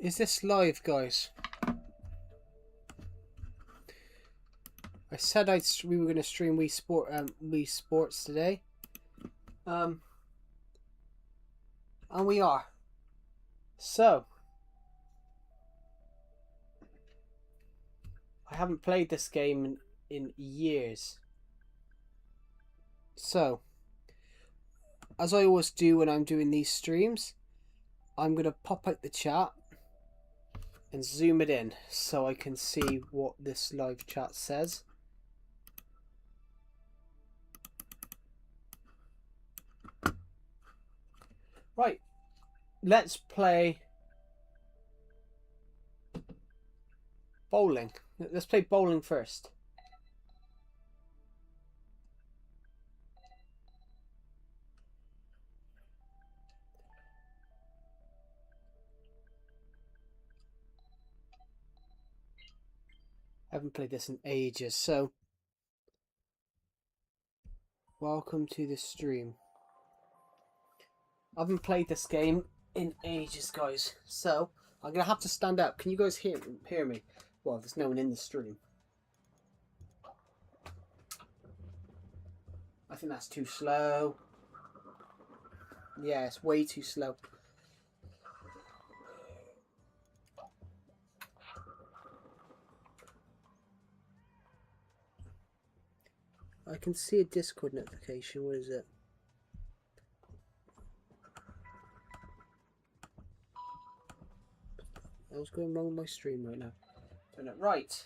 Is this live, guys? I said we were going to stream Wii Sports today. And we are. So, I haven't played this game in years. So, as I always do when I'm doing these streams, I'm going to pop out the chat and zoom it in so I can see what this live chat says. Right, let's play bowling. Let's play bowling first. I haven't played this in ages, so welcome to the stream. I haven't played this game in ages, guys, so I'm gonna have to stand up. Can you guys hear me? Well, there's no one in the stream. I think that's too slow. Yeah, it's way too slow. I can see a Discord notification. What is it? What's going wrong with my stream right now? Turn it right.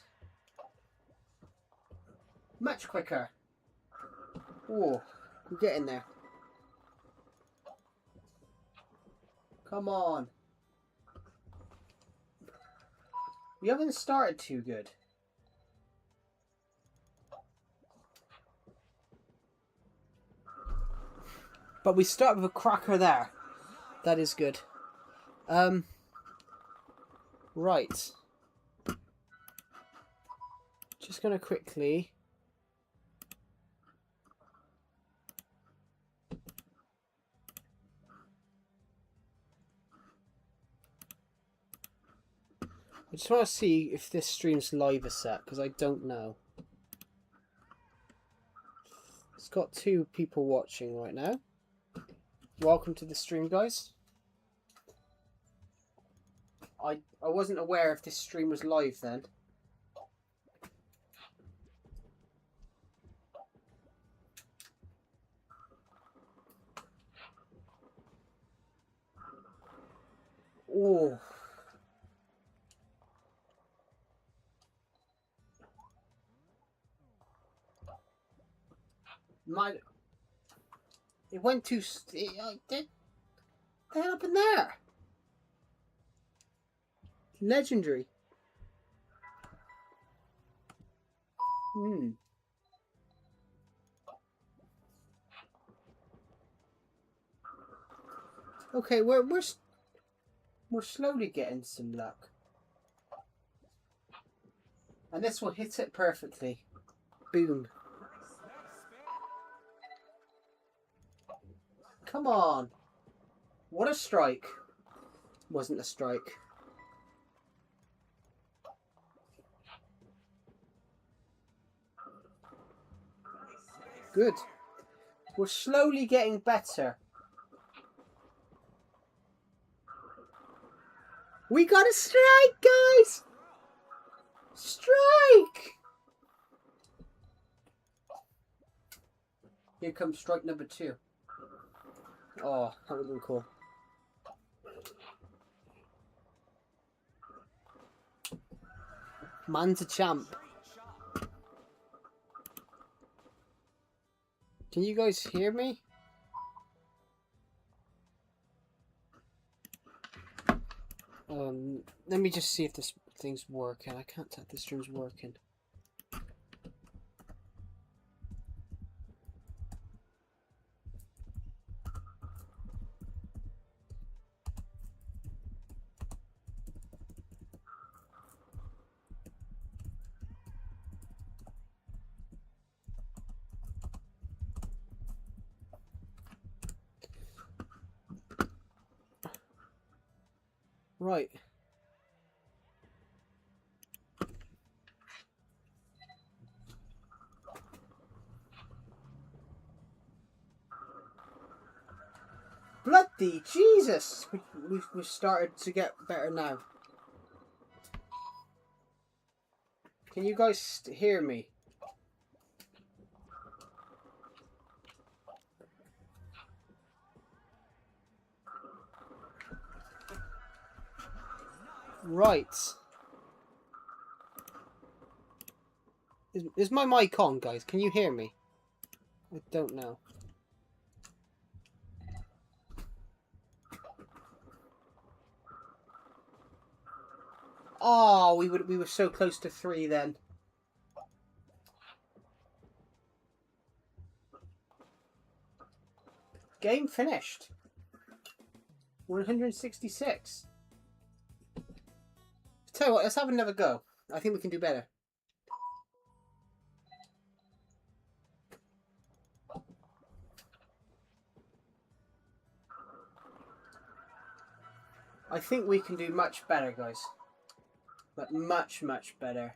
Much quicker. Oh, we're getting there. Come on. We haven't started too good. But we start with a cracker there. That is good. Right. Just gonna quickly I just want to see if this stream's live a set, because I don't know. It's got 2 people watching right now. Welcome to the stream, guys. I wasn't aware if this stream was live then. Oh. It went too... What the hell happened there? Legendary. Okay, we're slowly getting some luck. And this will hit it perfectly. Boom. Come on. What a strike. Wasn't a strike. Good. We're slowly getting better. We got a strike, guys! Strike! Here comes strike number 2. Oh, that would have been cool. Man's a champ. Can you guys hear me? Let me just see if this thing's working. I can't tell if this stream's working. Right. bloody Jesus! We've started to get better now. Can you guys hear me? Right. Is my mic on, guys? Can you hear me? I don't know. Oh, we were so close to 3 then. Game finished. 166. Tell you what, let's have another go. I think we can do better. I think we can do much better, guys. But much, much better.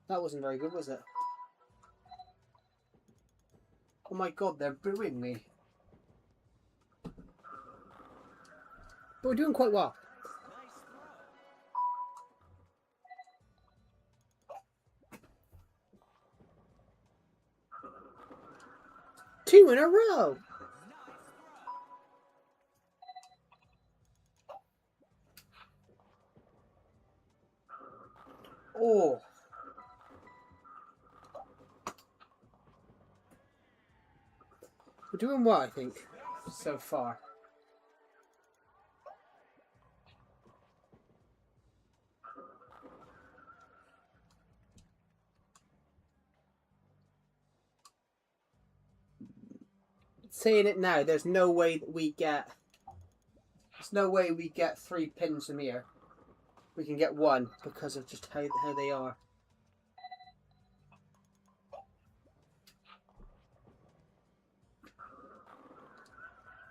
That wasn't very good, was it? Oh my god, they're booing me. But we're doing quite well. Two in a row. Oh. We're doing well, I think, so far. Saying it now, there's no way that we get... There's no way we get 3 pins from here. We can get 1 because of just how they are.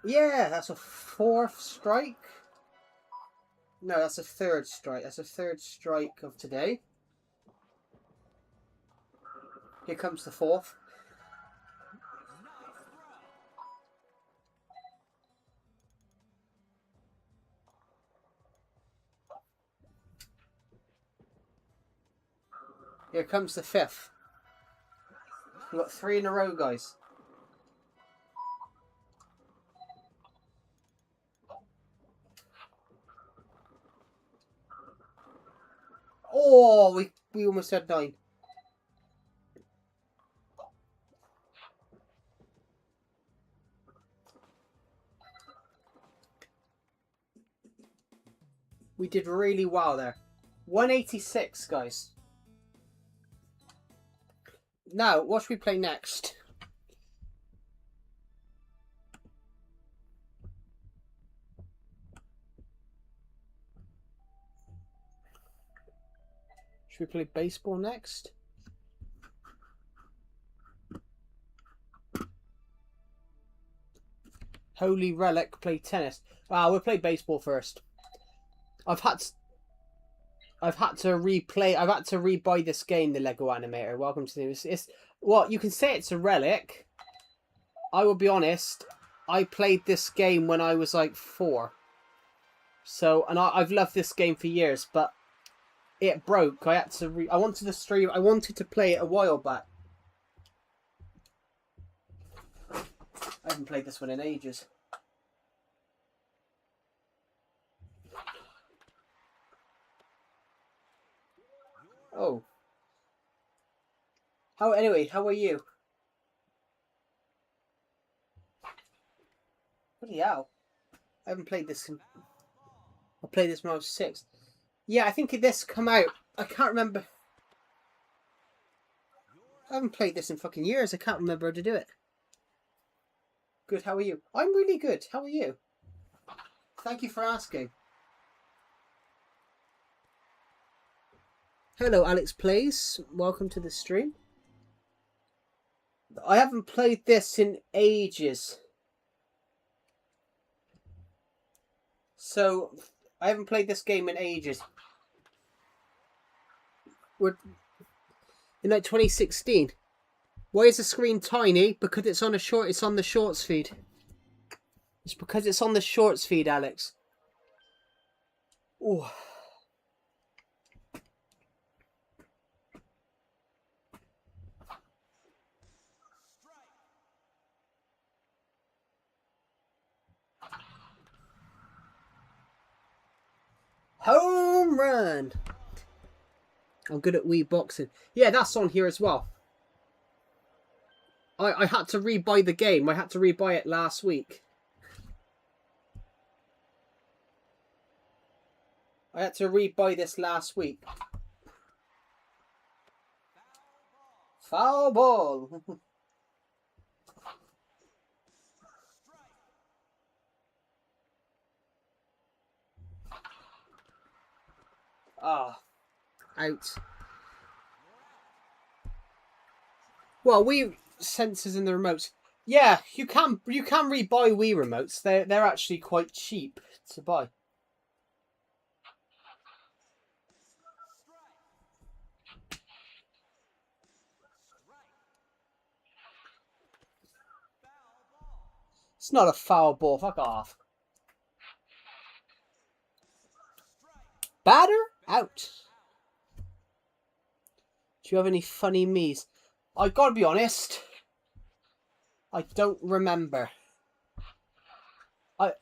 Yeah, that's a 4th strike. No, that's a 3rd strike. That's a 3rd strike of today. Here comes the 4th. Here comes the 5th. We've got 3 in a row, guys. Oh, we almost had 9. We did really well there. 186, guys. Now, what should we play next? Should we play baseball next? Holy Relic, play tennis. We'll play baseball first. I've had to rebuy this game, the Lego Animator. Welcome to this. It's well, you can say it's a relic. I will be honest, I played this game when I was like 4. So, and I've loved this game for years, but it broke. I had to I wanted to stream. I wanted to play it a while back. I haven't played this one in ages. Oh. Anyway, how are you? Bloody hell. I haven't played this in... I played this when I was 6. Yeah, I think this come out. I can't remember. I haven't played this in fucking years. I can't remember how to do it. Good, how are you? I'm really good. How are you? Thank you for asking. Hello, Alex Plays. Welcome to the stream. I haven't played this in ages. So, I haven't played this game in ages. we're in like 2016. Why is the screen tiny? Because it's on the shorts feed. It's because it's on the shorts feed, Alex. Oh. Home run. I'm good at Wii boxing. Yeah, that's on here as well. I had to rebuy the game. I had to rebuy it last week. I had to rebuy this last week. Foul ball. Out. Well, Wii sensors in the remotes. Yeah, you can rebuy Wii remotes. They're actually quite cheap to buy. It's not a foul ball. Fuck off. Batter out. Do you have any funny me's? I gotta be honest. I don't remember. I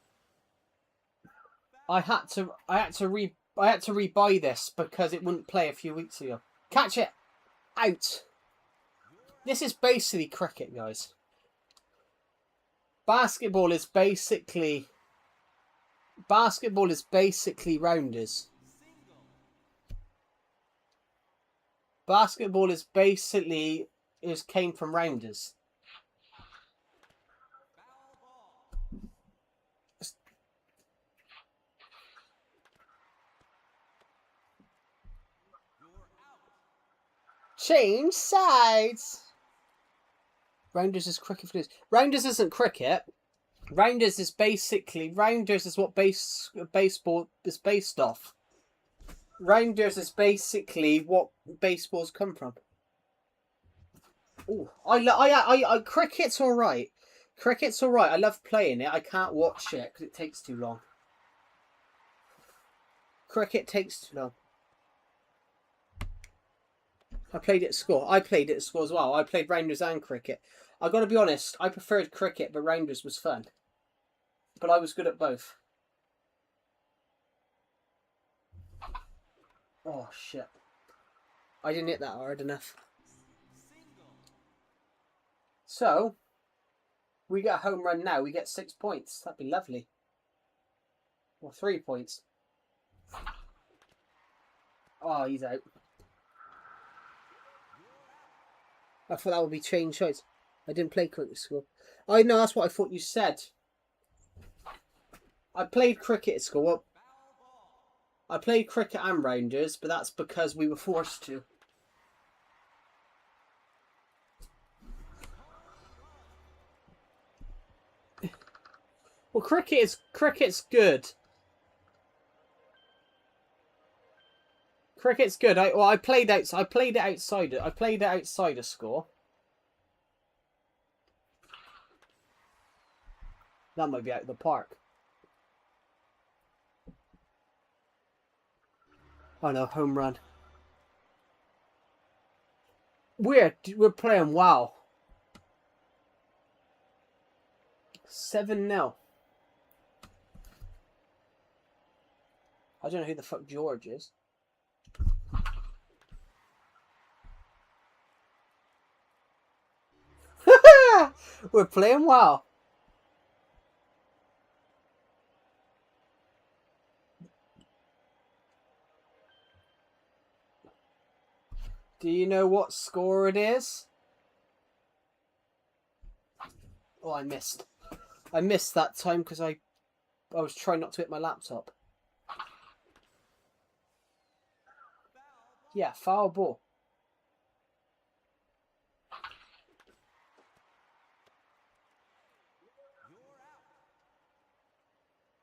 had to rebuy this because it wouldn't play a few weeks ago. Catch it. Out. This is basically cricket, guys. Basketball is basically rounders. Basketball is basically came from rounders. Change sides. Rounders is cricket for this. Rounders isn't cricket. Rounders is what baseball is based off. Rounders is basically what baseballs come from. Oh, I cricket's all right. Cricket's all right. I love playing it. I can't watch it because it takes too long. Cricket takes too long. I played it at school. I played it at school as well. I played rounders and cricket. I got to be honest. I preferred cricket, but rounders was fun. But I was good at both. Oh shit! I didn't hit that hard enough. So, we get a home run now. We get 6 points. That'd be lovely. Or 3 points. Oh, he's out. I thought that would be change shots. I didn't play cricket at school. I know, that's what I thought you said. I played cricket at school. Well, I played cricket and rounders, but that's because we were forced to. Well, cricket's good. Cricket's good. I played it outside of school. That might be out of the park. Oh no, home run. We're playing WoW. 7-0. I don't know who the fuck George is. We're playing WoW. Do you know what score it is? Oh, I missed. I missed that time because I was trying not to hit my laptop. Yeah, foul ball.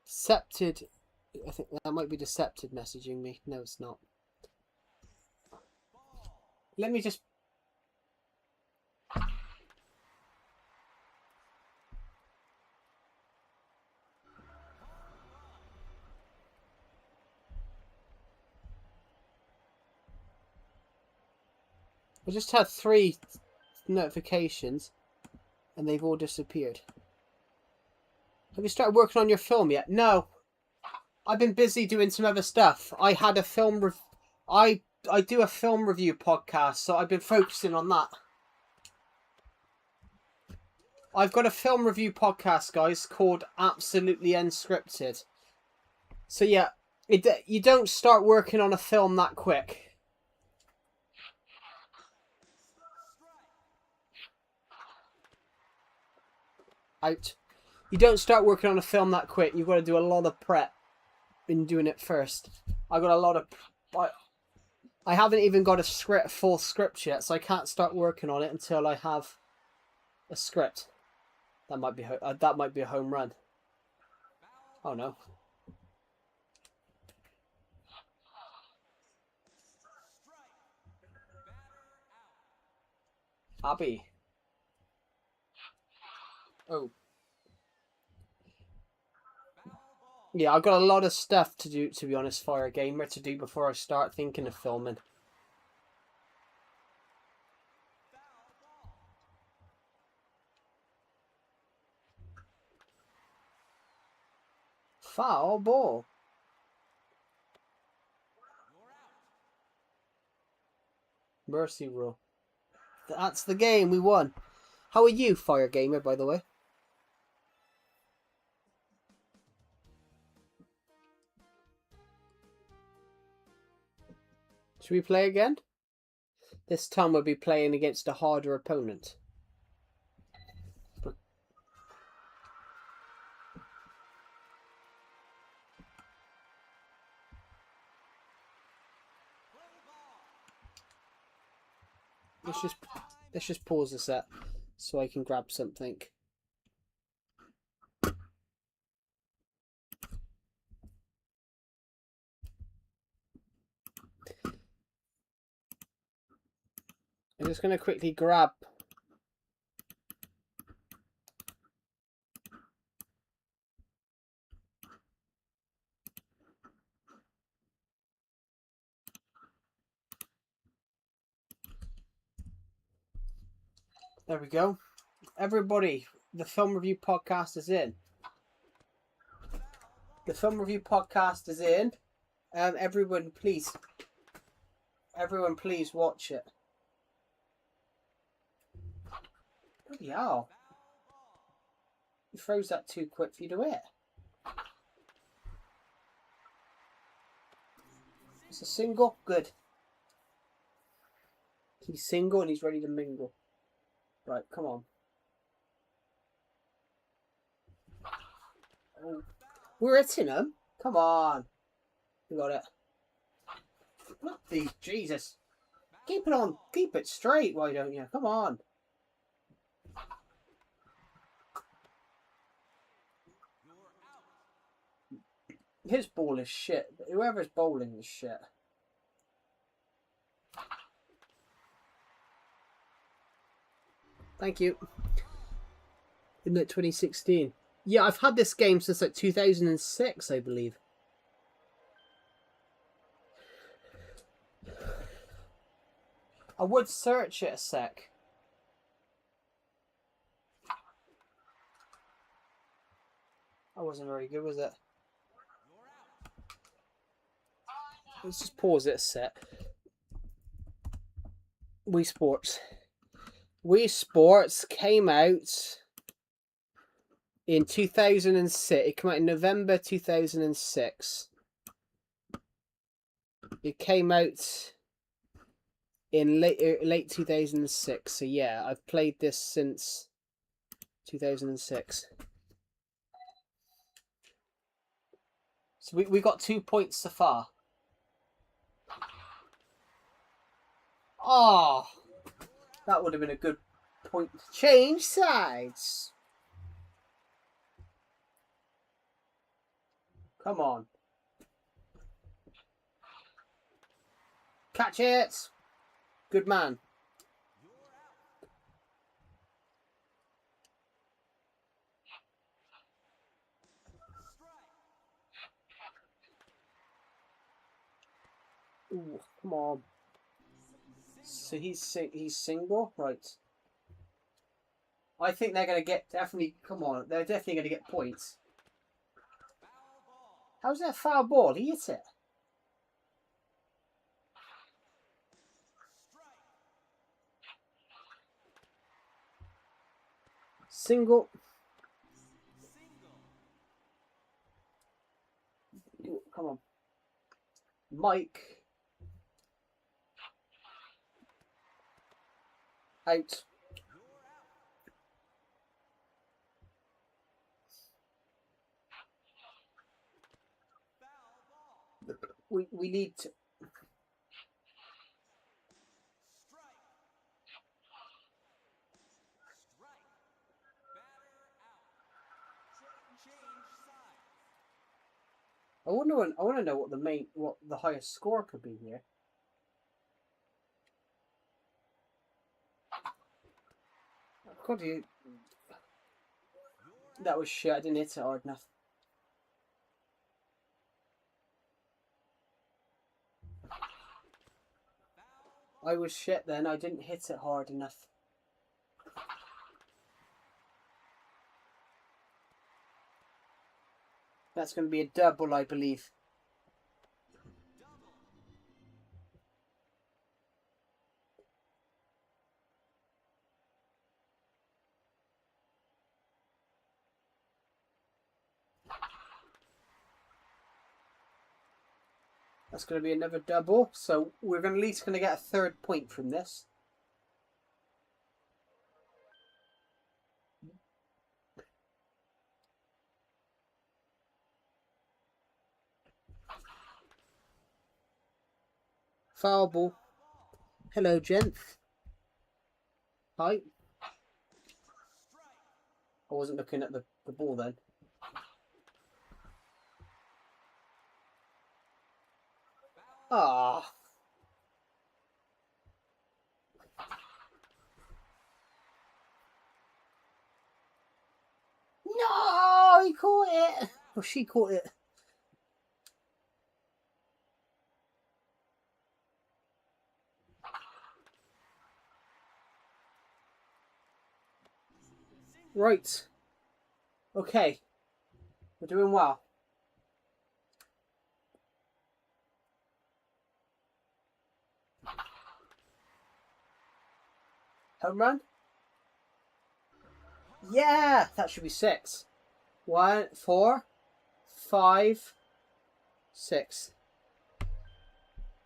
Decepted. I think that might be Decepted messaging me. No, it's not. Let me just... I just had 3 notifications and they've all disappeared. Have you started working on your film yet? No. I've been busy doing some other stuff. I had a film... I do a film review podcast, so I've been focusing on that. I've got a film review podcast, guys, called Absolutely Unscripted. So yeah, you don't start working on a film that quick. Out. You don't start working on a film that quick. You've got to do a lot of prep in doing it first. I got a lot of... I haven't even got a full script yet, so I can't start working on it until I have a script. That might be a home run. Oh no. Abby. Oh. Yeah, I've got a lot of stuff to do, to be honest, Fire Gamer, to do before I start thinking of filming. Foul ball. Mercy rule. That's the game, we won. How are you, Fire Gamer, by the way? Should we play again? This time we'll be playing against a harder opponent. Let's just pause the set so I can grab something. I'm just going to quickly grab... There we go. Everybody, the film review podcast is in. The film review podcast is in. Everyone please watch it. Bloody hell. He throws that too quick for you to hit. It's a single. Good. He's single and he's ready to mingle. Right, come on. Oh, we're hitting him. Come on. We got it. Bloody Jesus. Keep it on. Keep it straight, why don't you? Come on. His ball is shit. Whoever's bowling is shit. Thank you. Isn't it 2016? Yeah, I've had this game since like 2006, I believe. I would search it a sec. That wasn't very good, was it? Let's just pause it a sec. Wii Sports. Wii Sports came out in 2006. It came out in November 2006. It came out in late 2006. So yeah, I've played this since 2006. So we got 2 points so far. Oh, that would have been a good point. Change sides. Come on. Catch it. Good man. Ooh, come on. So he's single, right? I think they're gonna get definitely. Come on, they're definitely gonna get points. How's that foul ball? He hit it. Single. Come on, Mike. Out. We need to. I want to know what the highest score could be here. God, that was shit. I didn't hit it hard enough. I was shit then. I didn't hit it hard enough. That's going to be a double, I believe. That's going to be another double. So we're at least going to get a third point from this. Foul ball. Hello, gents. Hi. I wasn't looking at the ball then. Ah. No, he caught it. Or she caught it. Right. Okay. We're doing well. Home run? Yeah, that should be 6. 1, 4, 5, 6.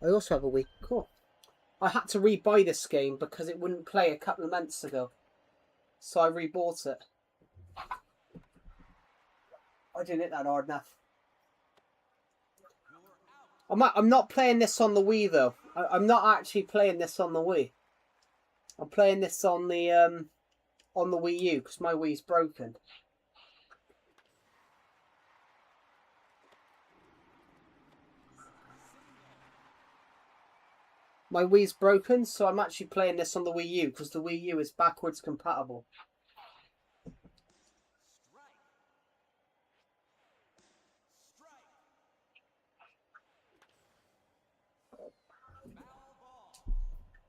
I also have a Wii. Cool. I had to rebuy this game because it wouldn't play a couple of months ago. So I rebought it. I didn't hit that hard enough. I'm not playing this on the Wii though. I'm not actually playing this on the Wii. I'm playing this on the Wii U because my Wii's broken. My Wii's broken, so I'm actually playing this on the Wii U because the Wii U is backwards compatible.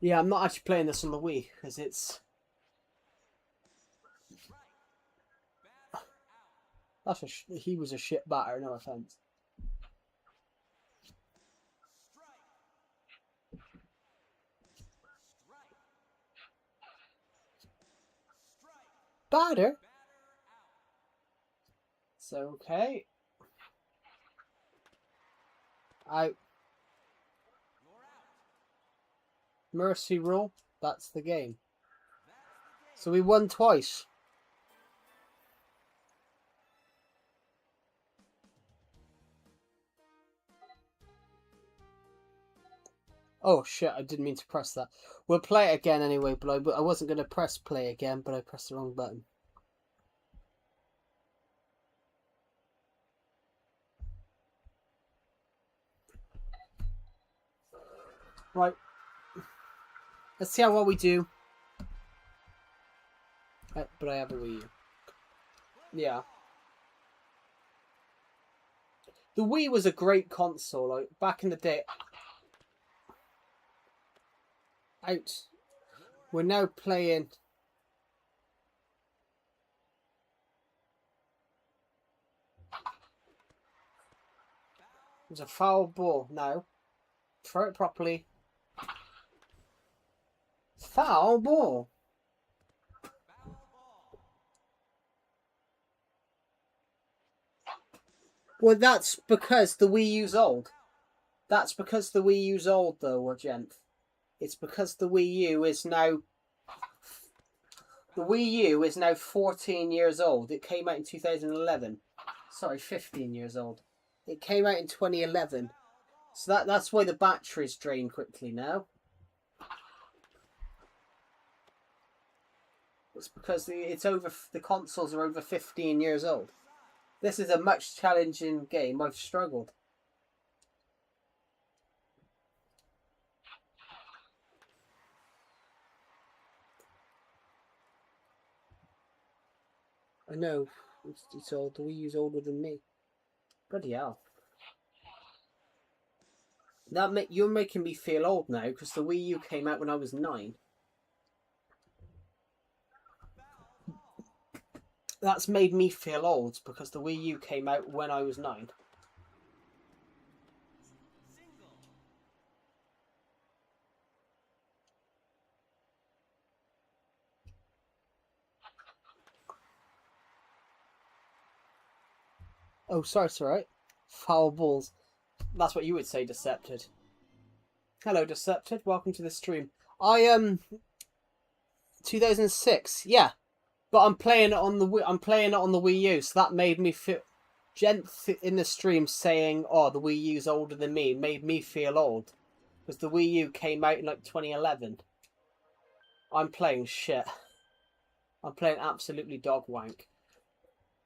Yeah, I'm not actually playing this on the Wii because it's... He was a shit batter, no offense. Batter? It's okay. Mercy rule, that's the game. So we won twice. Oh shit, I didn't mean to press that. We'll play it again anyway, but I wasn't going to press play again, but I pressed the wrong button. Right. Let's see how well we do. But I have a Wii U. Yeah. The Wii was a great console, like back in the day. Out. We're now playing. There's a foul ball now. Throw it properly. Foul ball. Well, that's because the Wii U's old. That's because the Wii U's old, though, gent. It's because the Wii U is now... The Wii U is now 14 years old. It came out in 2011. Sorry, 15 years old. It came out in 2011. So that's why the batteries drain quickly now. It's because the consoles are over 15 years old. This is a much challenging game. I've struggled. I know. It's old. The Wii U's older than me. Bloody hell. You're making me feel old now because the Wii U came out when I was 9. That's made me feel old because the Wii U came out when I was 9. Oh, sorry, it's alright. Foul balls. That's what you would say, Decepted. Hello, Decepted. Welcome to the stream. 2006. Yeah. But I'm playing it on the Wii U, so that made me feel. Gent in the stream saying, "Oh, the Wii U's older than me," made me feel old, because the Wii U came out in like 2011. I'm playing shit. I'm playing absolutely dog wank.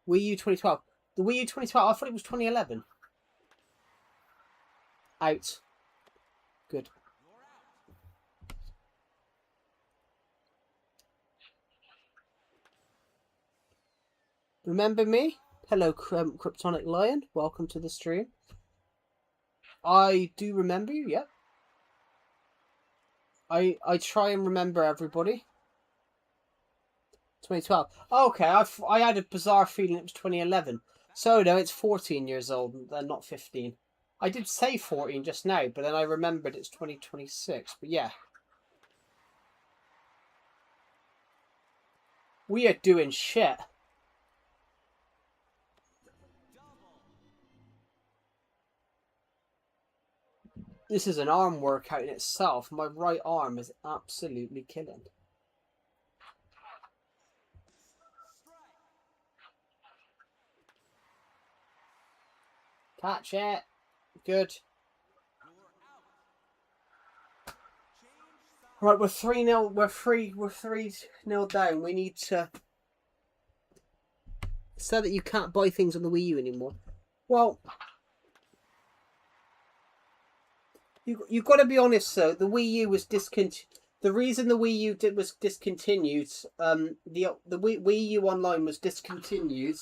Wii U 2012. The Wii U 2012. I thought it was 2011. Out. Good. Remember me? Hello, Kryptonic Lion. Welcome to the stream. I do remember you, yep. I try and remember everybody. 2012. Okay, I had a bizarre feeling it was 2011. So, no, it's 14 years old and not 15. I did say 14 just now, but then I remembered it's 2026. But yeah. We are doing shit. This is an arm workout in itself. My right arm is absolutely killing. Catch it. Good. Right, we're 3-0. We're 3-0 down. We need to... So that you can't buy things on the Wii U anymore. Well... You've got to be honest, though. The Wii U was discontinued. The reason the Wii U was discontinued, the Wii U Online was discontinued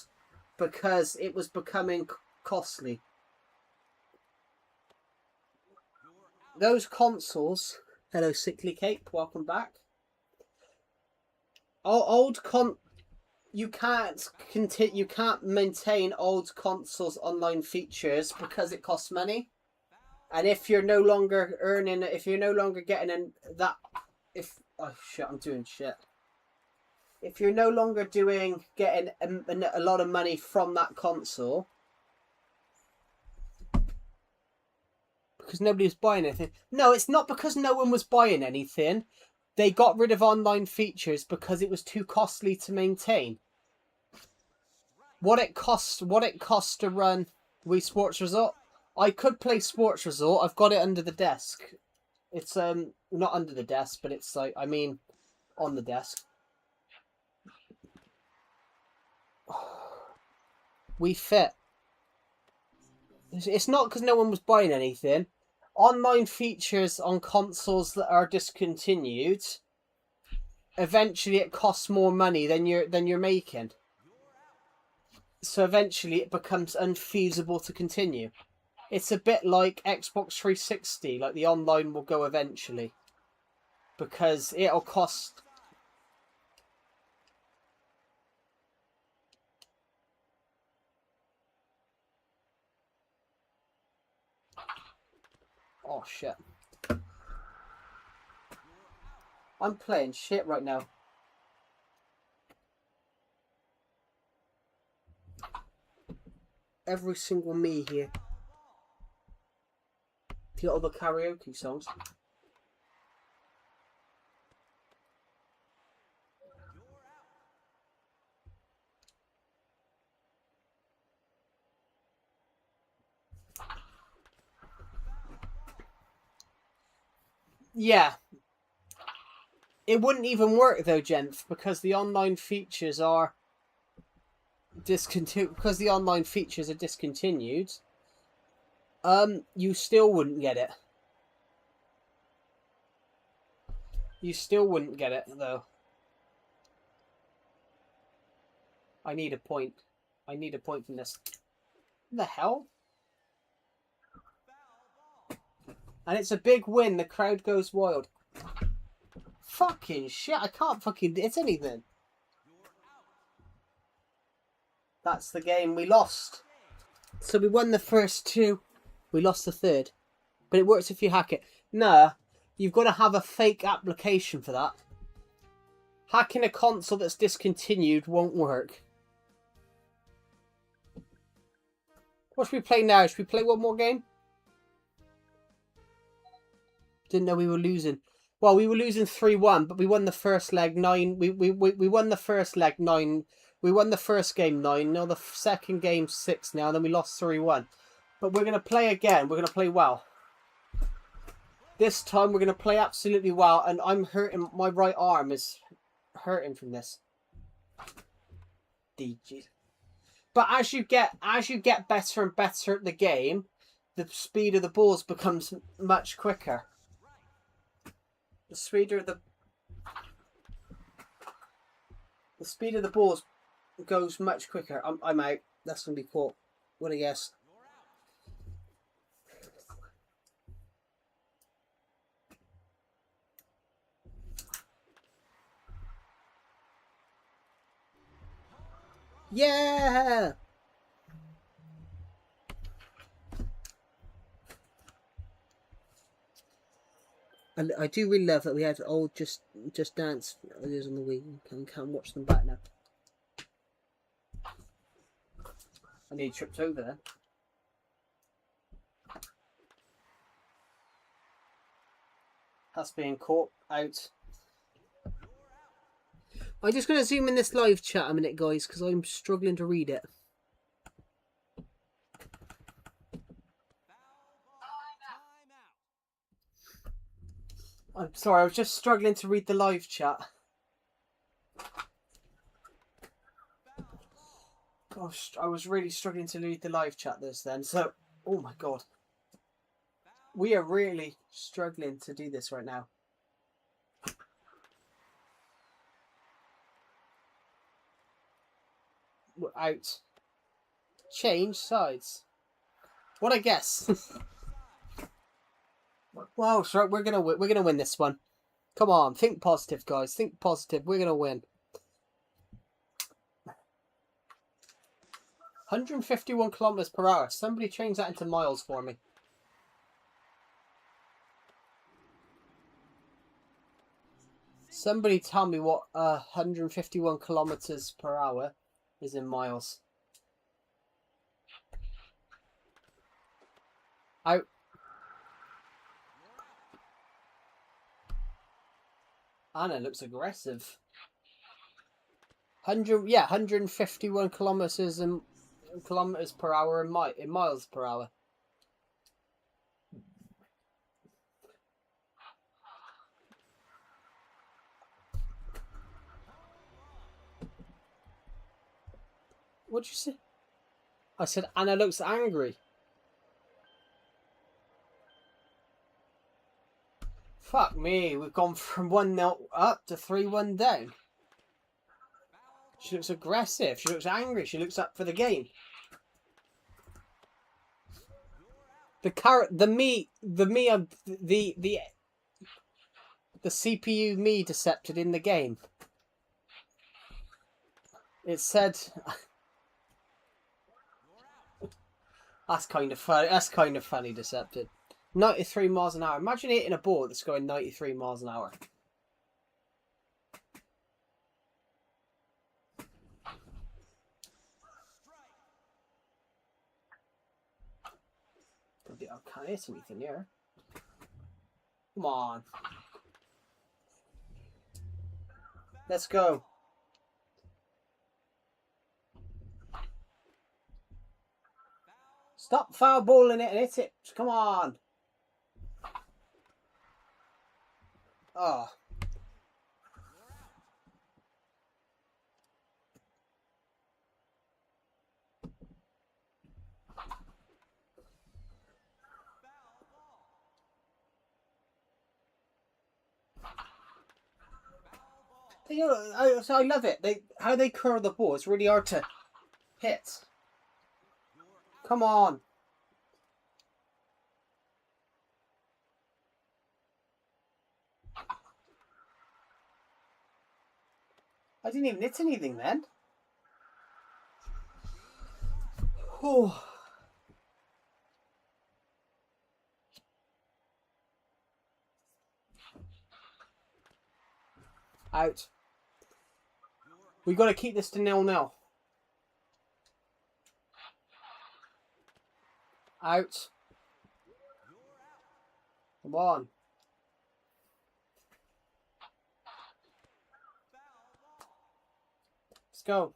because it was becoming costly. Those consoles. Hello, Sickly Cape. Welcome back. You can't maintain old consoles' online features because it costs money. And if you're no longer getting I'm doing shit. If you're no longer getting a lot of money from that console, because nobody was buying anything. No, it's not because no one was buying anything. They got rid of online features because it was too costly to maintain. What it costs to run Wii Sports Resort. I could play Sports Resort. I've got it under the desk. It's not under the desk, but it's like on the desk. We Fit. It's not because no one was buying anything. online features on consoles that are discontinued, eventually it costs more money than you're making. So eventually it becomes unfeasible to continue. It's a bit like Xbox 360, like the online will go eventually. Because it'll cost... Oh shit. I'm playing shit right now. Every single me here. The other karaoke songs. Yeah. It wouldn't even work though, gents, because the online features are discontinued. Because the online features are discontinued, you still wouldn't get it. You still wouldn't get it though. I need a point. I need a point from this. What the hell? And it's a big win. The crowd goes wild. Fucking shit. I can't fucking hit anything. That's the game we lost. So we won the first two. We lost the third. But it works if you hack it. Nah. You've got to have a fake application for that. Hacking a console that's discontinued won't work. What should we play now? Should we play one more game? Didn't know we were losing. Well, we were losing 3-1, but we won the first leg 9. We won the first leg 9. We won the first game 9. Now the second game 6 now. Then we lost 3-1. But we're going to play again. We're going to play well. This time we're going to play absolutely well. And I'm hurting. My right arm is hurting from this. DG. But as you get better and better at the game, the speed of the balls becomes much quicker. The speed of the balls goes much quicker. I'm out. That's gonna be caught. What a guess. Yeah. And I do really love that we had old Just Dance videos on the Wii. Can't watch them back now. I nearly tripped over there. That's being caught out. I'm just going to zoom in this live chat a minute, guys, because I'm struggling to read it. I'm sorry, I was just struggling to read the live chat. Gosh, I was really struggling to read the live chat this then. So, oh my god. We are really struggling to do this right now. We're out. Change sides. What I guess. Well, sure, we're gonna win this one. Come on, think positive, guys. Think positive. We're gonna win. 151 kilometers per hour. Somebody change that into miles for me. Somebody tell me what 151 kilometers per hour is in miles. Out. Anna looks aggressive. 151 kilometers per hour in miles per hour. What'd you say? I said Anna looks angry. Fuck me, we've gone from 1-0 up to 3-1 down. She looks aggressive, she looks angry, she looks up for the game. The CPU me decepted in the game. It said that's kind of funny. That's kind of funny, decepted. 93 miles an hour. Imagine hitting a ball that's going 93 miles an hour. I can't hit anything here. Come on. Let's go. Stop foul balling it and hit it. Come on. Oh. I love it. How they curl the ball. It's really hard to hit. Come on. I didn't even hit anything then. Oh. Out. We got to keep this to 0-0. Out. Come on. Let's go.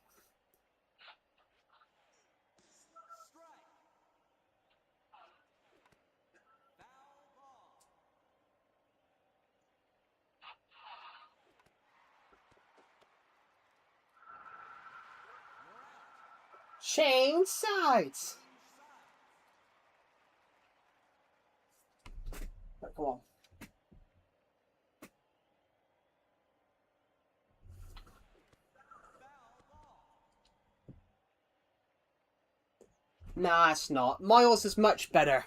Change sides. Right, come on. Nah, it's not. Miles is much better.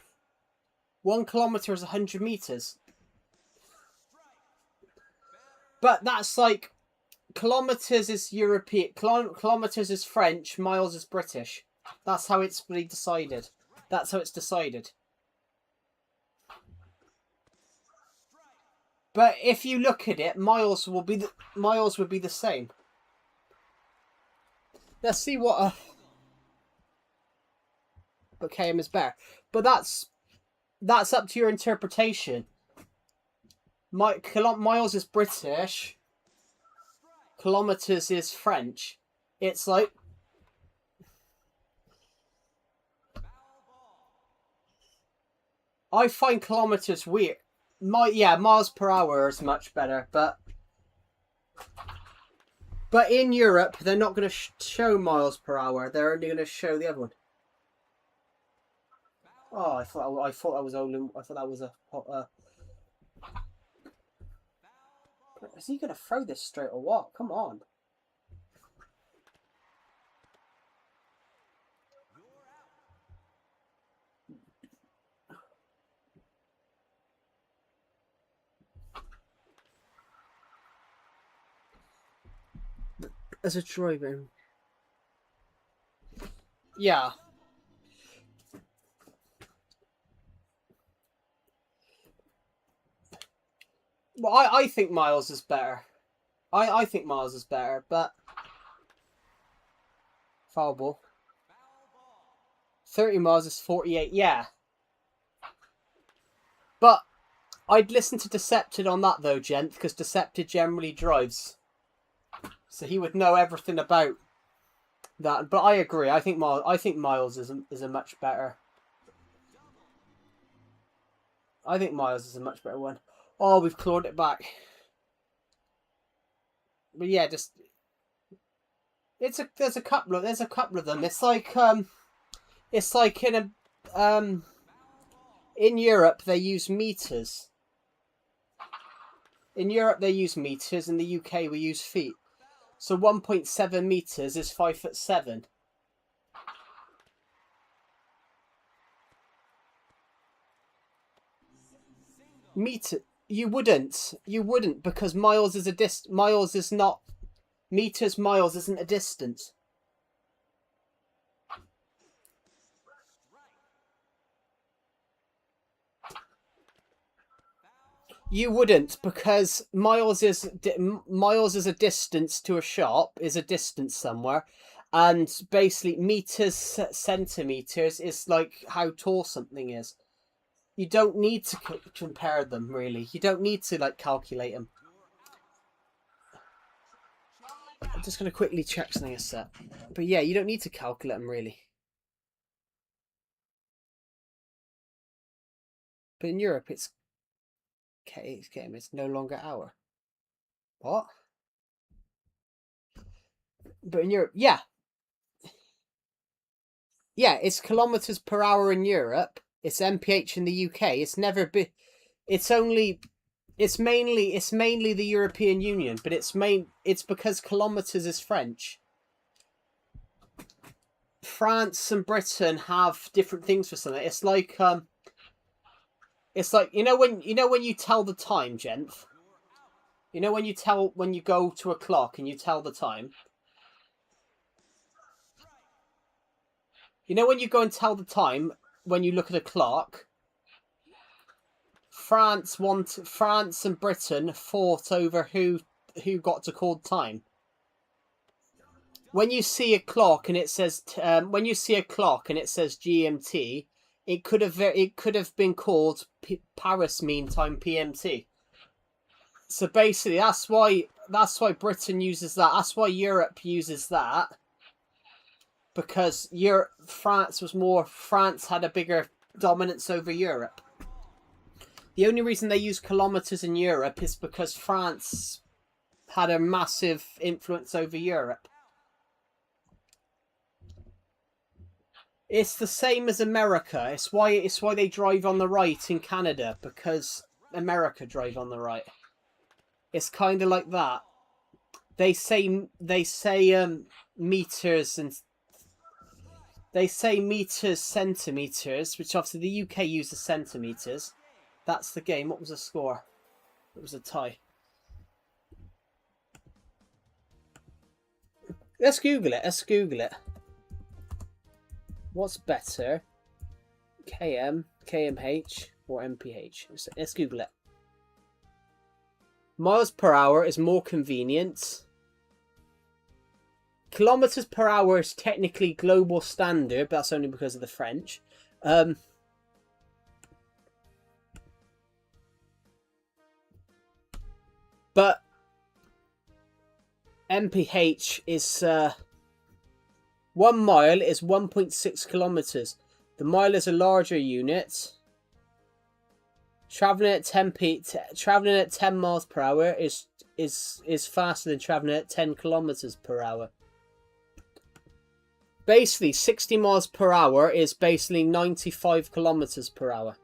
1 kilometer is 100 meters. But that's like kilometers is European, kilometers is French, miles is British. That's how it's really decided. That's how it's decided. But if you look at it, miles would be the same. Let's see what km is better. But that's up to your interpretation. Miles is British. Kilometers is French. It's like I find kilometers weird. Miles per hour is much better, but in Europe they're not going to show miles per hour. They're only going to show the other one. Oh, I thought that was Olin. I thought that was a. Is he going to throw this straight or what? Come on. As a driver. Yeah. Well, I think Miles is better. I think Miles is better, but foul ball. 30 miles is 48, yeah. But I'd listen to Decepted on that though, gent, because Decepted generally drives. So he would know everything about that. But I agree. I think Miles is a much better. I think Miles is a much better one. Oh, we've clawed it back. But yeah, just there's a couple of them. It's like in Europe they use meters. In Europe, they use meters. In the UK, we use feet. So 1.7 meters is 5'7". Meter. You wouldn't, because miles is a miles is not meters. Miles isn't a distance. You wouldn't, because miles is a distance to a shop, is a distance somewhere, and basically meters, centimeters is like how tall something is. You don't need to compare them, really. You don't need to like calculate them. I'm just going to quickly check something a sec. But yeah, you don't need to calculate them, really. But in Europe, it's km. It's no longer hour. What? But in Europe, yeah. Yeah, it's kilometers per hour in Europe. It's mph in the UK. It's never been. It's mainly the European Union, but it's because kilometers is French. France and Britain have different things for something. It's like you know when you tell the time, Jenth. You know when you go to a clock and you tell the time. You know when you go and tell the time when you look at a clock. France and Britain fought over who got to call time. When you see a clock and it says GMT, it could have been called Paris Mean Time PMT. So basically, that's why Britain uses that. That's why Europe uses that, because France had a bigger dominance over Europe. The only reason they use kilometers in Europe is because France had a massive influence over Europe. It's the same as America. It's why they drive on the right in Canada, because America drive on the right. It's kind of like that. They say meters and they say meters, centimeters, which obviously the UK uses centimeters. That's the game. What was the score? It was a tie. Let's Google it. What's better? KM, KMH, or MPH? Let's Google it. Miles per hour is more convenient. Kilometers per hour is technically global standard, but that's only because of the French. But MPH is 1 mile is 1.6 kilometers. The mile is a larger unit. Traveling at 10 miles per hour is faster than traveling at 10 kilometers per hour. Basically, 60 miles per hour is basically 95 kilometers per hour.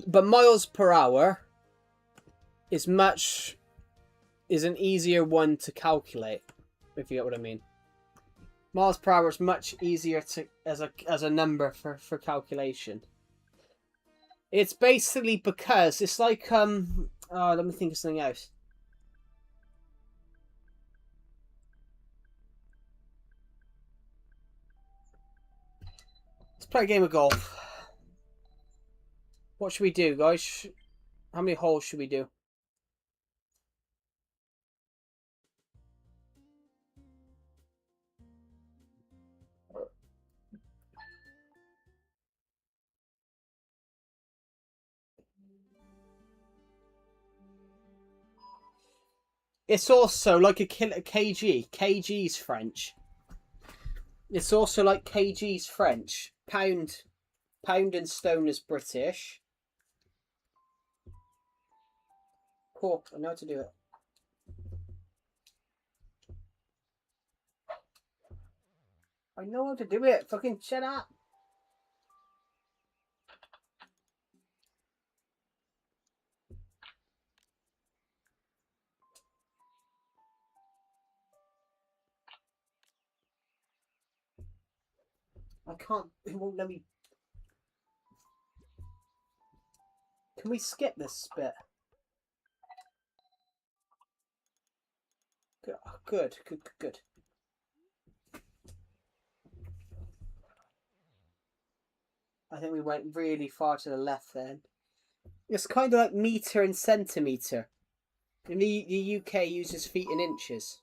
But miles per hour is an easier one to calculate, if you get what I mean. Miles per hour is much easier to as a number for calculation. It's basically because it's like let me think of something else. Let's play a game of golf. What should we do, guys? How many holes should we do? It's also like a kg. Kg's French. It's also like kg's French. Pound and stone is British. cool. I know how to do it. I know how to do it. Fucking shut up. I can't. It won't let me. Can we skip this bit? Good. I think we went really far to the left then. It's kind of like meter and centimetre. In the UK uses feet and inches.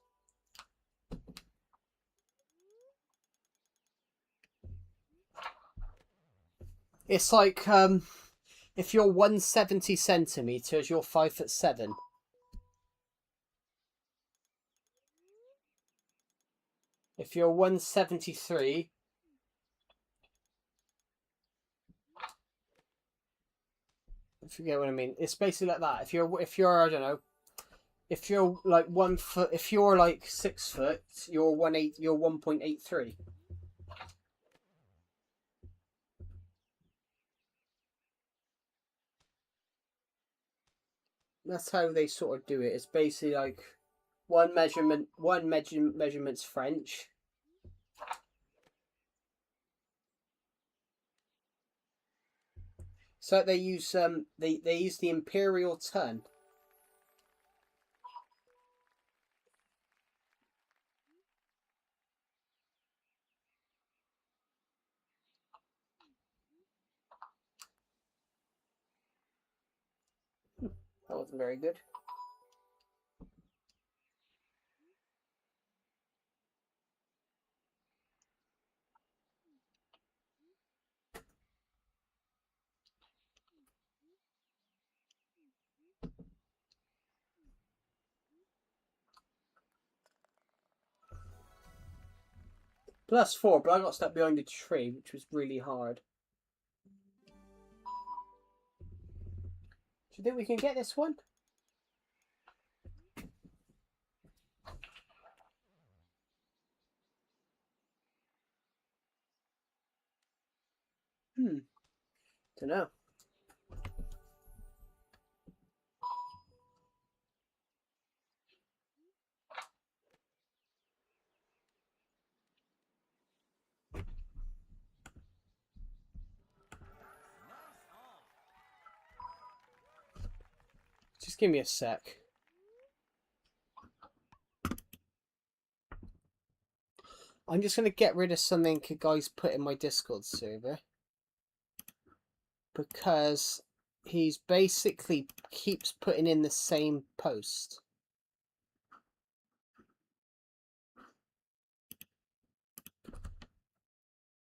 It's like if you're 170 centimetres, you're 5'7". If you're 173, I forget what I mean. It's basically like that. If you're I don't know, if you're like 1 foot, if you're like 6 foot, you're 1.83. That's how they sort of do it. It's basically like measurement's French. So they use they use the imperial ton. That wasn't very good. +4, but I got stuck behind a tree, which was really hard. Do you think we can get this one? Don't know. Just give me a sec. I'm just going to get rid of something a guy's put in my Discord server. Because he's basically keeps putting in the same post.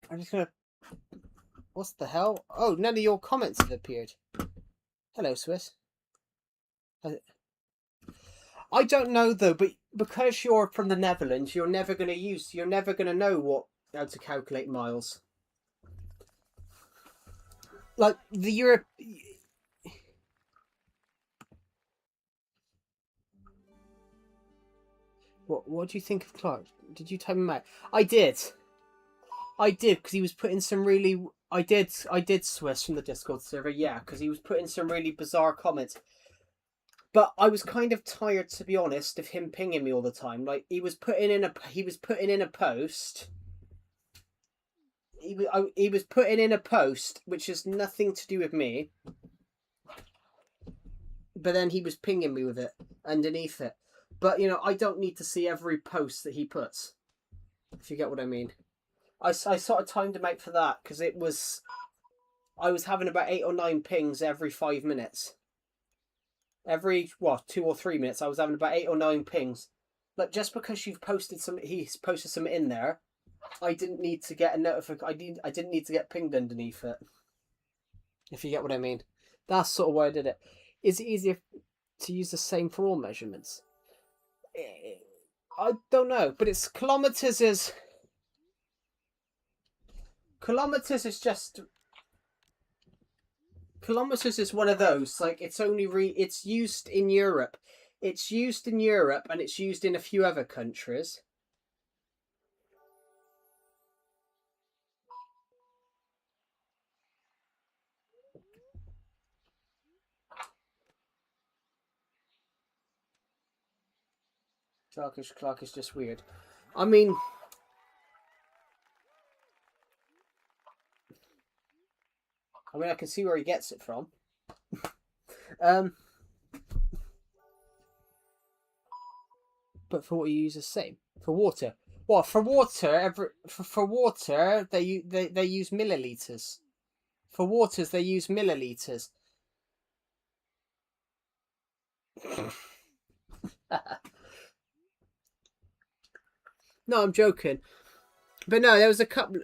I'm just going to... What's the hell? Oh, none of your comments have appeared. Hello, Swiss. I don't know though, but because you're from the Netherlands, you're never going to know how to calculate miles. Like the Europe. What do you think of Clark? Did you type him out? I did because he was putting some really. I did Swiss from the Discord server, yeah, because he was putting some really bizarre comments. But I was kind of tired, to be honest, of him pinging me all the time. Like he was putting in a post. He was putting in a post which has nothing to do with me. But then he was pinging me with it underneath it. But I don't need to see every post that he puts. If you get what I mean. I sort of timed him out for that because I was having about 8 or 9 pings every 5 minutes. Every 2 or 3 minutes, I was having about 8 or 9 pings. Like just because he's posted something in there, I didn't need to get a notification. I didn't need to get pinged underneath it. If you get what I mean, that's sort of why I did it. Is it easier to use the same for all measurements? I don't know, but it's kilometers is just kilometers is one of those. Like, it's only it's used in Europe. It's used in Europe, and it's used in a few other countries. Clark is just weird. I mean, I can see where he gets it from. But for what you use the same for water. Well, for water, for water they use milliliters. For waters they use milliliters. No, I'm joking. But no, there was a couple.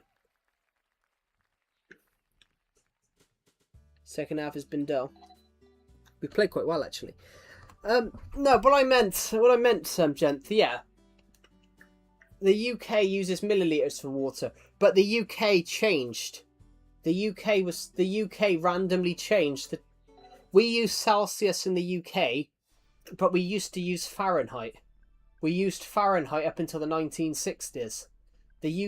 Second half has been dull. We played quite well, actually. No, what I meant, gent, yeah. The UK uses milliliters for water, but the UK changed. The UK randomly changed. We use Celsius in the UK, but we used to use Fahrenheit. We used Fahrenheit up until the 1960s. The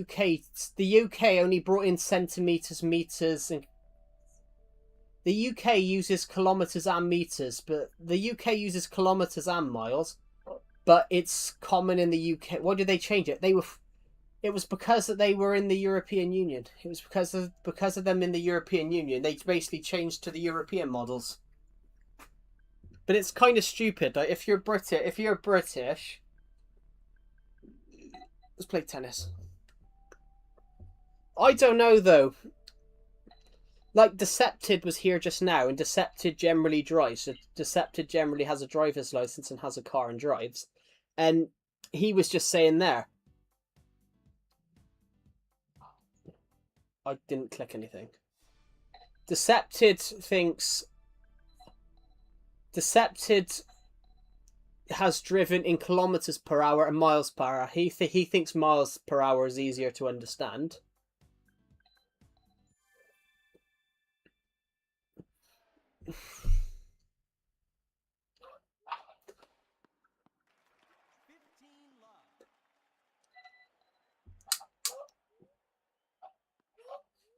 UK only brought in centimeters, meters, and the UK uses kilometers and meters, but the UK uses kilometers and miles. But it's common in the UK. Why did they change it? It was because that they were in the European Union. It was because of them in the European Union. They basically changed to the European models. But it's kind of stupid. Like, if you're British, let's play tennis. I don't know though. Like, Decepted was here just now, and Decepted generally drives. So Decepted generally has a driver's license and has a car and drives. And he was just saying there. I didn't click anything. Decepted has driven in kilometers per hour and miles per hour. He thinks miles per hour is easier to understand.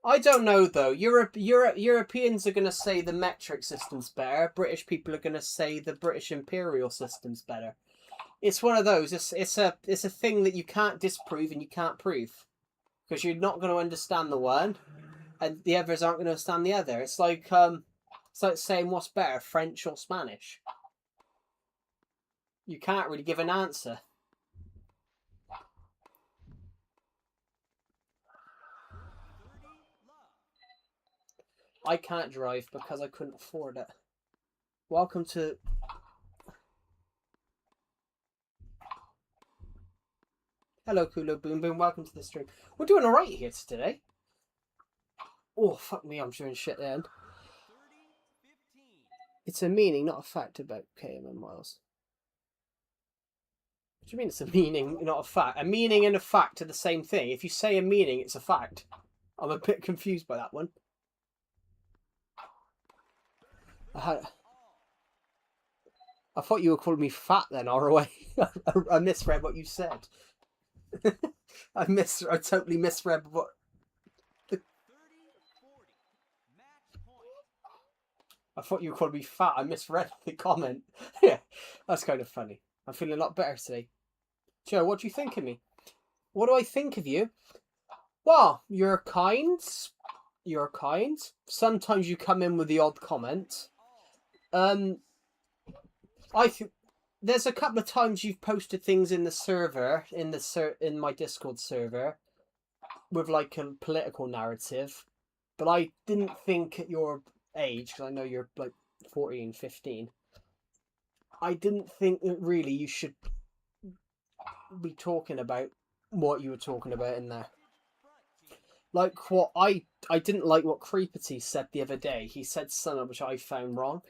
I don't know though. Europeans are going to say the metric system's better. British people are going to say the British imperial system's better. It's one of those. It's a thing that you can't disprove and you can't prove, because you're not going to understand the one, and the others aren't going to understand the other. It's like saying what's better, French or Spanish. You can't really give an answer. I can't drive because I couldn't afford it. Welcome to... Hello, Kulo Boom Boom. Welcome to the stream. We're doing alright here today. Oh, fuck me. I'm doing shit then. It's a meaning, not a fact about km and miles. What do you mean it's a meaning, not a fact? A meaning and a fact are the same thing. If you say a meaning, it's a fact. I'm a bit confused by that one. I thought you were calling me fat then, ROA. I misread what you said. I totally misread what... I thought you were calling me fat. I misread the comment. Yeah, that's kind of funny. I'm feeling a lot better today. Joe, what do you think of me? What do I think of you? Well, you're kind. You're kind. Sometimes you come in with the odd comment. There's a couple of times you've posted things in the server, in my Discord server, with like a political narrative, but I didn't think at your age, because I know you're like 14, 15, I didn't think that really you should be talking about what you were talking about in there. Like what I didn't like what Creepity said the other day. He said something which I found wrong.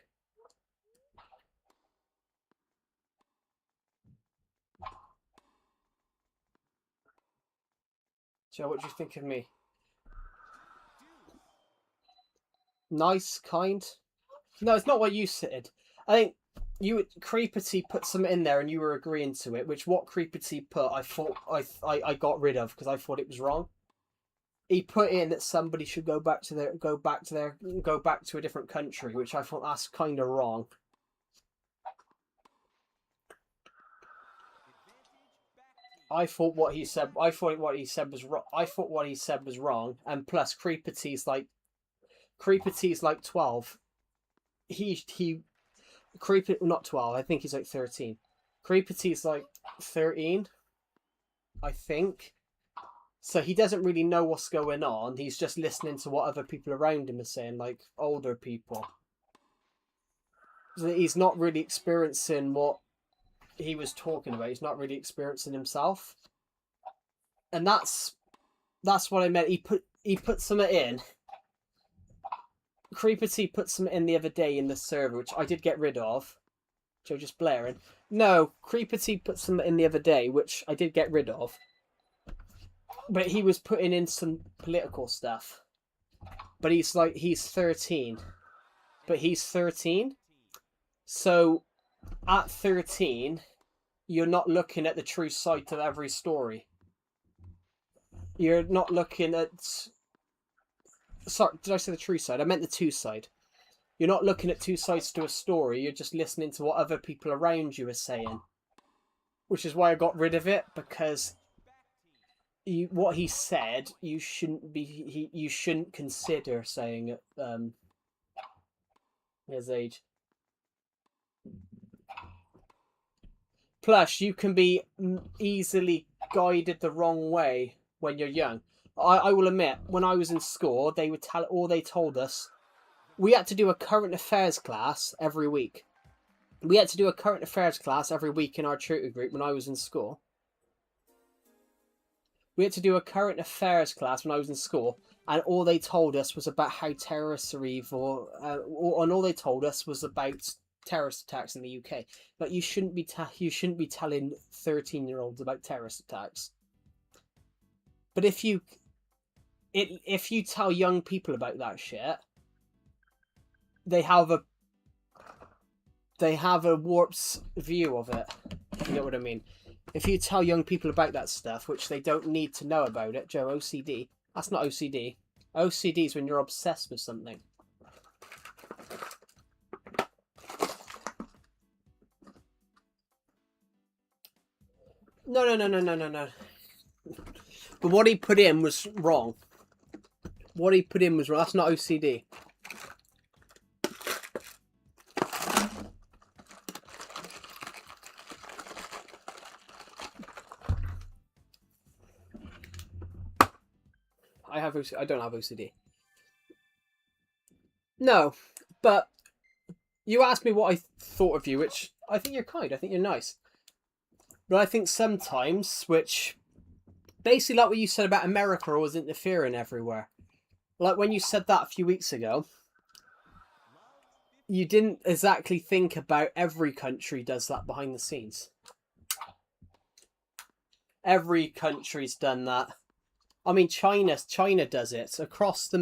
Joe, what do you think of me? Nice, kind. No, it's not what you said. I think you Creepity put something in there and you were agreeing to it, which what Creepity put I thought I got rid of because I thought it was wrong. He put in that somebody should go back to a different country, which I thought that's kind of wrong. I thought what he said was wrong, and plus Creepity's like 12. Not 12. I think he's like 13. Creepity's like 13, I think. So he doesn't really know what's going on. He's just listening to what other people around him are saying, like older people. So he's not really experiencing what he was talking about. He's not really experiencing himself. And that's what I meant. He put something in. Creepity put something in the other day in the server, which I did get rid of. Joe just blaring. No, Creepity put something in the other day, which I did get rid of. But he was putting in some political stuff. But he's 13. But he's 13. So at 13, you're not looking at the true side of every story. You're not looking at... Sorry, did I say the true side? I meant the two side. You're not looking at two sides to a story. You're just listening to what other people around you are saying. Which is why I got rid of it, because what he said, you shouldn't consider saying it. His age. Plus, you can be easily guided the wrong way when you're young. I will admit, when I was in school, they told us we had to do a current affairs class every week. We had to do a current affairs class every week in our tutor group when I was in school. We had to do a current affairs class when I was in school, and all they told us was about how terrorists are evil, and all they told us was about terrorist attacks in the UK. But you shouldn't be telling 13-year-olds about terrorist attacks. But if you tell young people about that shit, they have a warped view of it. You know what I mean? If you tell young people about that stuff, which they don't need to know about it, Joe, OCD. That's not OCD. OCD is when you're obsessed with something. No. But what he put in was wrong. That's not OCD. I don't have OCD. No, but you asked me what I thought of you, which I think you're kind. I think you're nice. But I think sometimes, which basically like what you said about America always interfering everywhere. Like when you said that a few weeks ago, you didn't exactly think about every country does that behind the scenes. Every country's done that. I mean, China does it across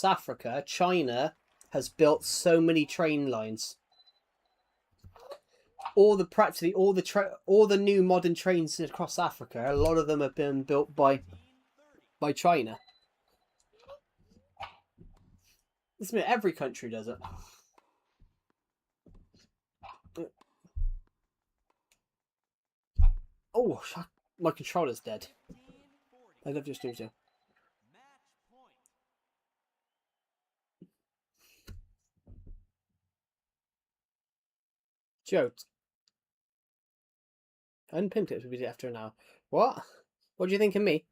Africa. China has built so many train lines. All the new modern trains across Africa, a lot of them have been built by China. Every country does it. Oh, my controller's dead. I love your stream too. Joe. Unpinned clips will be after an hour. What? What do you think of me?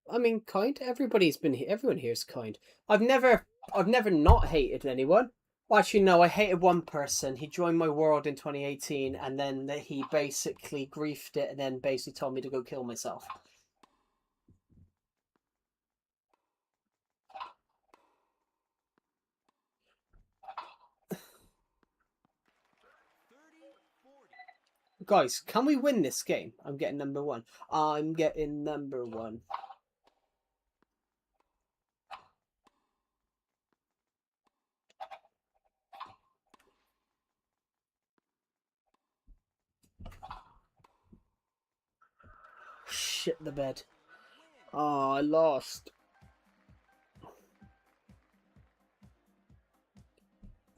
I mean, kind. Everybody's been here. Everyone here is kind. I've never not hated anyone. Well, actually, no. I hated one person. He joined my world in 2018, and then he basically griefed it, and then basically told me to go kill myself. Guys, can we win this game? I'm getting number one. I'm getting number one. shit the bed. Oh, I lost.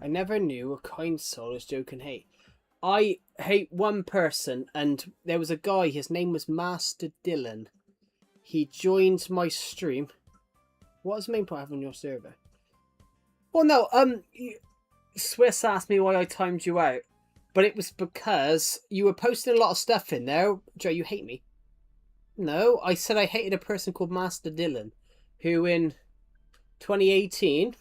I never knew a kind soul as Joe can hate. I hate one person, and there was a guy, his name was Master Dylan. He joined my stream. What is the main point I have on your server? Well, no, Swiss asked me why I timed you out. But it was because you were posting a lot of stuff in there. Joe, you hate me. No, I said I hated a person called Master Dylan, who in 2018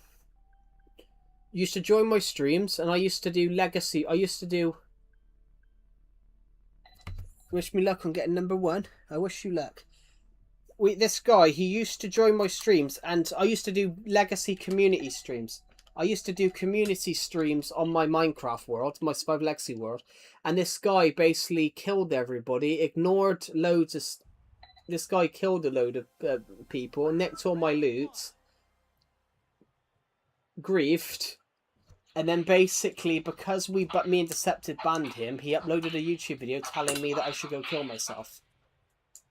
used to join my streams, and I used to do Legacy. I used to do... Wish me luck on getting #1. I wish you luck. This guy, he used to join my streams, and I used to do Legacy community streams. I used to do community streams on my Minecraft world, my Survival Legacy world, and this guy basically killed everybody, ignored loads of... This guy killed a load of people, nicked all my loot, griefed, and then basically, because me and Decepted banned him, he uploaded a YouTube video telling me that I should go kill myself.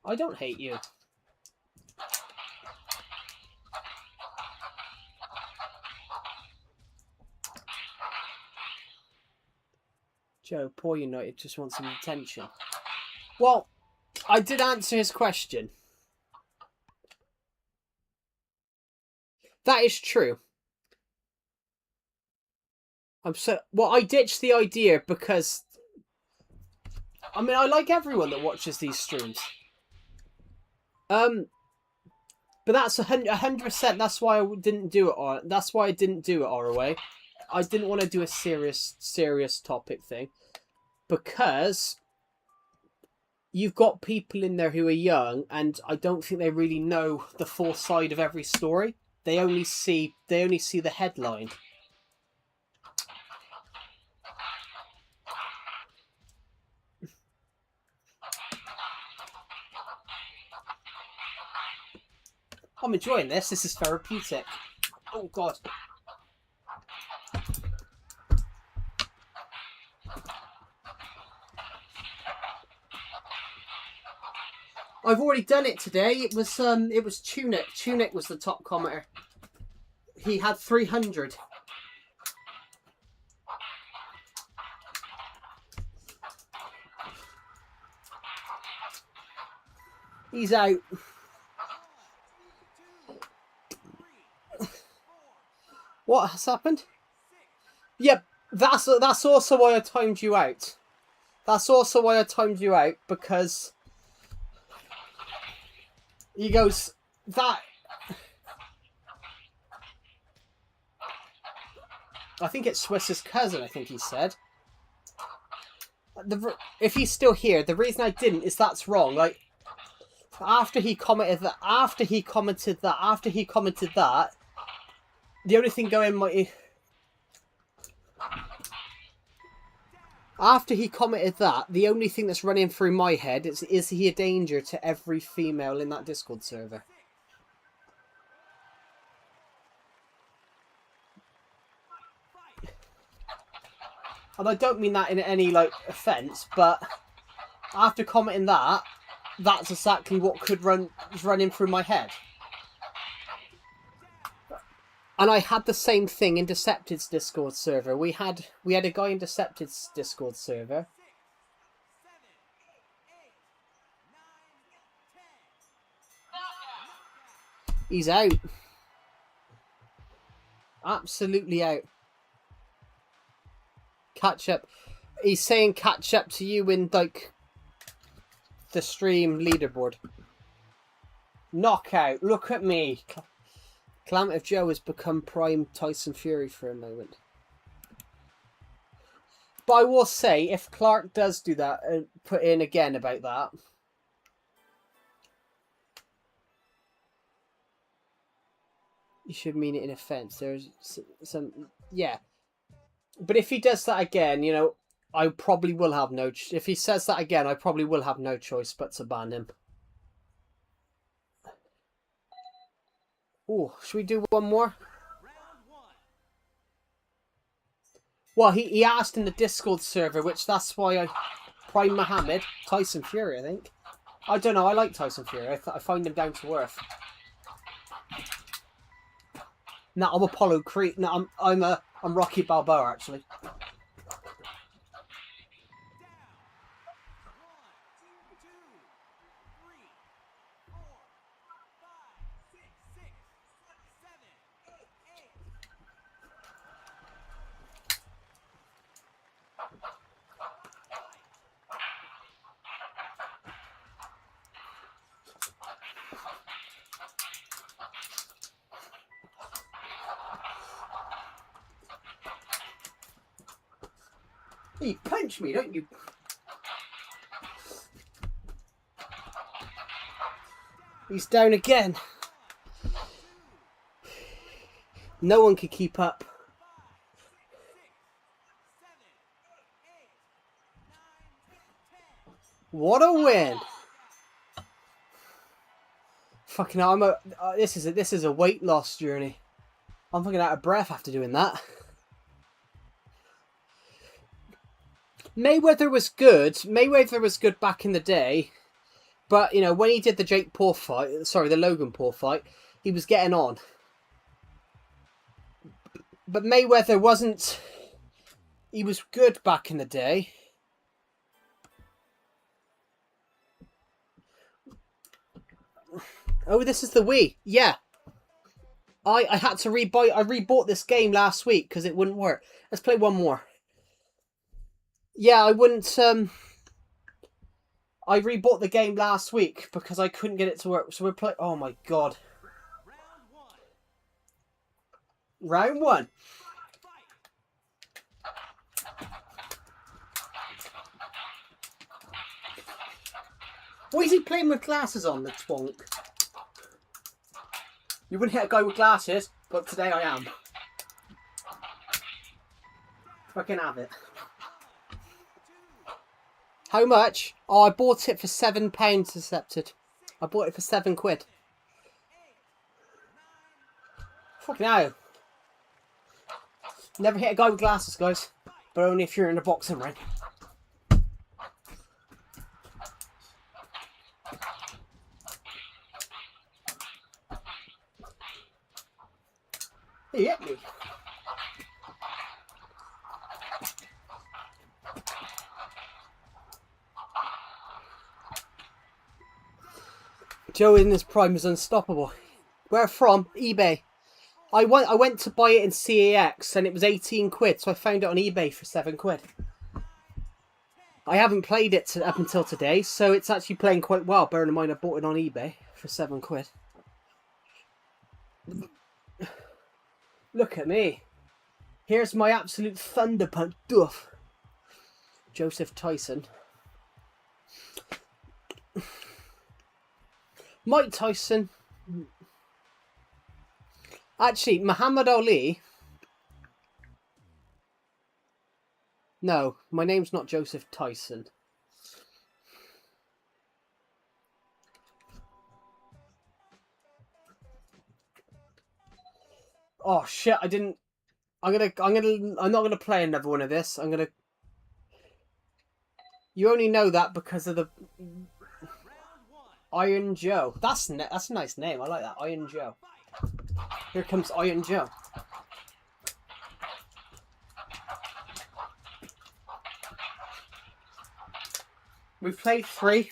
I don't hate you. Joe, poor United just wants some attention. Well, I did answer his question. That is true. I ditched the idea because... I mean, I like everyone that watches these streams. But that's 100%. That's why I didn't do it. That's why I didn't do it ROA. I didn't want to do a serious topic thing. Because you've got people in there who are young, and I don't think they really know the full side of every story. They only see the headline. I'm enjoying this. This is therapeutic. Oh, God. I've already done it today. It was Tunic. Tunic was the top commenter. He had 300. He's out. What has happened? Yep, that's also why I timed you out. That's also why I timed you out, because he goes, that... I think it's Swiss's cousin, I think he said. If he's still here, the reason I didn't is that's wrong. Like, after he commented that, the only thing going my... After he commented that, the only thing that's running through my head is he a danger to every female in that Discord server? And I don't mean that in any, like, offence, but after commenting that, that's exactly what could run running through my head. And I had the same thing in Decepted's Discord server. We had a guy in Decepted's Discord server. He's out. Absolutely out. Catch up. He's saying catch up to you in, like, the stream leaderboard. Knockout. Look at me. Calamity Joe has become Prime Tyson Fury for a moment. But I will say, if Clark does do that, put in again about that. You should mean it in offence. There's some... Yeah. But if he does that again, you know, I probably will have no... If he says that again, I probably will have no choice but to ban him. Oh, should we do one more? Well, he asked in the Discord server, which that's why I... Prime Mohammed, Tyson Fury, I think. I don't know. I like Tyson Fury. I find him down to earth. No, I'm Apollo Creed. No, I'm Rocky Balboa actually. You punch me, don't you? He's down again. No one could keep up. What a win! Fucking hell, this is a weight loss journey. I'm fucking out of breath after doing that. Mayweather was good. Mayweather was good back in the day. But, you know, when he did the Jake Paul fight, sorry, the Logan Paul fight, he was getting on. But Mayweather wasn't... He was good back in the day. Oh, this is the Wii. Yeah. I had to rebuy... I rebought this game last week because it wouldn't work. Let's play one more. Yeah, I wouldn't... I rebought the game last week because I couldn't get it to work. So we're playing... Oh my god. Round one. Why is he playing with glasses on, the twonk? You wouldn't hit a guy with glasses, but today I am. Fucking have it. How much? Oh, I bought it for £7 accepted. I bought it for £7. Fucking hell. Never hit a guy with glasses, guys. But only if you're in a boxing ring. He hit me. Joe in his prime is unstoppable. Where from? eBay. I went to buy it in CAX and it was £18, so I found it on eBay for £7. I haven't played it up until today, so it's actually playing quite well. Bearing in mind I bought it on eBay for £7. Look at me. Here's my absolute thunder punch. Duff. Joseph Tyson. Mike Tyson. Actually, Muhammad Ali. No, my name's not Joseph Tyson. Oh shit, I didn't. I'm not gonna play another one of this. You only know that because of the Iron Joe. That's a nice name. I like that, Iron Joe. Here comes Iron Joe. We've played 3.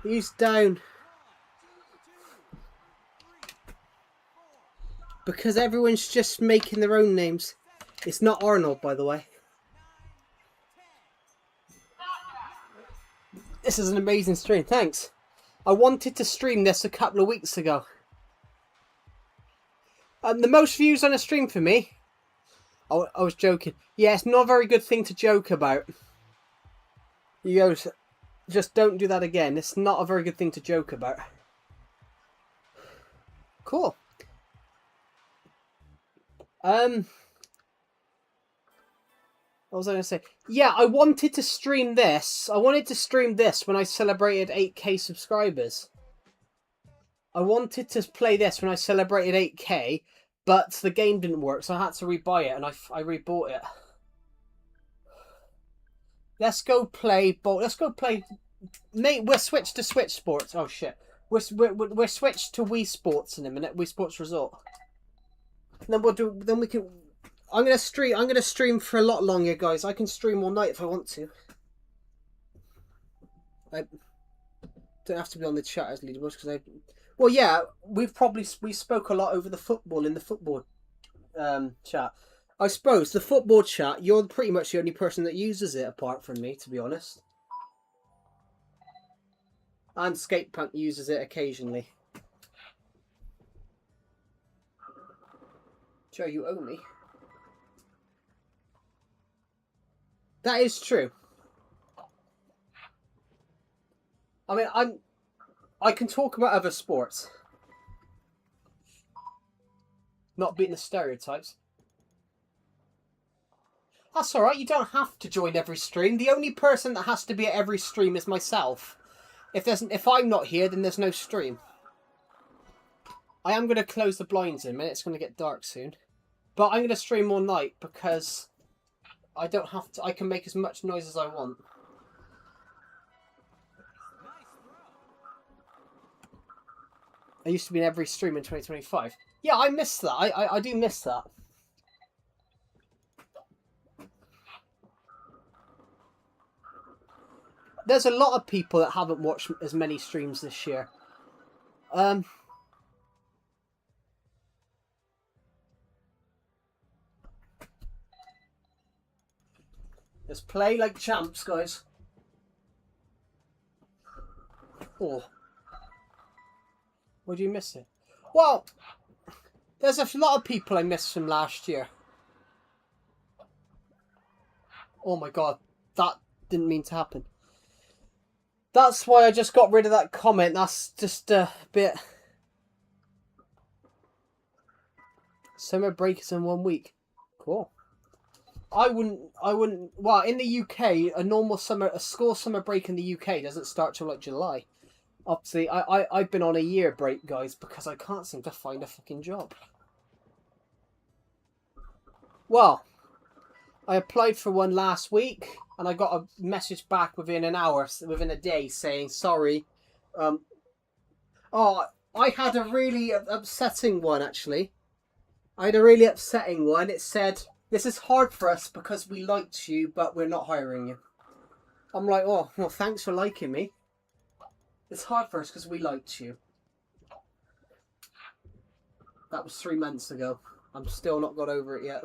He's down. Because everyone's just making their own names. It's not Arnold, by the way. This is an amazing stream. Thanks. I wanted to stream this a couple of weeks ago. The most views on a stream for me. I was joking. Yeah, it's not a very good thing to joke about. You go, just don't do that again. It's not a very good thing to joke about. Cool. What was I going to say? Yeah, I wanted to stream this. I wanted to stream this when I celebrated 8k subscribers. I wanted to play this when I celebrated 8K, but the game didn't work, so I had to rebuy it, and I rebought it. Let's go play. Let's go play. Mate, we're switched to Switch Sports. Oh shit, we're switched to Wii Sports in a minute. Wii Sports Resort. And then we'll do. Then we can. I'm gonna stream. I'm gonna stream for a lot longer, guys. I can stream all night if I want to. I don't have to be on the chat as leaderboards because I. Well, yeah, we spoke a lot over the football in the football chat. I suppose the football chat, you're pretty much the only person that uses it apart from me, to be honest. And Skatepunk uses it occasionally. Joe, you owe me. That is true. I mean, I can talk about other sports. Not beating the stereotypes. That's alright, you don't have to join every stream. The only person that has to be at every stream is myself. If I'm not here, then there's no stream. I am going to close the blinds in a minute. It's going to get dark soon. But I'm going to stream all night because I don't have to. I can make as much noise as I want. I used to be in every stream in 2025. Yeah, I miss that. I do miss that. There's a lot of people that haven't watched as many streams this year. Let's play like champs, guys. Oh. Why do you miss it? Well, there's a lot of people I missed from last year. Oh my god, that didn't mean to happen. That's why I just got rid of that comment. That's just a bit... Summer break is in 1 week. Cool. I wouldn't... Well, in the UK, a school summer break in the UK doesn't start till like July. Obviously, I've been on a year break, guys, because I can't seem to find a fucking job. Well, I applied for one last week, and I got a message back within a day, saying, sorry. Oh, I had a really upsetting one, actually. I had a really upsetting one. It said, this is hard for us because we liked you, but we're not hiring you. I'm like, oh, well, thanks for liking me. It's hard for us because we liked you. That was 3 months ago. I'm still not got over it yet.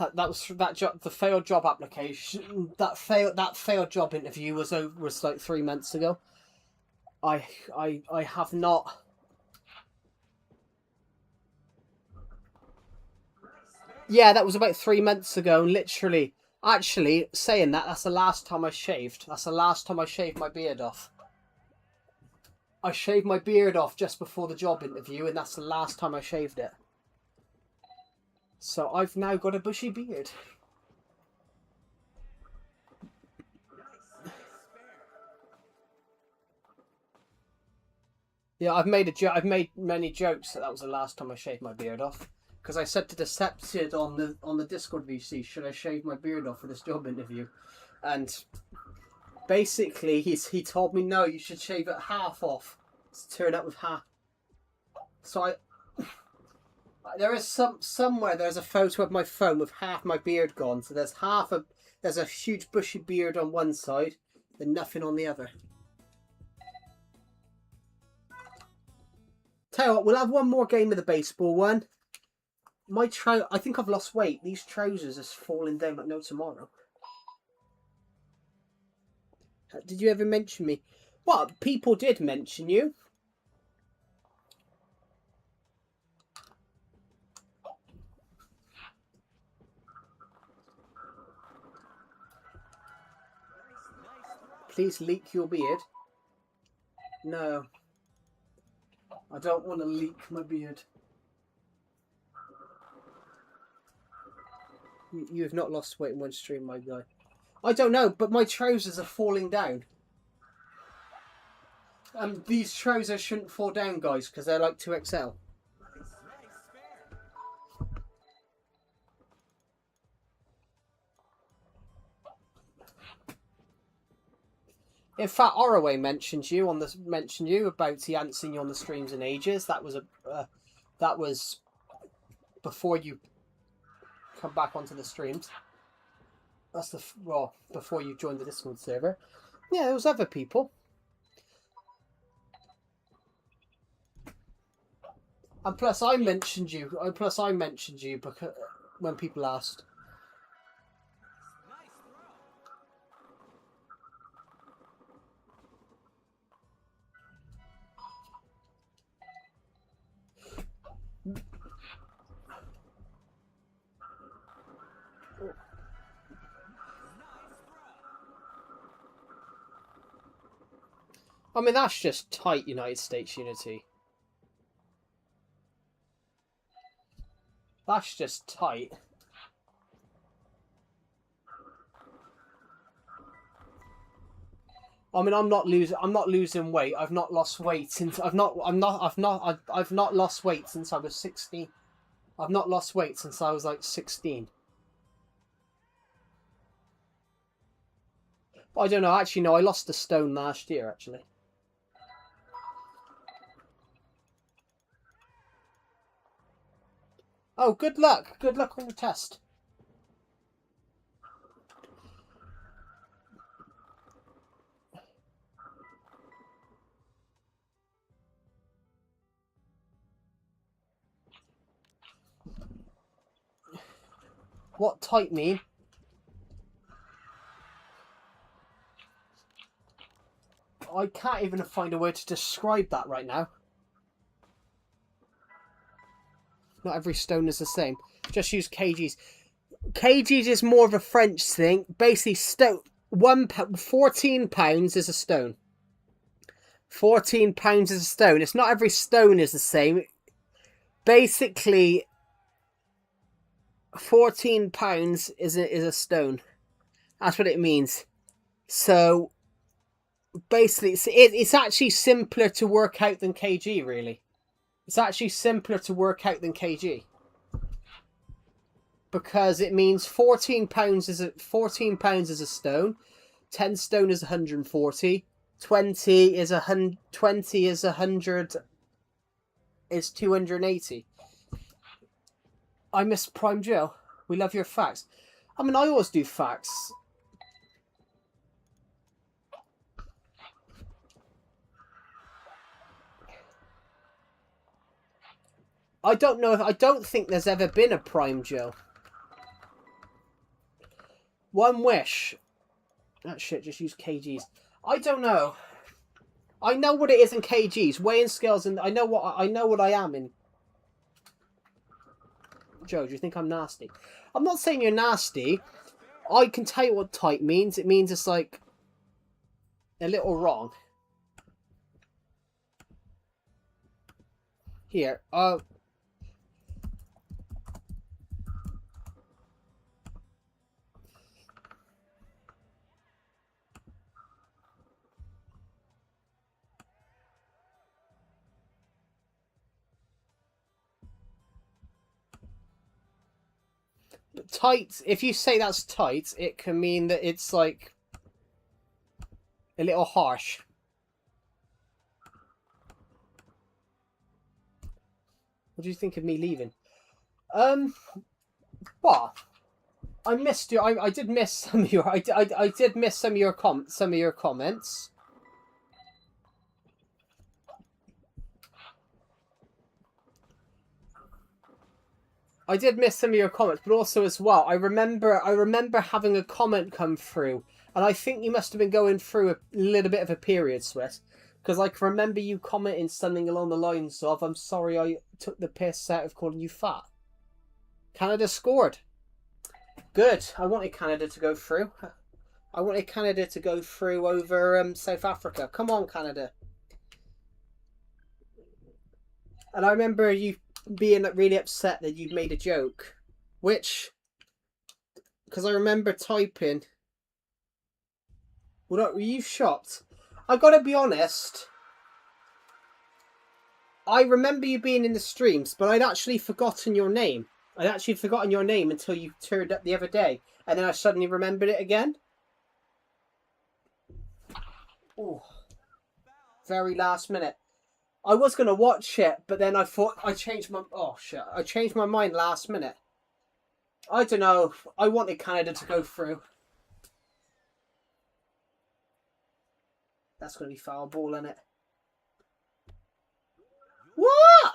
The failed job application. That failed job interview was like 3 months ago. I have not. Yeah, that was about 3 months ago. Literally, actually, saying that, that's the last time I shaved. That's the last time I shaved my beard off. I shaved my beard off just before the job interview, and that's the last time I shaved it. So I've now got a bushy beard. Yeah, I've made many jokes that was the last time I shaved my beard off. Because I said to Decepted on the Discord VC, should I shave my beard off for this job interview? And basically he told me no, you should shave it half off. Turn up with half. So there is somewhere there's a photo of my phone with half my beard gone. So there's a huge bushy beard on one side, and nothing on the other. Tell you what, we'll have one more game of the baseball one. I think I've lost weight. These trousers are falling down like no tomorrow. Did you ever mention me? What? People did mention you. Please leak your beard. No. I don't want to leak my beard. You have not lost weight in one stream, my guy. I don't know, but my trousers are falling down. These trousers shouldn't fall down, guys, because they're like 2XL. In fact, Oraway mentioned you about he hadn't seen you on the streams in ages. That was before you come back onto the streams. That's before you joined the Discord server. Yeah, there was other people. And plus, I mentioned you. Because when people asked. I mean, that's just tight United States unity. That's just tight. I mean, I'm not losing weight. I've not lost weight since I've not lost weight since I was 16. I've not lost weight since I was like 16. But I don't know. Actually, no, I lost a stone last year. Actually. Oh, good luck. Good luck on the test. What tight mean? I can't even find a word to describe that right now. Not every stone is the same. Just use kgs. Kgs is more of a French thing. Basically, 14 pounds is a stone. 14 pounds is a stone. It's not every stone is the same. Basically, 14 pounds is a stone. That's what it means. So, basically, it's actually simpler to work out than kg, really. It's actually simpler to work out than kg. Because it means 14 pounds is a stone. 10 stone is 140. 20 is 100 is 280. I miss Prime Joe. We love your facts. I mean, I always do facts. I don't think there's ever been a Prime Joe. One wish. That shit, just use kgs. I don't know. I know what it is in kgs. Weighing scales, and I know what I am in. Joe, do you think I'm nasty? I'm not saying you're nasty. I can tell you what tight means. It means it's like a little wrong. Here, tight, if you say that's tight, it can mean that it's like a little harsh. What do you think of me leaving? Well, I missed you. I did miss some of your. I did miss some of your comments. I did miss some of your comments, but also as well, I remember having a comment come through, and I think you must have been going through a little bit of a period, Swiss, because I can remember you commenting something along the lines of, "I'm sorry I took the piss out of calling you fat." Canada scored. Good. I wanted Canada to go through. I wanted Canada to go through over South Africa. Come on, Canada. And I remember you being really upset that you'd made a joke, which, because I remember typing. Well, were you shocked? I gotta be honest. I remember you being in the streams, but I'd actually forgotten your name. I'd actually forgotten your name until you turned up the other day, and then I suddenly remembered it again. Oh, very last minute. I was gonna watch it, but then I thought I changed my. Oh shit! I changed my mind last minute. I don't know. I wanted Canada to go through. That's gonna be foul ball, isn't it? What?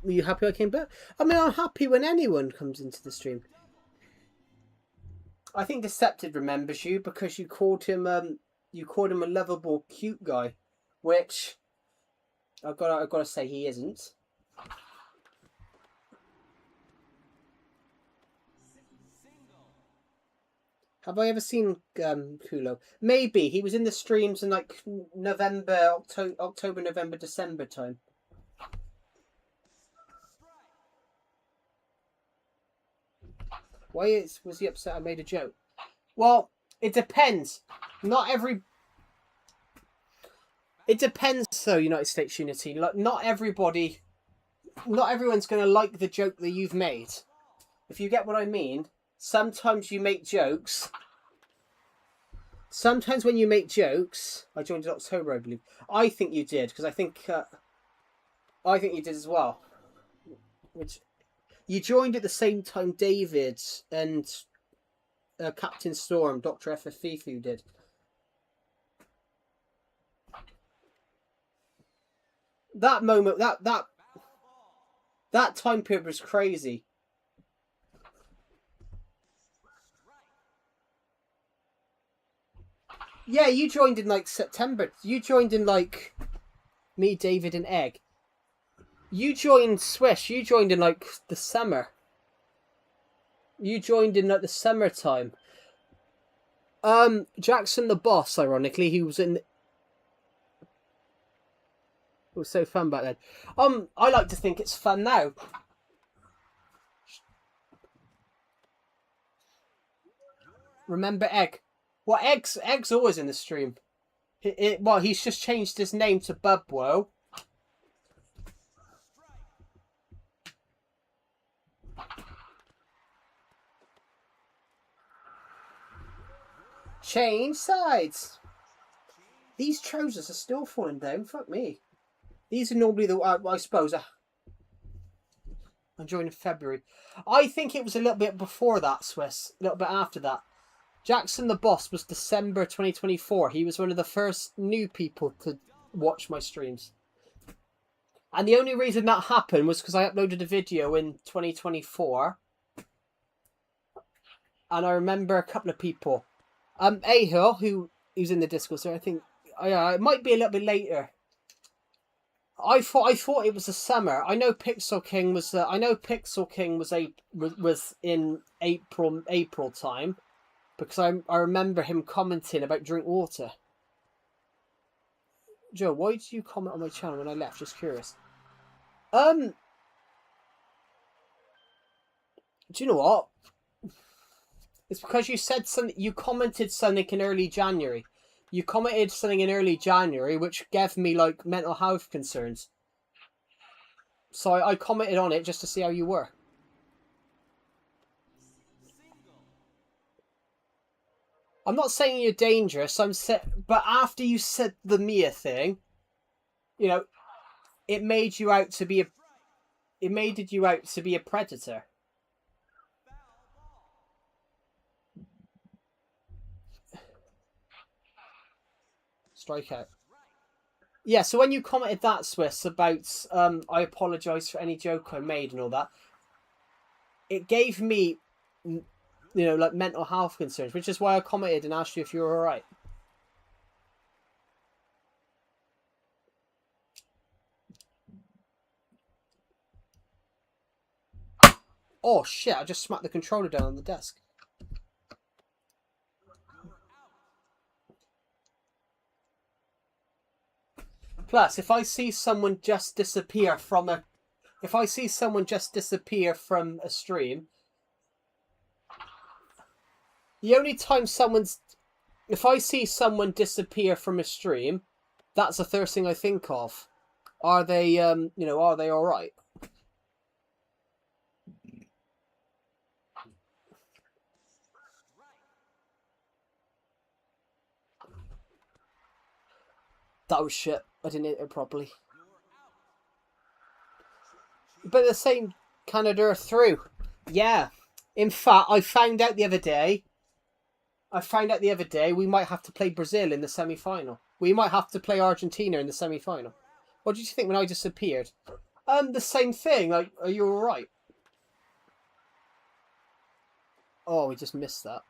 Were you happy I came back? I mean, I'm happy when anyone comes into the stream. I think Deceptive remembers you because you called him a lovable, cute guy, which I've got to say he isn't. Have I ever seen Kulo? Maybe he was in the streams in like November, October, November, December time. Why was he upset I made a joke? Well, it depends. It depends, though, United States Unity. Like, not everyone's going to like the joke that you've made. If you get what I mean, sometimes you make jokes. Sometimes when you make jokes, I joined in October, I believe. I think you did, because I think you did as well. Which you joined at the same time David and Captain Storm, Dr. FFFifu did. That moment, that time period was crazy. Yeah, you joined in like September. You joined in like me, David, and Egg. You joined Swish. You joined in like the summer. You joined in like the summertime. Jackson the boss, ironically, he was in. It was so fun back then. I like to think it's fun now. Remember Egg? Well, Egg's always in the stream. Well, he's just changed his name to Bubwo. Change sides. These trousers are still falling down. Fuck me. These are normally the. I suppose. I'm joining February. I think it was a little bit before that, Swiss. A little bit after that. Jackson the Boss was December 2024. He was one of the first new people to watch my streams. And the only reason that happened was because I uploaded a video in 2024. And I remember a couple of people. Ahil, who's in the Discord, so I think it might be a little bit later. I thought it was the summer. I know Pixel King was was in April time, because I remember him commenting about drink water. Joe, why did you comment on my channel when I left? Just curious. Do you know what? It's because you said something. You commented something in early January. You commented something in early January, which gave me like mental health concerns. So I commented on it just to see how you were. I'm not saying you're dangerous. But after you said the Mia thing, it made you out to be a predator. Strikeout. Yeah, so when you commented that, Swiss, about I apologise for any joke I made and all that, it gave me, like mental health concerns, which is why I commented and asked you if you were alright. Oh shit, I just smacked the controller down on the desk. Plus, if I see someone just disappear from a stream, The only time someone's... If I see someone disappear from a stream, that's the first thing I think of. Are they, you know, are they alright? That was shit. I didn't hit it properly. But the same Canada through. Yeah. In fact, I found out the other day we might have to play Brazil in the semi-final. We might have to play Argentina in the semi-final. What did you think when I disappeared? The same thing. Like, are you alright? Oh, we just missed that.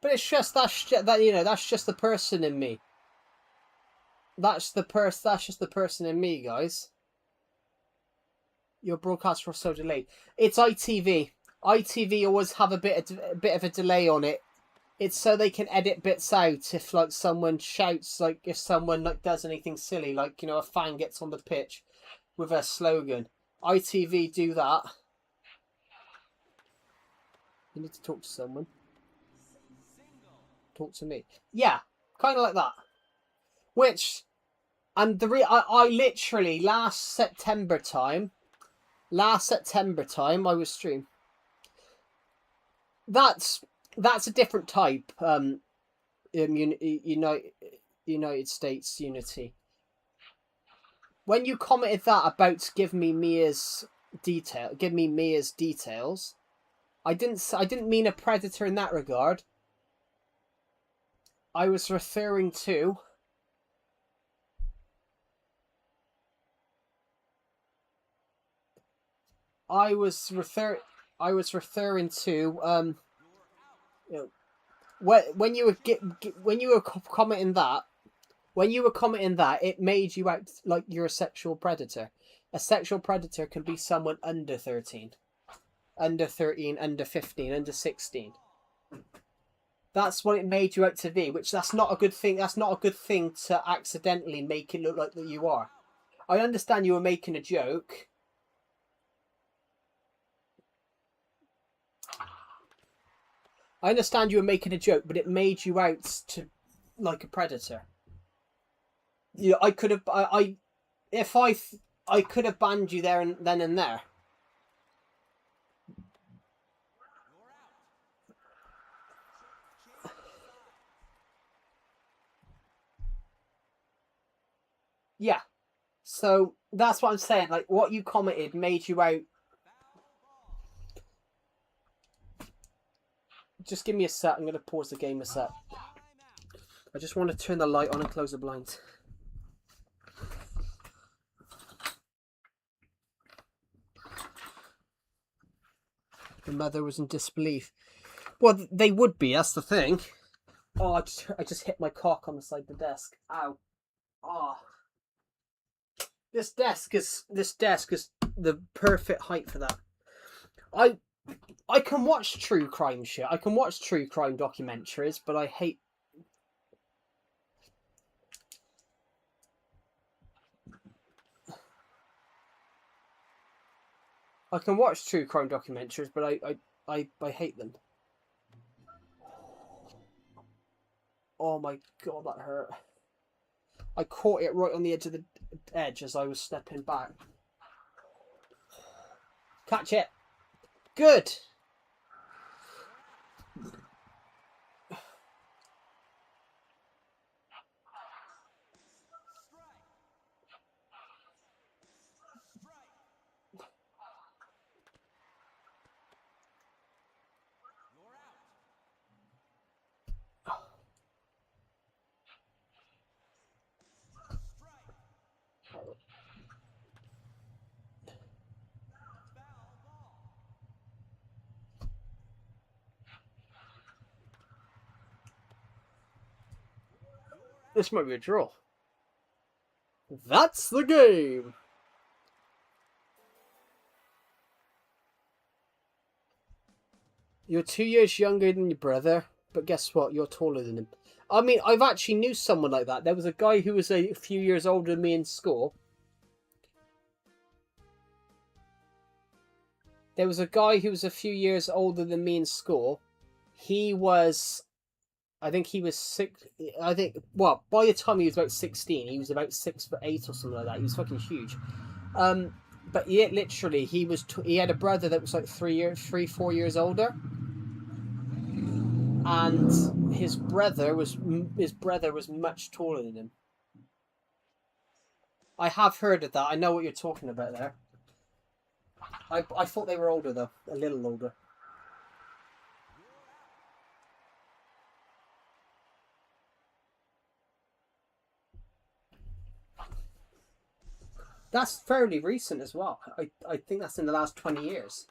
But it's just that you know, that's just the person in me. That's just the person in me, guys. Your broadcasts were so delayed. It's ITV. ITV always have a bit of a delay on it. It's so they can edit bits out if like someone shouts, like if someone like does anything silly, like, you know, a fan gets on the pitch with a slogan. ITV do that. You need to talk to someone. Talk to me. Yeah, kind of like that. Which, and I literally last September time I was stream. That's a different type. United States unity. When you commented that about give me Mia's details, I didn't mean a predator in that regard. I was referring to you know, when you were commenting that, it made you out like you're a sexual predator. A sexual predator can be someone under 13, under 15, under 16. That's what it made you out to be, which that's not a good thing. That's not a good thing to accidentally make it look like that you are. I understand you were making a joke. I understand you were making a joke, but it made you out to like a predator. You know, I could have, I could have banned you there and then and there. Yeah. So that's what I'm saying. Like, what you commented made you out. Just give me a sec. I'm going to pause the game a sec. I just want to turn the light on and close the blinds. The mother was in disbelief. Well, they would be. That's the thing. Oh, I just hit my cock on the side of the desk. Ow. Oh. This desk is the perfect height for that. I can watch true crime shit. I can watch true crime documentaries, but I hate. I can watch true crime documentaries, but I hate them. Oh my god, that hurt. I caught it right on the edge of the edge as I was stepping back. Catch it. Good. This might be a draw. That's the game. You're 2 years younger than your brother, but guess what? You're taller than him. I mean, I've actually knew someone like that. There was a guy who was a few years older than me in school. There was a guy who was a few years older than me in school. He was, I think he was six. I think, well, by the time he was about 16, he was about 6'8" or something like that. He was fucking huge. But yeah, literally, he had a brother that was like 4 years older, and his brother was much taller than him. I have heard of that. I know what you're talking about there. I thought they were older though, a little older. That's fairly recent as well. I think that's in the last 20 years.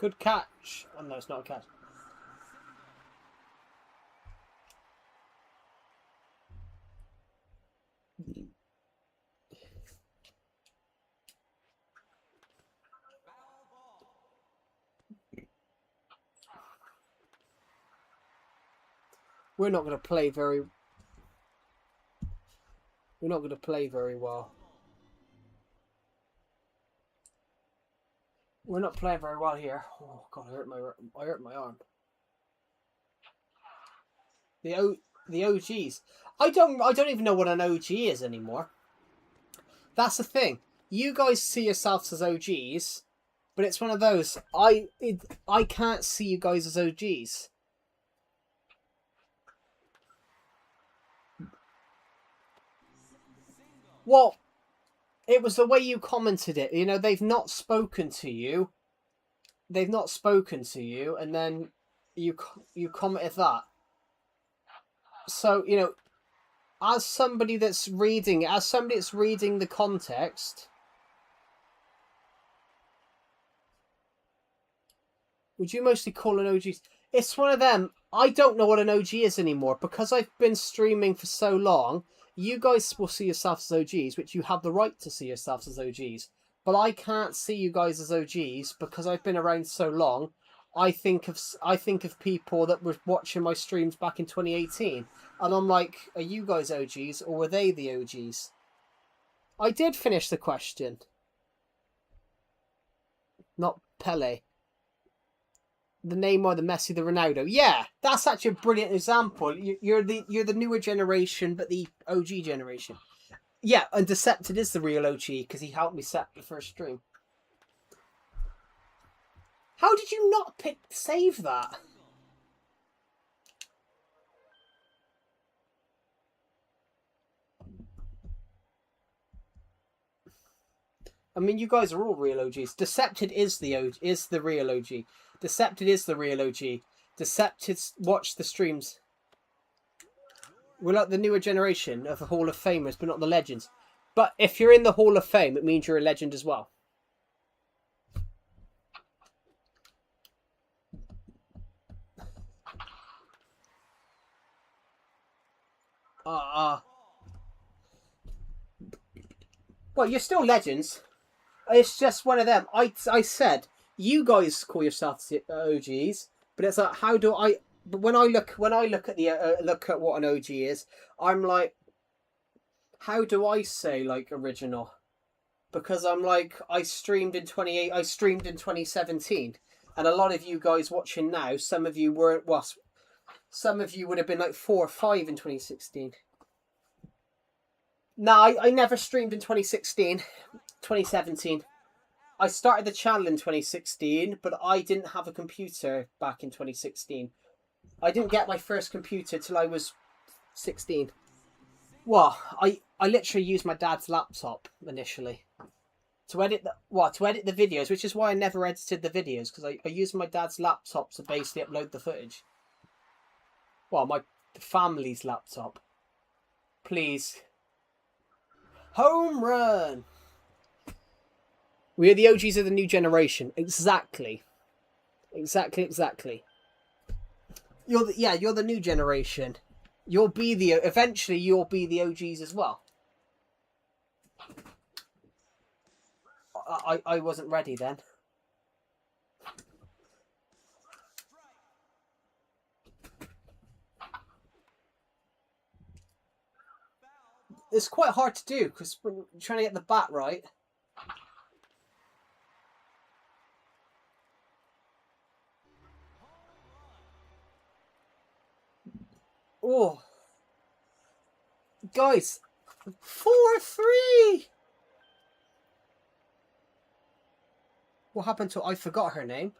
Good catch. Oh no, it's not a catch. We're not going to play very. We're not going to play very well. We're not playing very well here. Oh god, I hurt my arm. The OGs. I don't even know what an OG is anymore. That's the thing. You guys see yourselves as OGs, but it's one of those. I can't see you guys as OGs. Well, it was the way you commented it. You know, they've not spoken to you. They've not spoken to you, and then you commented that. So, you know, as somebody that's reading the context, would you mostly call an OG? It's one of them. I don't know what an OG is anymore because I've been streaming for so long. You guys will see yourselves as OGs, which you have the right to see yourselves as OGs. But I can't see you guys as OGs because I've been around so long. I think of people that were watching my streams back in 2018, and I'm like, are you guys OGs or were they the OGs? I did finish the question. Not Pele. The Neymar, the Messi, the Ronaldo. Yeah, that's actually a brilliant example. You're the newer generation, but the OG generation. Yeah, and Decepted is the real OG because he helped me set the first stream. How did you not save that? I mean, you guys are all real OGs. Decepted is the real OG. Decepted is the real OG. Decepted watch the streams. We're like the newer generation of the Hall of Famers, but not the legends. But if you're in the Hall of Fame, it means you're a legend as well. Well, you're still legends. It's just one of them. I said you guys call yourselves OGs, but it's like how do I? But when I look at the look at what an OG is, I'm like, how do I say like original? Because I'm like I streamed in 2017, and a lot of you guys watching now, some of you weren't. Well, some of you would have been like 4 or 5 in 2016. No, I never streamed in 2016, 2017. I started the channel in 2016, but I didn't have a computer back in 2016. I didn't get my first computer till I was 16. Well, I literally used my dad's laptop initially to edit the videos, which is why I never edited the videos because I used my dad's laptop to basically upload the footage. Well, my family's laptop. Please. Home run! We are the OGs of the new generation. Exactly. Exactly. You're the new generation. Eventually you'll be the OGs as well. I wasn't ready then. It's quite hard to do because we're trying to get the bat right. Oh, guys, 4-3. What happened to? I forgot her name.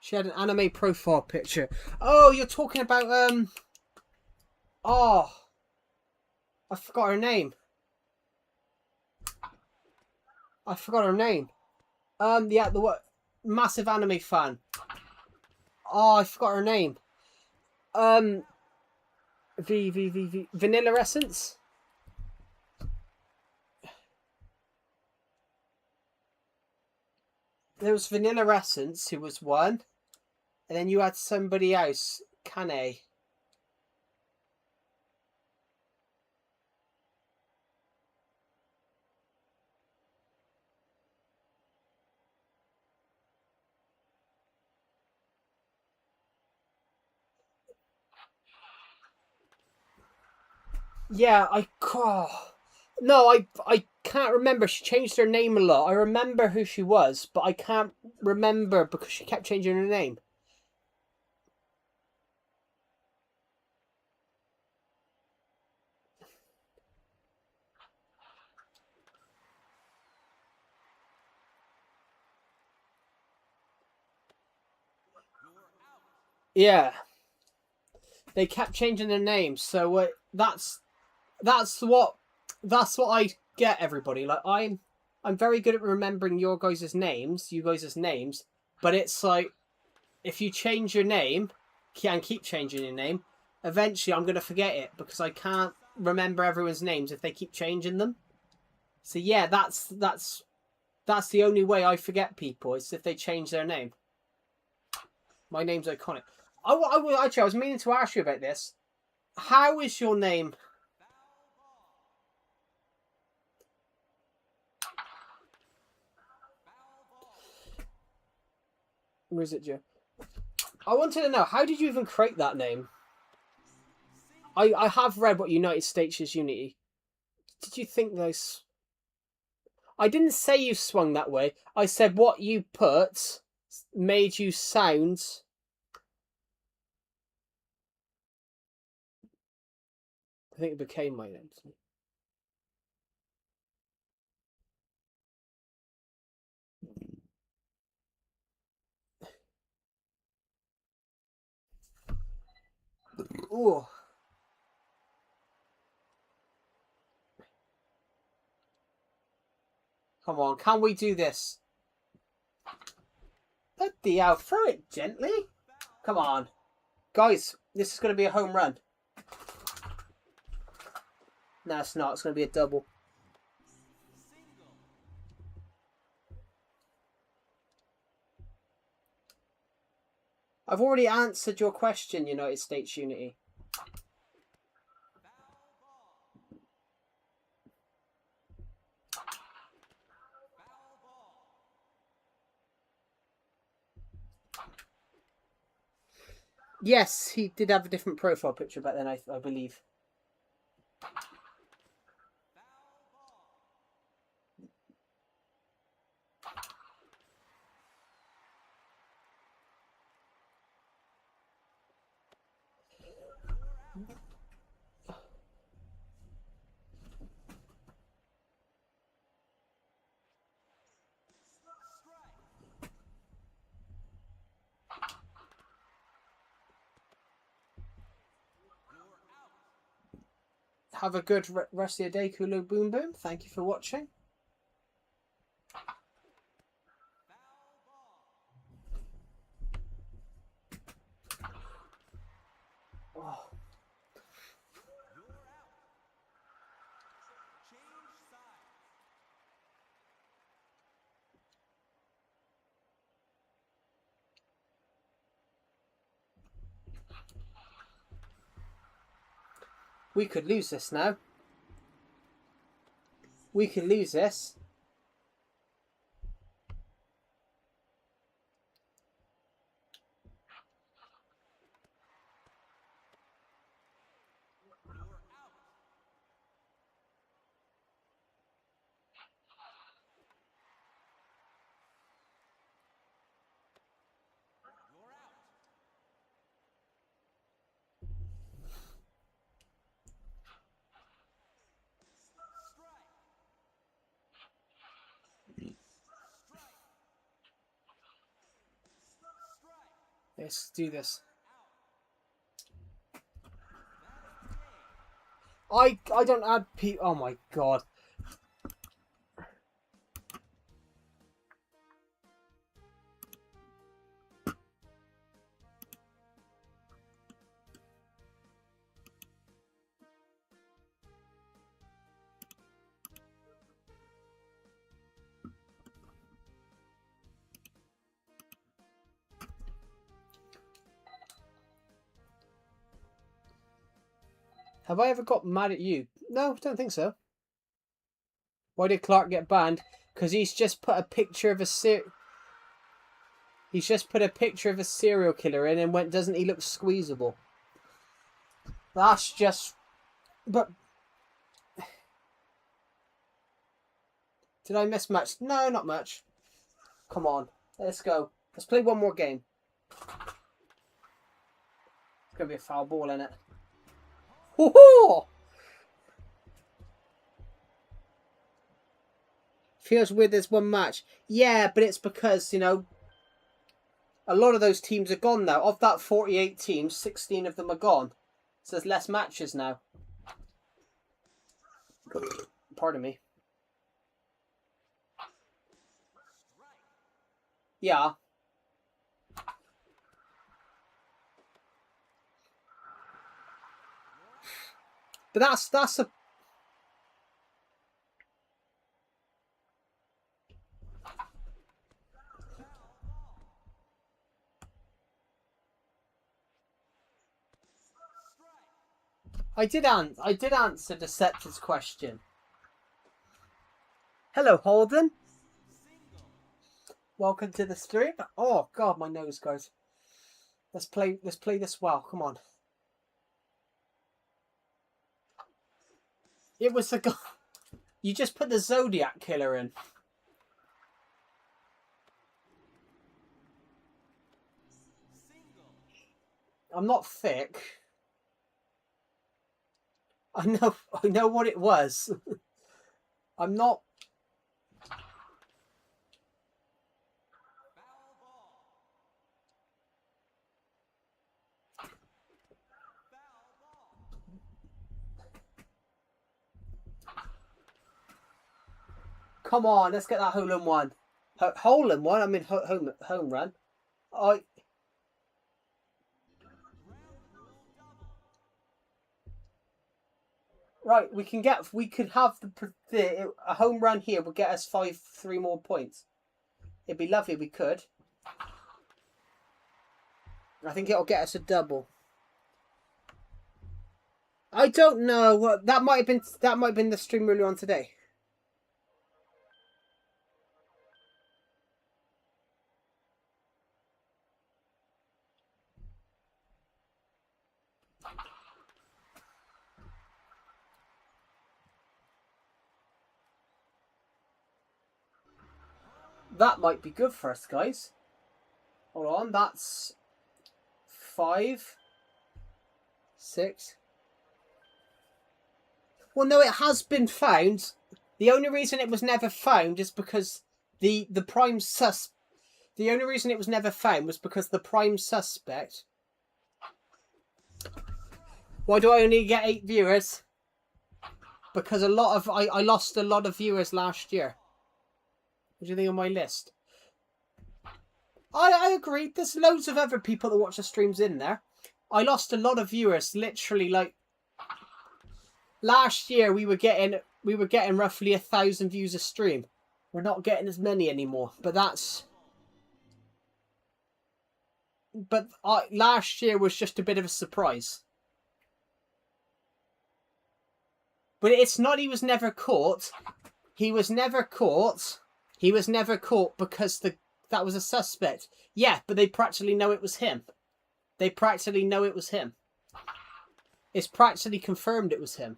She had an anime profile picture. Oh, you're talking about Oh, I forgot her name. Yeah, the what? Massive anime fan. Oh, I forgot her name. Vanilla Essence. There was Vanilla Essence, who was one, and then you had somebody else, Kane. Yeah, I can't remember. She changed her name a lot. I remember who she was, but I can't remember because she kept changing her name. Yeah, they kept changing their names, so that's what I get. Everybody, like I'm very good at remembering you guys' names, but it's like if you change your name and keep changing your name, eventually I'm gonna forget it because I can't remember everyone's names if they keep changing them. So yeah, that's the only way I forget people is if they change their name. My name's iconic. Actually, I was meaning to ask you about this. How is your name? Where is it, Joe? I wanted to know, how did you even create that name? I have read what United States is Unity. Did you think those? I didn't say you swung that way. I said what you put made you sound. I think it became my name. Oh. Come on, can we do this? Bloody hell, throw it gently. Come on. Guys, this is going to be a home run. No, it's not. It's going to be a double. I've already answered your question, United States Unity. Yes, he did have a different profile picture back then, I believe. Have a good rest of your day, Kulo Boom Boom. Thank you for watching. Oh. We could lose this now. We could lose this. Let's do this. I don't add people. Oh my god. Have I ever got mad at you? No, don't think so. Why did Clark get banned? Because he's just put a picture of a He's just put a picture of a serial killer in and went, doesn't he look squeezable? That's just... But... Did I miss much? No, not much. Come on. Let's go. Let's play one more game. It's going to be a foul ball, isn't it? Woohoo! Feels weird there's one match. Yeah, but it's because, you know, a lot of those teams are gone now. Of that 48 teams, 16 of them are gone. So there's less matches now. Pardon me. Yeah. But that's a... I did answer Deceptor's question. Hello, Holden. Welcome to the stream. Oh god, my nose, guys. Let's play this well. Come on. It was the guy. You just put the Zodiac Killer in. I'm not thick. I know what it was. I'm not. Come on, let's get that hole in one. Hole in one? I mean home run. Right, we could have a home run here would get us 3 more points. It'd be lovely if we could. I think it'll get us a double. I don't know. What that might have been the stream earlier on today. That might be good for us, guys. Hold on, that's 5, 6. Well, no, it has been found. The only reason it was never found is because the prime The only reason it was never found was because the prime suspect. Why do I only get 8 viewers? Because I lost a lot of viewers last year. What do you think of my list? I agree. There's loads of other people that watch the streams in there. I lost a lot of viewers. Literally, like last year, we were getting roughly 1,000 views a stream. We're not getting as many anymore. But last year was just a bit of a surprise. But it's not he was never caught. He was never caught. He was never caught because that was a suspect. Yeah, but they practically know it was him. They practically know it was him. It's practically confirmed it was him.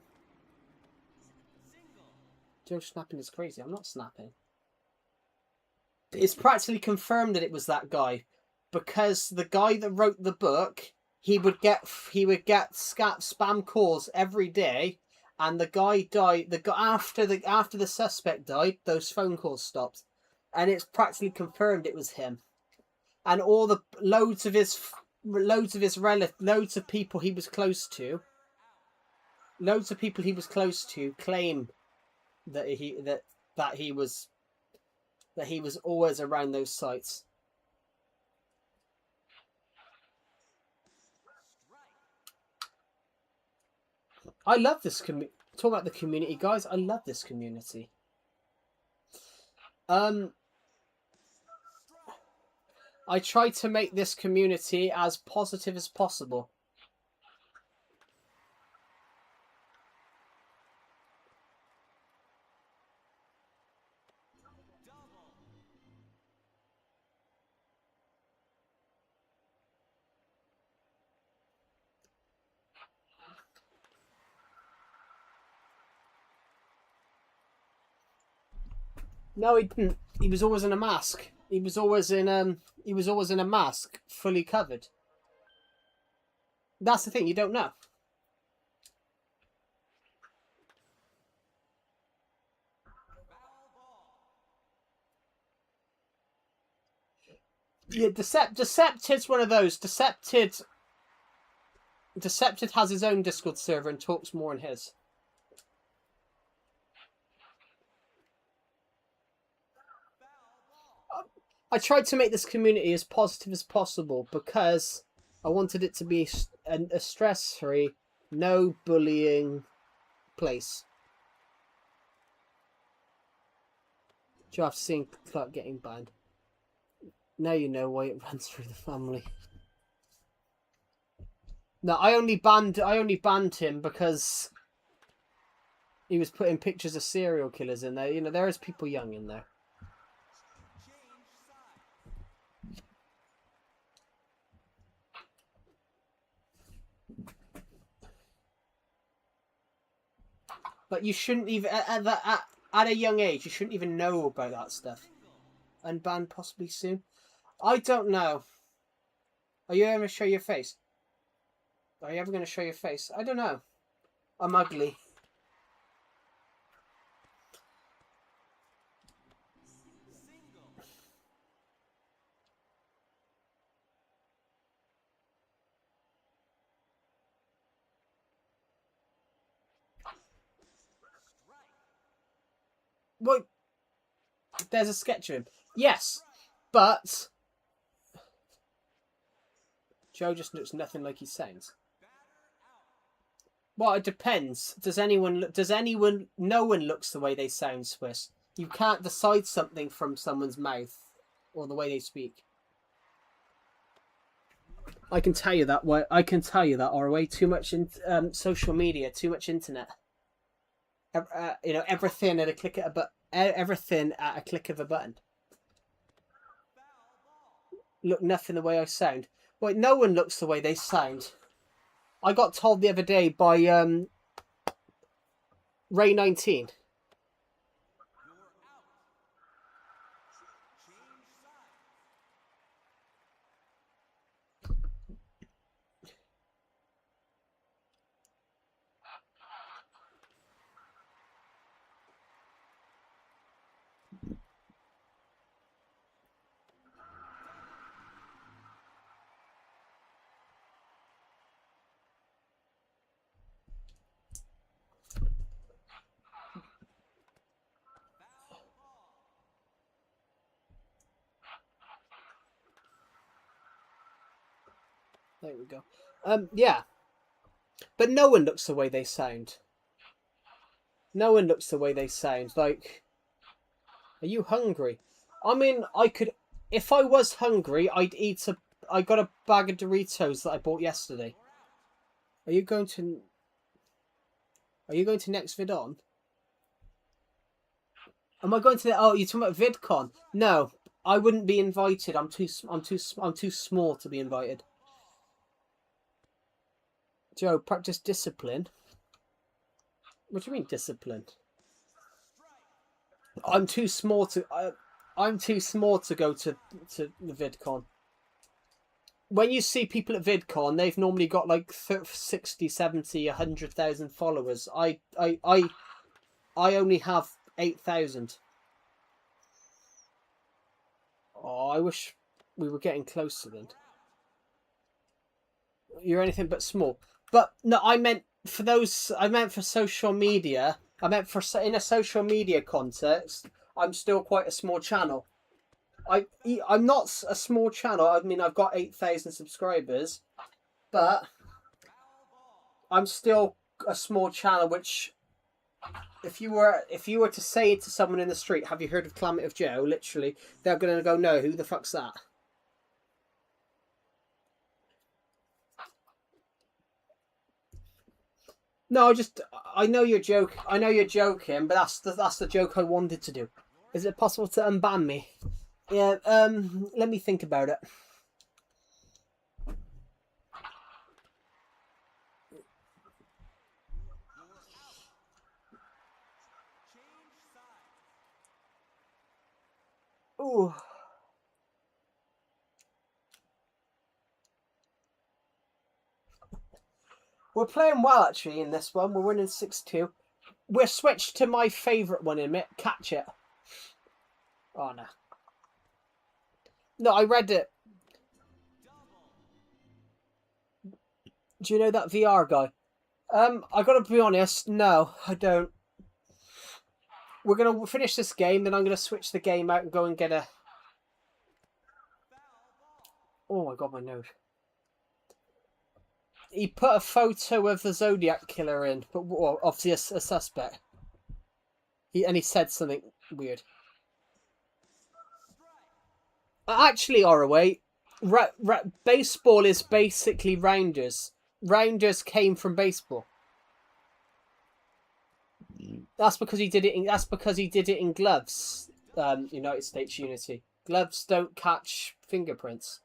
Joe snapping is crazy. I'm not snapping. It's practically confirmed that it was that guy, because the guy that wrote the book, he would get spam calls every day, and the guy died. After the suspect died, those phone calls stopped, and it's practically confirmed it was him. And all the loads of people he was close to, claim that he was always around those sites. I love this community. Talk about the community, guys. I love this community. I try to make this community as positive as possible. No, he didn't. He was always in a mask. He was always in a mask, fully covered. That's the thing, you don't know. Yeah, Decepted's one of those. Decepted has his own Discord server and talks more on his. I tried to make this community as positive as possible because I wanted it to be a stress-free, no bullying place. Do you have seen Clark getting banned? Now you know why it runs through the family. No, I only banned him because he was putting pictures of serial killers in there. You know, there is people young in there. But you shouldn't even at a young age. You shouldn't even know about that stuff. Unbanned possibly soon. I don't know. Are you ever going to show your face? Are you ever going to show your face? I don't know. I'm ugly. Well, there's a sketch of him. Yes, but Joe just looks nothing like he sounds. Well, it depends. No one looks the way they sound, Swiss. You can't decide something from someone's mouth or the way they speak. I can tell you that. ROA. Too much social media, too much internet. You know, everything at a click of a button. Look nothing the way I sound. Wait, no one looks the way they sound. I got told the other day by Ray 19. There we go. Yeah. But no one looks the way they sound. No one looks the way they sound. Like, are you hungry? I mean, I could... If I was hungry, I'd eat I got a bag of Doritos that I bought yesterday. Are you going to... Are you going to next vid on? Am I going to the... Oh, you're talking about VidCon? No, I wouldn't be invited. I'm too small to be invited. Joe, practice discipline. What do you mean discipline? I'm too small to... I'm too small to go to the VidCon. When you see people at VidCon, they've normally got like 60, 70, 100,000 followers. I only have 8,000. Oh, I wish we were getting closer then. You're anything but small. But no, I meant for those. I meant for social media. I meant for in a social media context. I'm still quite a small channel. I'm not a small channel. I mean, I've got 8,000 subscribers, but I'm still a small channel. Which, if you were to say it to someone in the street, have you heard of Calamity of Joe? Literally, they're gonna go, no, who the fuck's that? No, I know you're joking. I know you're joking, but that's the joke I wanted to do. Is it possible to unban me? Yeah. Let me think about it. Ooh. We're playing well actually in this one. We're winning 6-2. We're switched to my favourite one in it. Catch it. Oh no. No, I read it. Do you know that VR guy? I gotta be honest, no, I don't. We're gonna finish this game, then I'm gonna switch the game out and go and get a... Oh my god, my nose. He put a photo of the Zodiac killer in, but well, obviously a suspect. He said something weird. Actually, ROA, baseball is basically rounders. Rounders came from baseball. That's because he did it. That's because he did it in gloves. United States Unity. Gloves don't catch fingerprints.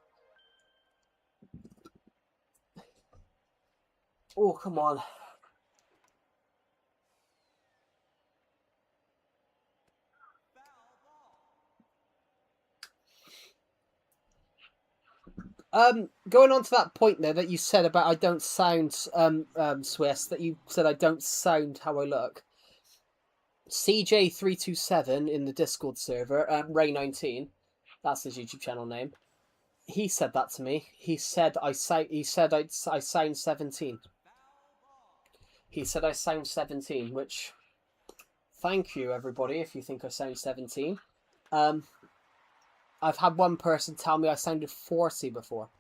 Oh, come on. Going on to that point there that you said about I don't sound Swiss, that you said I don't sound how I look. CJ327 in the Discord server, Ray19, that's his YouTube channel name. He said that to me. He said I sound 17. He said I sound 17, which thank you everybody if you think I sound 17. I've had one person tell me I sounded 40 before.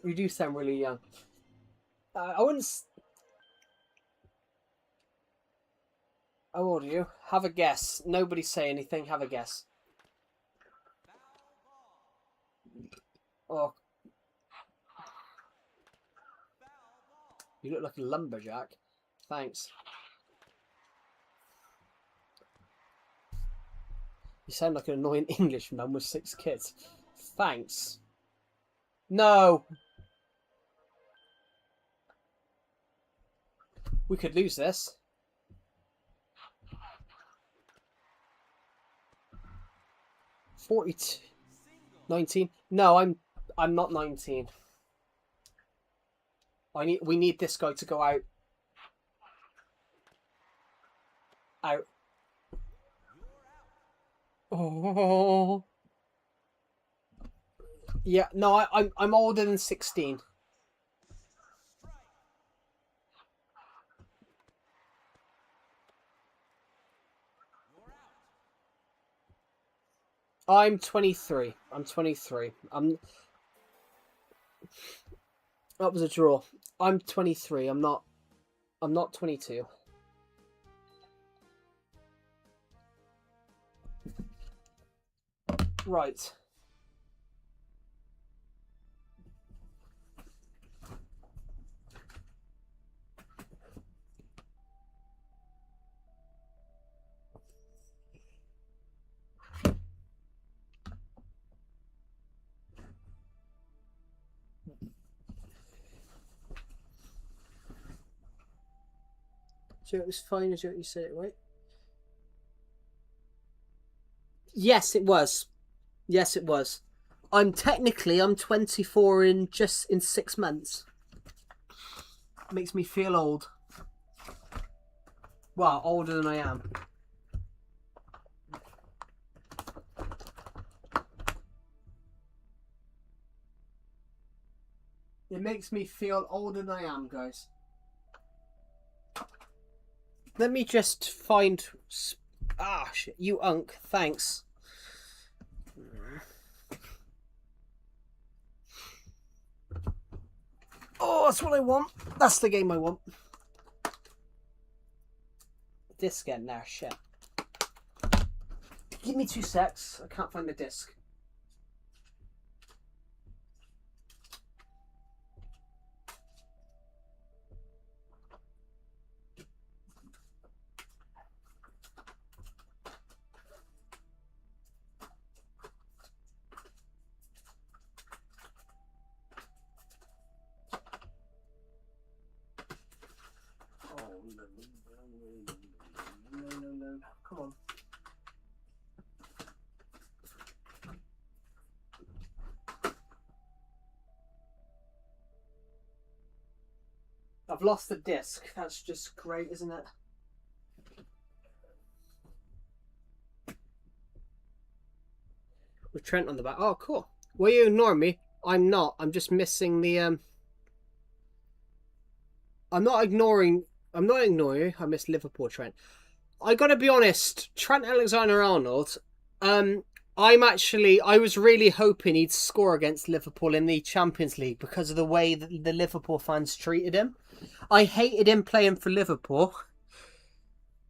You do sound really young. I wouldn't... How old are you? Have a guess. Nobody say anything. Have a guess. Oh. You look like a lumberjack. Thanks. You sound like an annoying Englishman with 6 kids. Thanks. No. We could lose this. 42. 19. No, I'm not 19. We need this guy to go out. Out. Oh. Yeah, no, I'm older than 16. I'm 23. I'm 23. That was a draw. I'm 23. I'm not 22. Right. Joe, it was fine as you said it, right? Yes, it was. Yes, it was. I'm 24 in 6 months. Makes me feel old. Well, older than I am. It makes me feel older than I am, guys. Let me just find... Ah, shit. You unk. Thanks. Oh, that's what I want. That's the game I want. Disc getting there. Shit. Give me 2 secs. I can't find the disc. No. Come on. I've lost the disc. That's just great, isn't it? With Trent on the back. Oh, cool. Will you ignore me? I'm not. I'm just missing the I'm not ignoring you. I miss Liverpool, Trent. I gotta be honest, Trent Alexander-Arnold, I was really hoping he'd score against Liverpool in the Champions League because of the way that the Liverpool fans treated him. I hated him playing for Liverpool.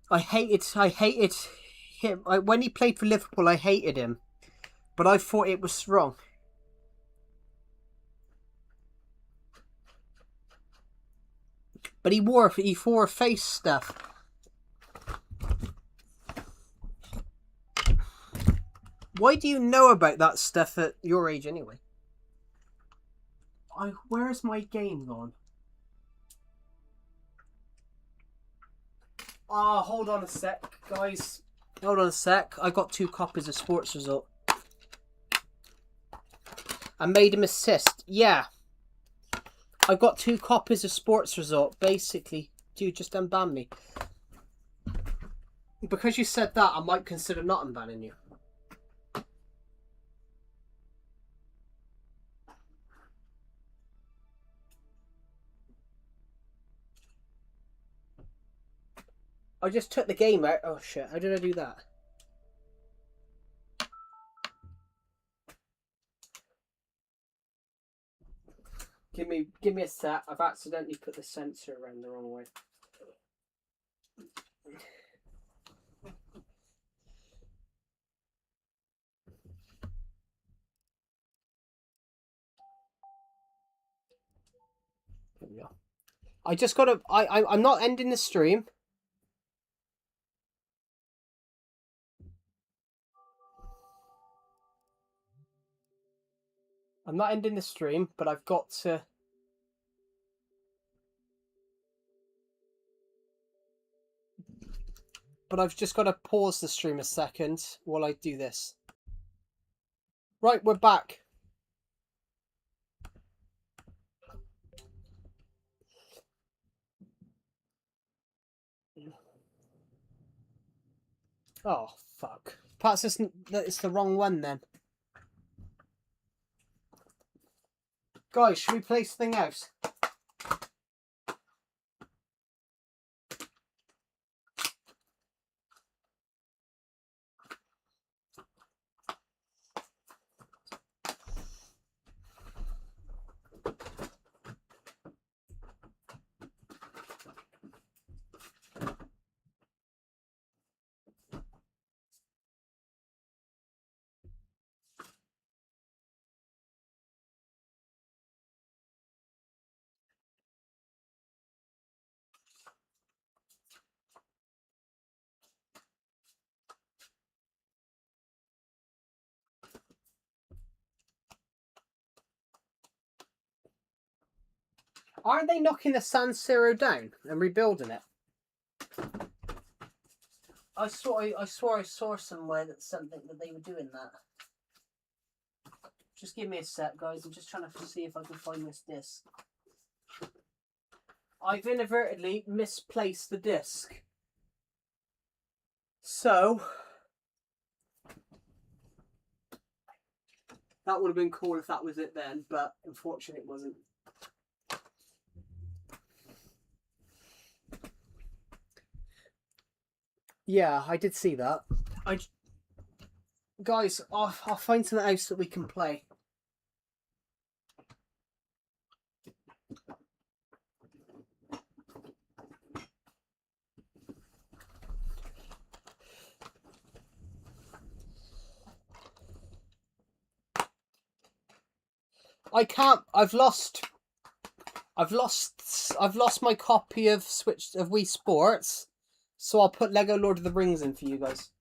I hated him. When he played for Liverpool, I hated him. But I thought it was wrong. But he wore face stuff. Why do you know about that stuff at your age anyway? Where's my game gone? Ah, hold on a sec, guys. Hold on a sec. I got 2 copies of Sports Result. I made him assist. Yeah. I got 2 copies of Sports Result. Basically, dude, just unban me. Because you said that, I might consider not unbanning you. I just took the game out. Oh shit, how did I do that? Give me a sec. I've accidentally put the sensor around the wrong way. There we go. I just gotta I'm not ending the stream. I'm not ending the stream, but I've got to... But I've just got to pause the stream a second while I do this. Right, we're back. Oh, fuck. Perhaps it's the wrong one then. Guys, should we play something else? Aren't they knocking the San Siro down and rebuilding it? I swore I saw somewhere that something that they were doing that. Just give me a sec, guys. I'm just trying to see if I can find this disc. I've inadvertently misplaced the disc. So that would have been cool if that was it then, but unfortunately it wasn't. Yeah, I did see that. Guys, I'll find something else that we can play. I can't. I've lost my copy of Wii Sports, so I'll put Lego Lord of the Rings in for you guys.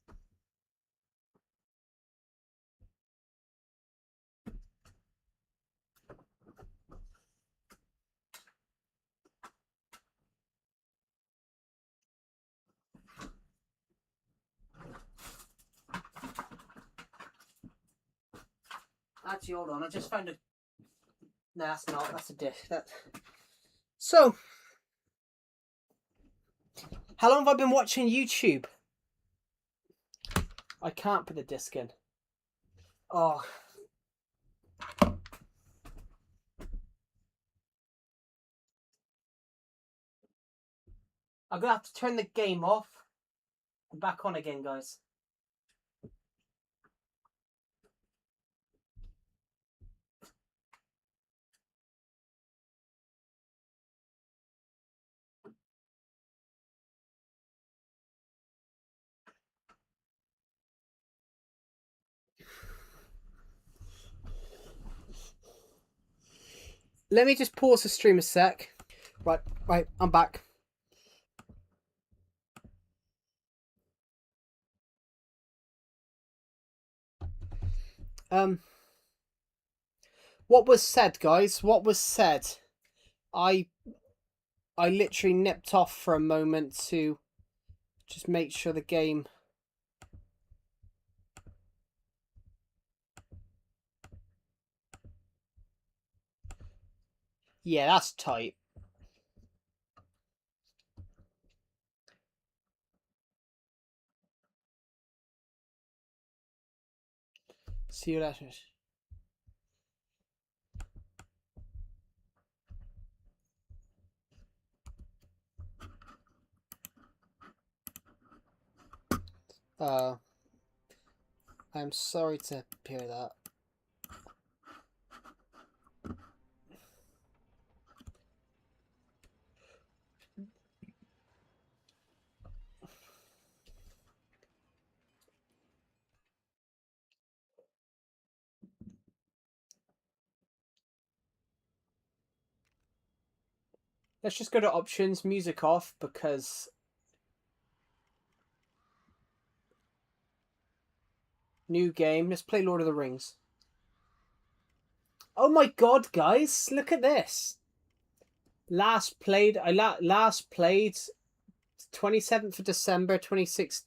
Actually, hold on. I just found a. No, that's not. That's a dish. So, how long have I been watching YouTube? I can't put the disc in. Oh. I'm gonna have to turn the game off and back on again, guys. Let me just pause the stream a sec. Right, I'm back. What was said, guys? What was said? I literally nipped off for a moment to just make sure the game. Yeah, that's tight. See you later. I'm sorry to hear that. Let's just go to options, music off, because new game. Let's play Lord of the Rings. Oh my god, guys, look at this. Last played 27th of December 26th.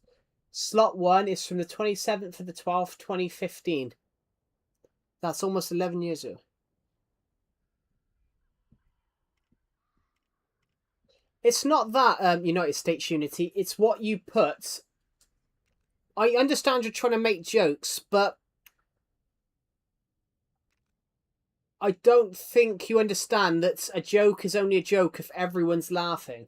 Slot 1 is from the 27th of the 12th, 2015. That's almost 11 years ago. It's not that United States unity, it's what you put. I understand you're trying to make jokes, but I don't think you understand that a joke is only a joke if everyone's laughing.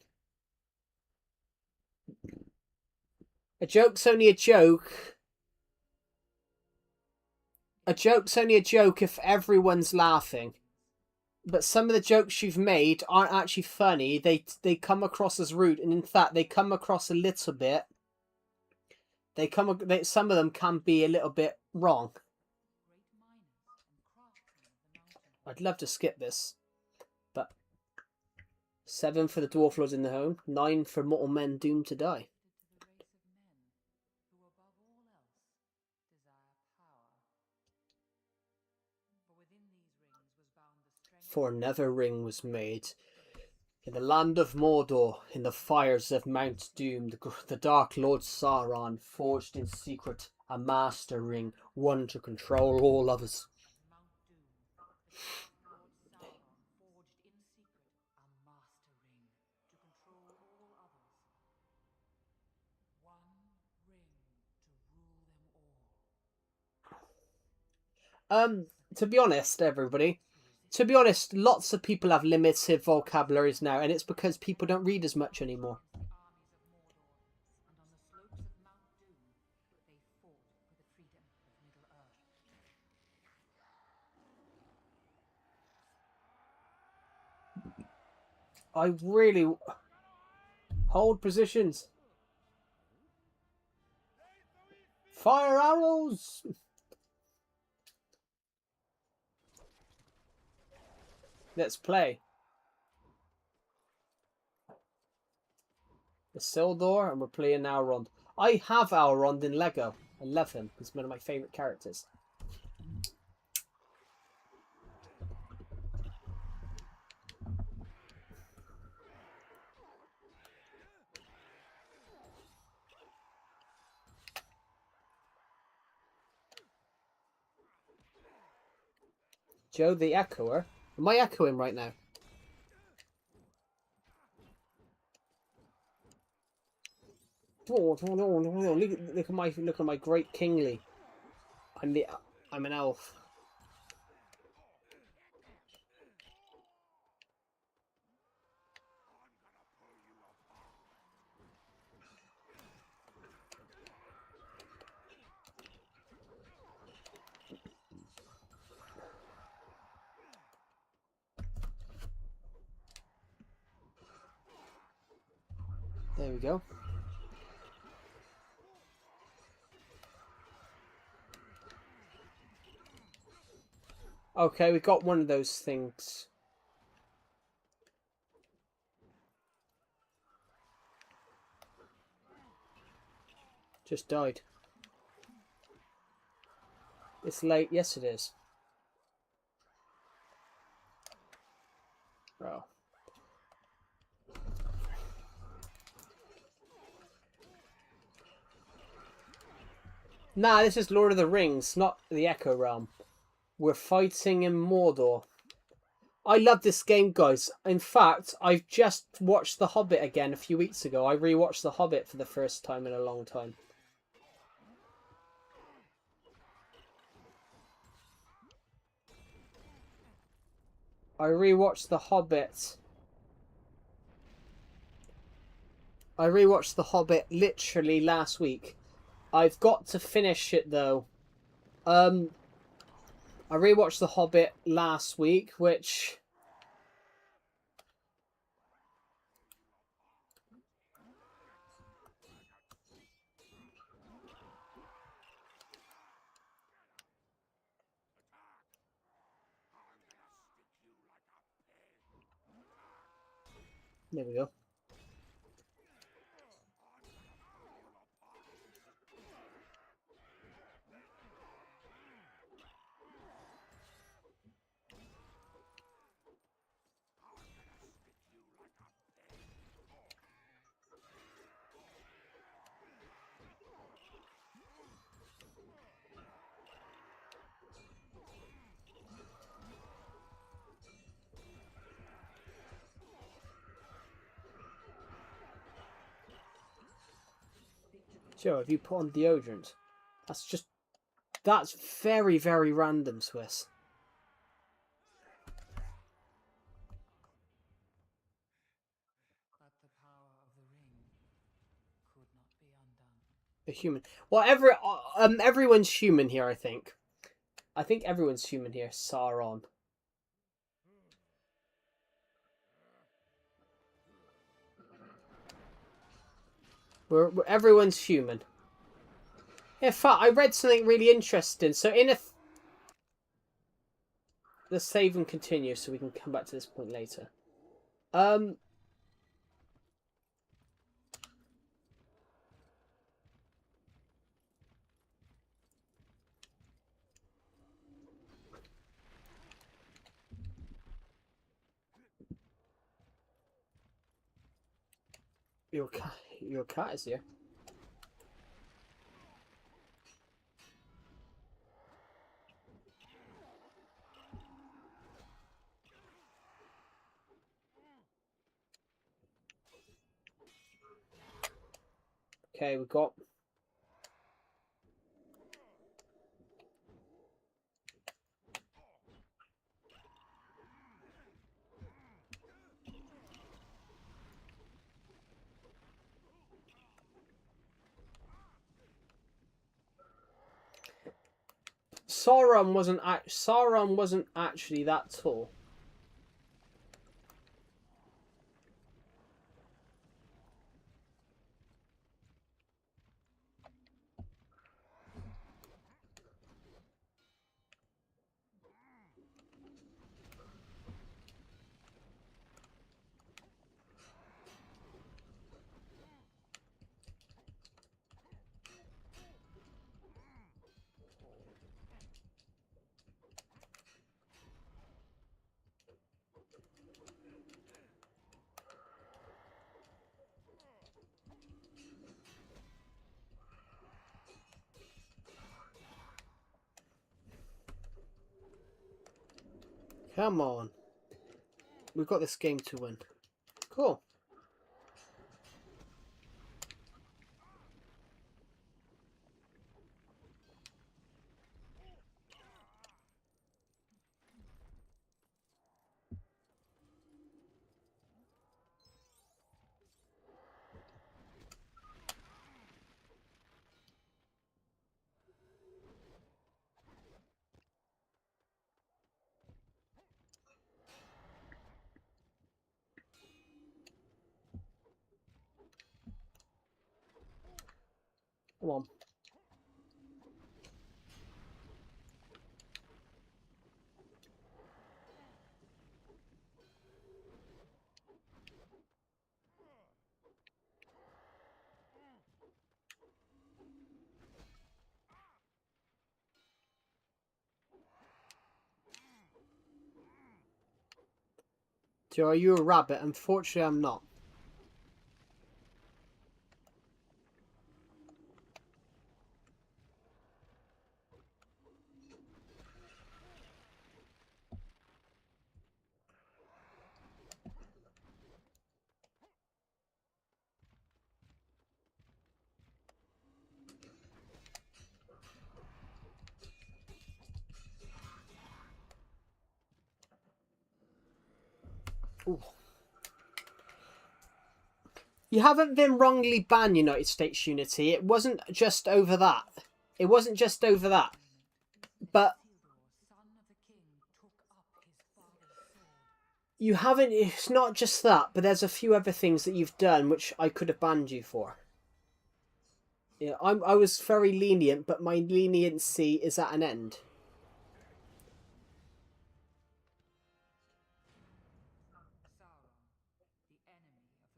A joke's only a joke. A joke's only a joke if everyone's laughing. But some of the jokes you've made aren't actually funny. They come across as rude, and in fact, they come across a little bit. Some of them can be a little bit wrong. I'd love to skip this, but 7 for the dwarf lords in the home, 9 for mortal men doomed to die. For another ring was made. In the land of Mordor, in the fires of Mount Doom, the Dark Lord Sauron forged in secret a master ring, one to control all others. To be honest, everybody, to be honest, lots of people have limited vocabularies now, and it's because people don't read as much anymore. I really... Hold positions. Fire arrows! Let's play. Isildur, and we're playing Elrond. I have Elrond in Lego. I love him. He's one of my favourite characters. Joe the Echoer? Am I echoing right now? Look at my great kingly. I'm an elf. There we go. Okay, we got one of those things. Just died. It's late. Yes, it is. Oh. Nah, this is Lord of the Rings, not the Echo Realm. We're fighting in Mordor. I love this game, guys. In fact, I've just watched The Hobbit again a few weeks ago. I rewatched The Hobbit for the first time in a long time. I rewatched The Hobbit. I rewatched The Hobbit literally last week. I've got to finish it though. I rewatched The Hobbit last week, which... There we go. Joe, have you put on deodorant? That's very, very random, Swiss. A human. Well, everyone's human here, I think. I think everyone's human here. Sauron. Everyone's human. In fact, I read something really interesting. So let's save and continue so we can come back to this point later. Your cat is here. Okay, we've got... Sauron wasn't actually that tall. Come on. We've got this game to win. Cool. Come on. Joe, are you a rabbit? Unfortunately, I'm not. Ooh. You haven't been wrongly banned, United States Unity. It wasn't just over that. It wasn't just over that. But you haven't... It's not just that, but there's a few other things that you've done which I could have banned you for. Yeah, I was very lenient, but my leniency is at an end.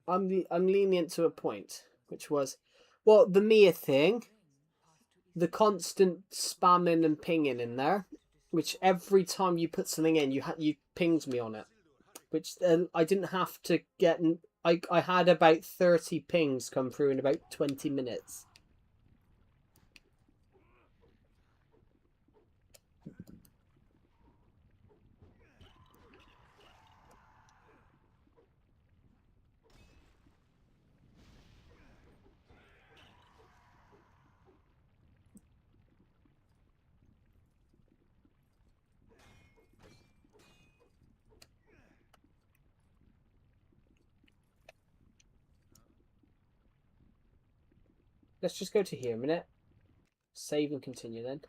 I'm lenient to a point, which was, well, the Mia thing, the constant spamming and pinging in there, which every time you put something in, you pinged me on it, which I didn't have to get. I had about 30 pings come through in about 20 minutes. Let's just go to here a minute. Save and continue then.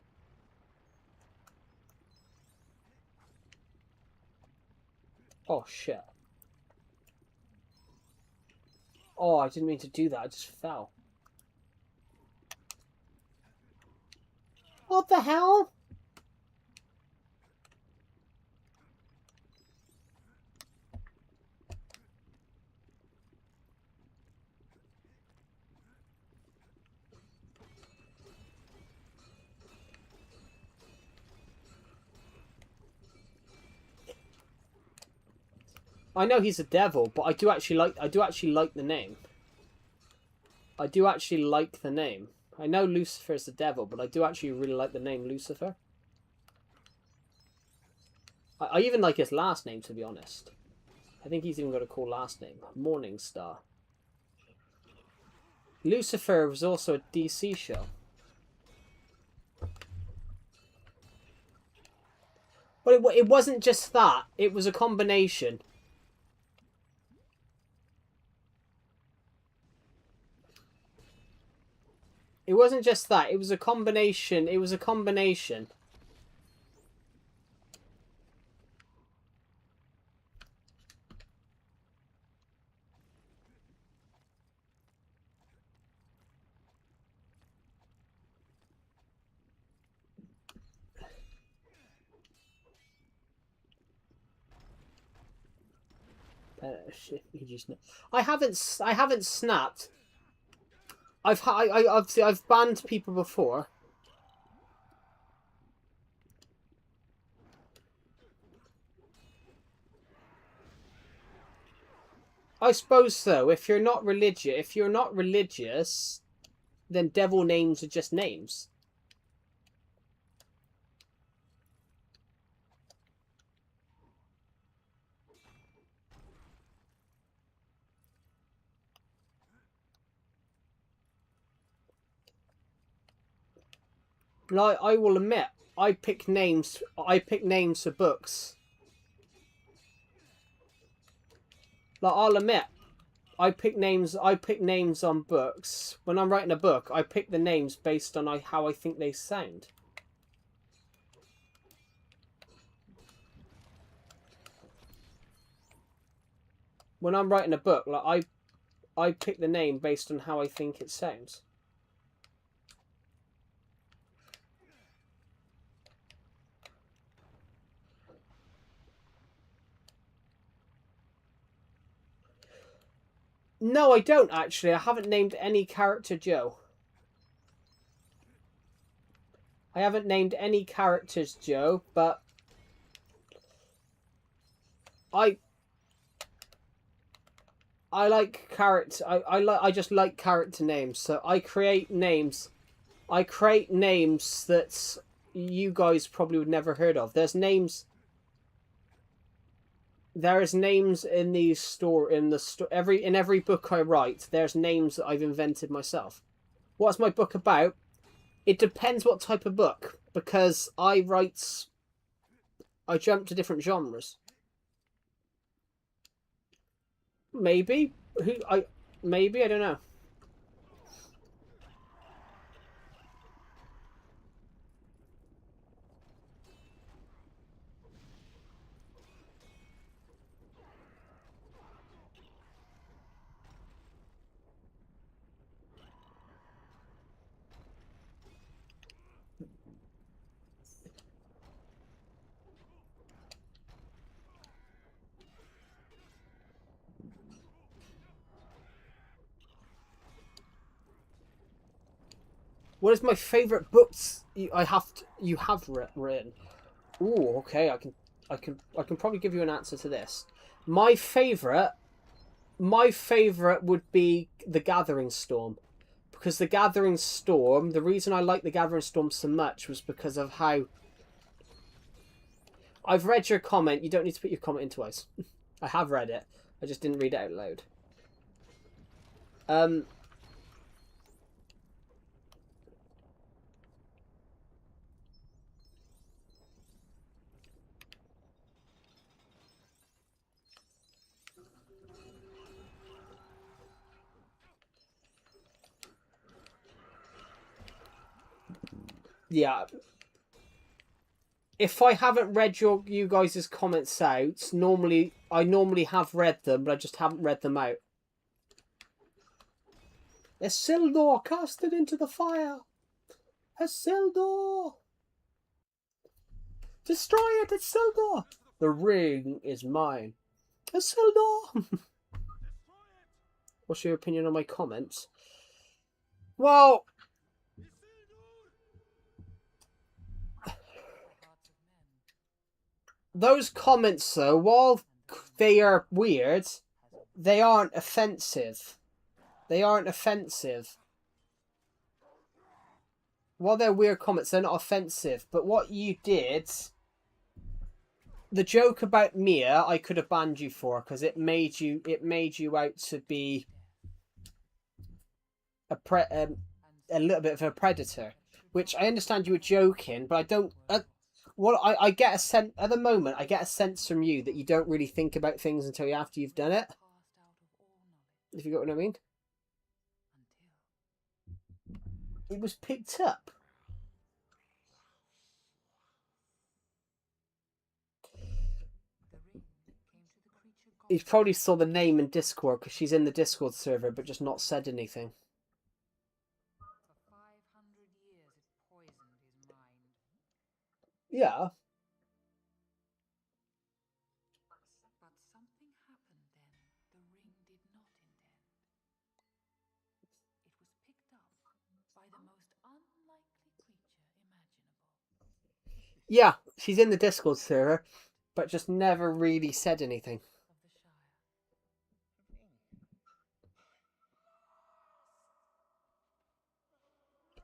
Oh, shit. Oh, I didn't mean to do that. I just fell. What the hell? I know he's a devil, but I do actually like the name. I do actually like the name. I know Lucifer's the devil, but I do actually really like the name Lucifer. I even like his last name, to be honest. I think he's even got a cool last name. Morning Star. Lucifer was also a DC show. But it wasn't just that. It was a combination. It wasn't just that. It was a combination. It was a combination. Shit, you just know. I haven't snapped. I've banned people before. I suppose so. If you're not religious, then devil names are just names. Like, I will admit, I pick names for books. Like, I'll admit, I pick names on books. When I'm writing a book, I pick the names based on how I think they sound. When I'm writing a book, like I pick the name based on how I think it sounds. No, I don't actually. I haven't named any character Joe. I haven't named any characters Joe, but I like character. I just like character names. So I create names. I create names that you guys probably would never heard of. There's names. There's names in every book I write. There's names that I've invented myself. What's my book about? It depends what type of book, because I jump to different genres. Maybe I don't know. What is my favorite books you have written? Ooh, okay. I can probably give you an answer to this. My favorite would be The Gathering Storm, because The Gathering Storm. The reason I like The Gathering Storm so much was because of how. I've read your comment. You don't need to put your comment in twice. I have read it. I just didn't read it out loud. Yeah. If I haven't read you guys' comments out, I normally have read them, but I just haven't read them out. Isildur, cast it into the fire! Isildur! Destroy it, Isildur! The ring is mine. Isildur! What's your opinion on my comments? Well, those comments, though, while they are weird, they aren't offensive. They aren't offensive. While they're weird comments, they're not offensive. But what you did... The joke about Mia, I could have banned you for, because it made you out to be a little bit of a predator. Which I understand you were joking, but I don't... I get a sense... At the moment, I get a sense from you that you don't really think about things until after you've done it. If you got what I mean. It was picked up. He probably saw the name in Discord because she's in the Discord server, but just not said anything. Yeah. But something happened then the ring did not intend. It was picked up by the most unlikely creature imaginable. Yeah, she's in the Discord server, but just never really said anything.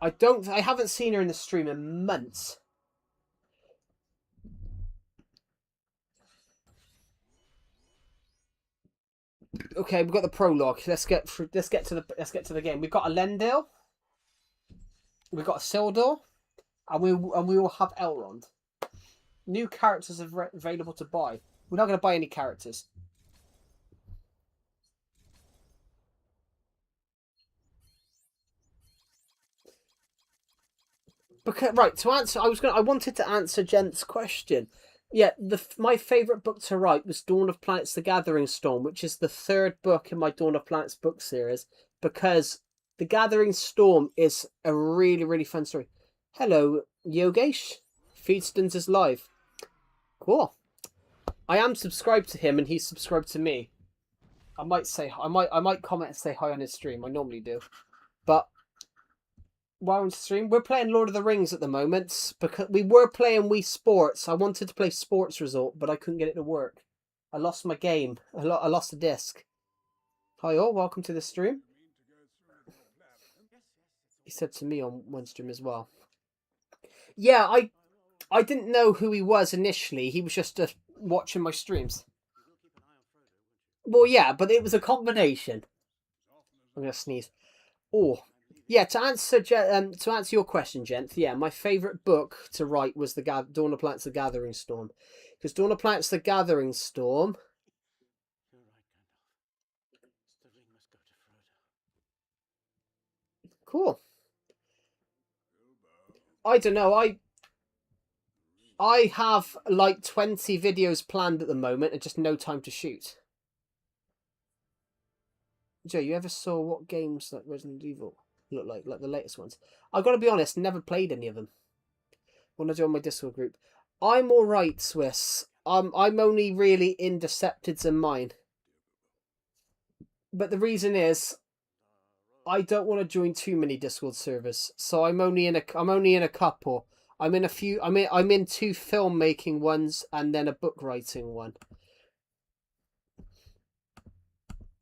I haven't seen her in the stream in months. Okay, we've got the prologue. Let's get to the game. We've got a Lendil, we've got a Sildor, and we will have Elrond. New characters are available to buy. We're not going to buy any characters. Because right, to answer, I wanted to answer Gent's question. Yeah, my favourite book to write was Dawn of Planets: The Gathering Storm, which is the third book in my Dawn of Planets book series, because The Gathering Storm is a really, really fun story. Hello, Yogesh. Feedstones is live. Cool. I am subscribed to him, and he's subscribed to me. I might comment and say hi on his stream. I normally do, but while on stream, we're playing Lord of the Rings at the moment because we were playing Wii Sports. I wanted to play Sports Resort, but I couldn't get it to work. I lost my game. I lost the disc. Hi all, welcome to the stream. He said to me on one stream as well. Yeah, I didn't know who he was initially. He was just watching my streams. Well, yeah, but it was a combination. I'm gonna sneeze. Oh. Yeah, to answer your question, Gent, yeah, my favourite book to write was Dawn of Planets: The Gathering Storm. Because Dawn of Planets: The Gathering Storm... Cool. I don't know, I have like 20 videos planned at the moment and just no time to shoot. Joe, you ever saw what games like Resident Evil look like the latest ones? I've got to be honest, never played any of them. When I join my Discord group, I'm all right, Swiss. I'm only really in Deceptids and mine, but the reason is I don't want to join too many Discord servers, so I'm only in a couple. I'm in a few. I'm in 2 filmmaking ones and then a book writing one.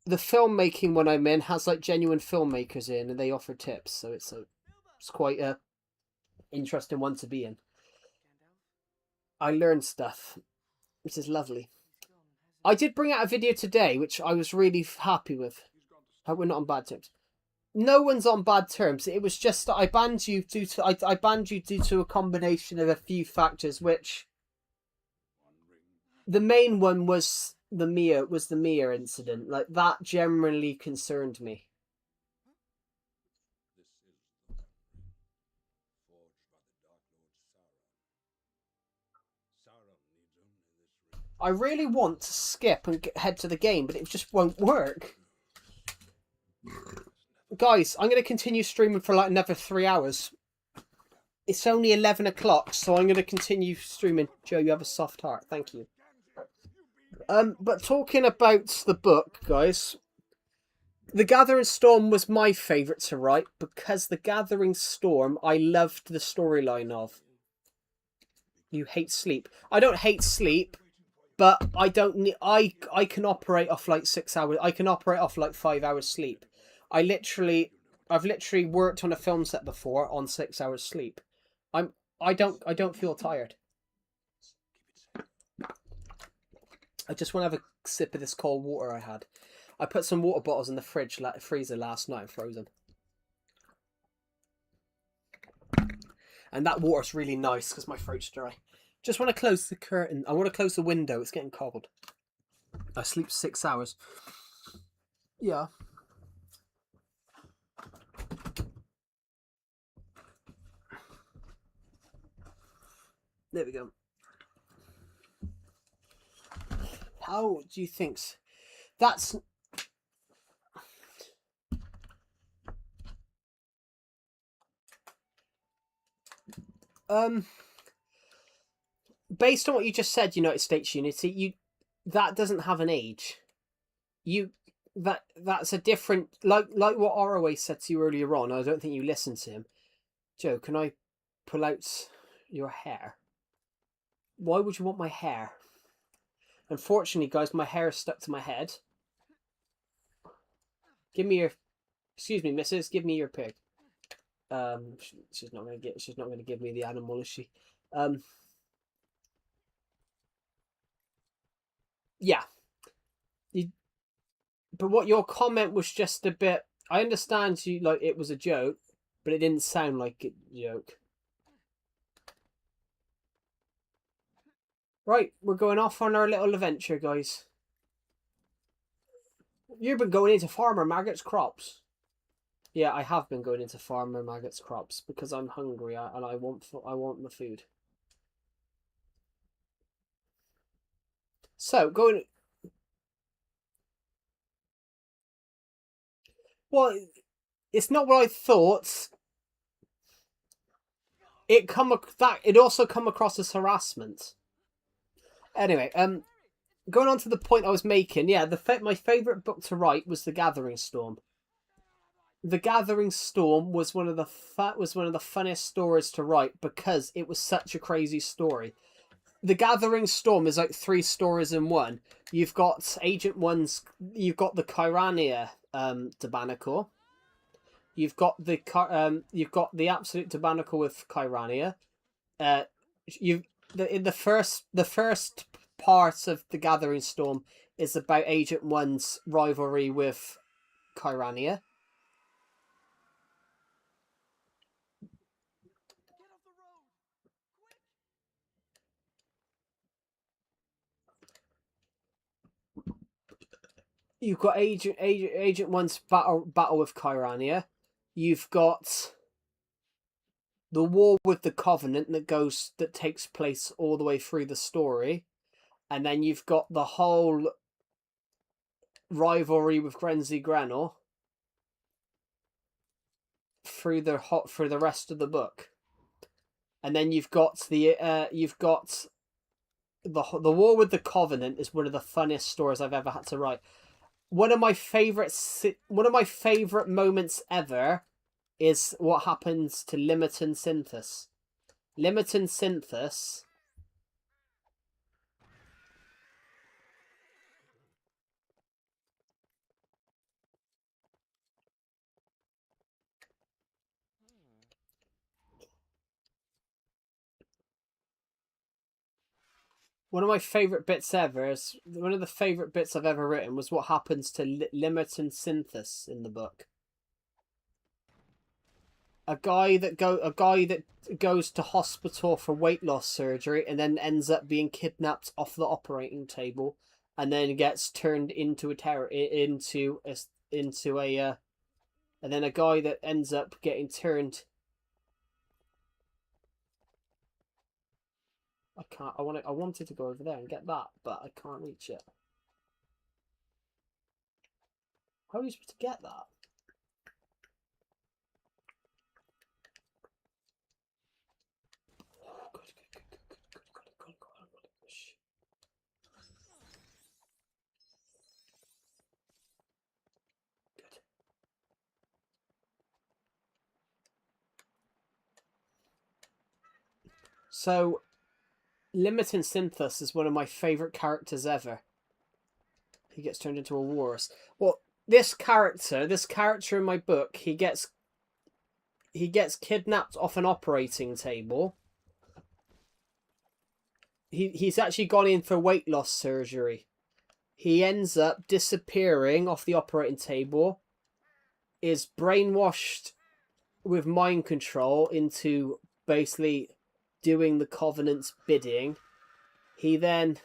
The filmmaking one I'm in has like genuine filmmakers in, and they offer tips, so it's quite a interesting one to be in. I learned stuff, which is lovely. I did bring out a video today, which I was really happy with. We're not on bad terms. No one's on bad terms. It was just that I banned you due to a combination of a few factors, which the main one was the Mia incident. Like, that generally concerned me. I really want to skip and head to the game, but it just won't work. Guys, I'm going to continue streaming for like another 3 hours. It's only 11 o'clock, so I'm going to continue streaming. Joe, you have a soft heart. Thank you. But talking about the book, guys, The Gathering Storm was my favourite to write because The Gathering Storm, I loved the storyline of. You hate sleep. I don't hate sleep, but I don't need. I can operate off like 6 hours. I can operate off like 5 hours sleep. I've literally worked on a film set before on 6 hours sleep. I don't feel tired. I just want to have a sip of this cold water I had. I put some water bottles in the freezer last night and froze them. And that water's really nice because my throat's dry. Just want to close the curtain. I want to close the window. It's getting cold. I sleep 6 hours. Yeah. There we go. How do you think? That's... Based on what you just said, United States Unity, that doesn't have an age. That's a different, like what ROA said to you earlier on. I don't think you listened to him. Joe, can I pull out your hair? Why would you want my hair? Unfortunately, guys, my hair is stuck to my head. Give me your... Excuse me, missus. Give me your pig. She's not gonna give me the animal, is she? Yeah. But what your comment was just a bit... I understand you, like, it was a joke, but it didn't sound like a joke. Right, we're going off on our little adventure, guys. You've been going into Farmer Maggot's crops. Yeah, I have been going into Farmer Maggot's crops because I'm hungry and I want the food. So, going... Well, it's not what I thought. It also come across as harassment. Anyway, going on to the point I was making, yeah, my favourite book to write was The Gathering Storm. The Gathering Storm was one of the funniest stories to write because it was such a crazy story. The Gathering Storm is like 3 stories in one. You've got Agent One's, you've got the Kyrania debacle. You've got the absolute debacle with Kyrania. The first part of The Gathering Storm is about Agent One's rivalry with Kyrania. You've got Agent One's battle with Kyrania. You've got the war with the Covenant that takes place all the way through the story, and then you've got the whole rivalry with Grenzy Grenell through the rest of the book, and then you've got the war with the Covenant is one of the funniest stories I've ever had to write. One of my favorite moments ever is what happens to Limiton Synthus. Limiton Synthus. One of my favourite bits ever is one of the favourite bits I've ever written was what happens to Limiton Synthus in the book. A guy that goes to hospital for weight loss surgery and then ends up being kidnapped off the operating table, and then gets turned into a and then a guy that ends up getting turned. I can't. I wanted to go over there and get that, but I can't reach it. How are you supposed to get that? So, Limiton Synthus is one of my favourite characters ever. He gets turned into a walrus. Well, this character in my book, he gets kidnapped off an operating table. He's actually gone in for weight loss surgery. He ends up disappearing off the operating table, is brainwashed with mind control into basically doing the Covenant's bidding. He then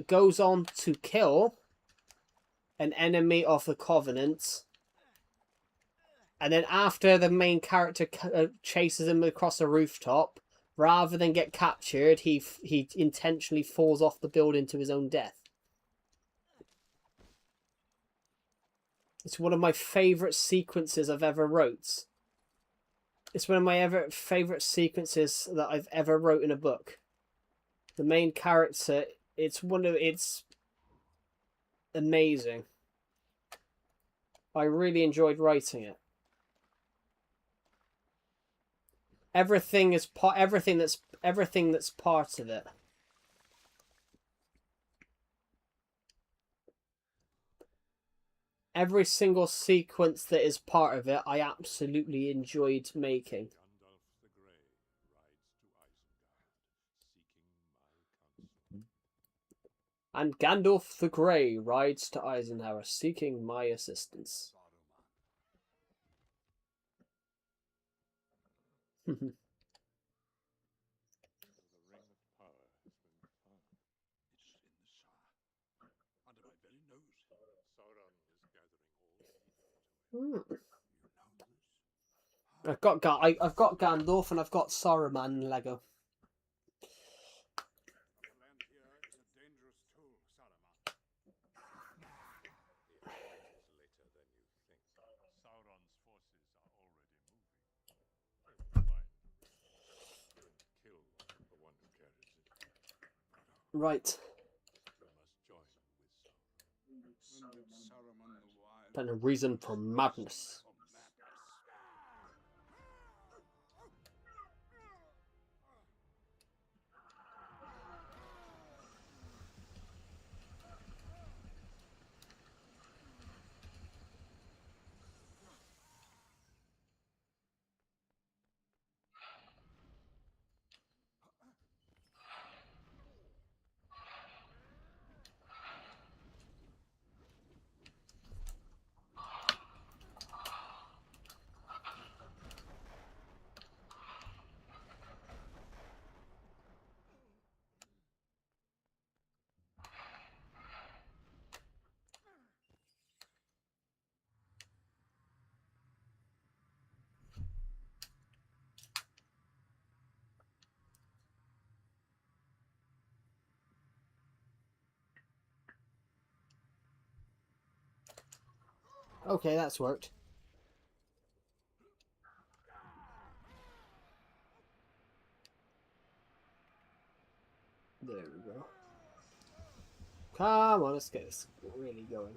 goes on to kill an enemy of the Covenant. And then after the main character chases him across a rooftop, rather than get captured, he intentionally falls off the building to his own death. It's one of my favourite sequences I've ever wrote. It's one of my favourite sequences that I've ever wrote in a book. The main character, it's amazing. I really enjoyed writing it. Everything that's part of it. Every single sequence that is part of it, I absolutely enjoyed making. And Gandalf the Grey rides to Eisenhower, seeking my assistance. I've got Gandalf and I've got Saruman Lego. Right. And a reason for madness. Okay, that's worked. There we go. Come on, let's get this really going.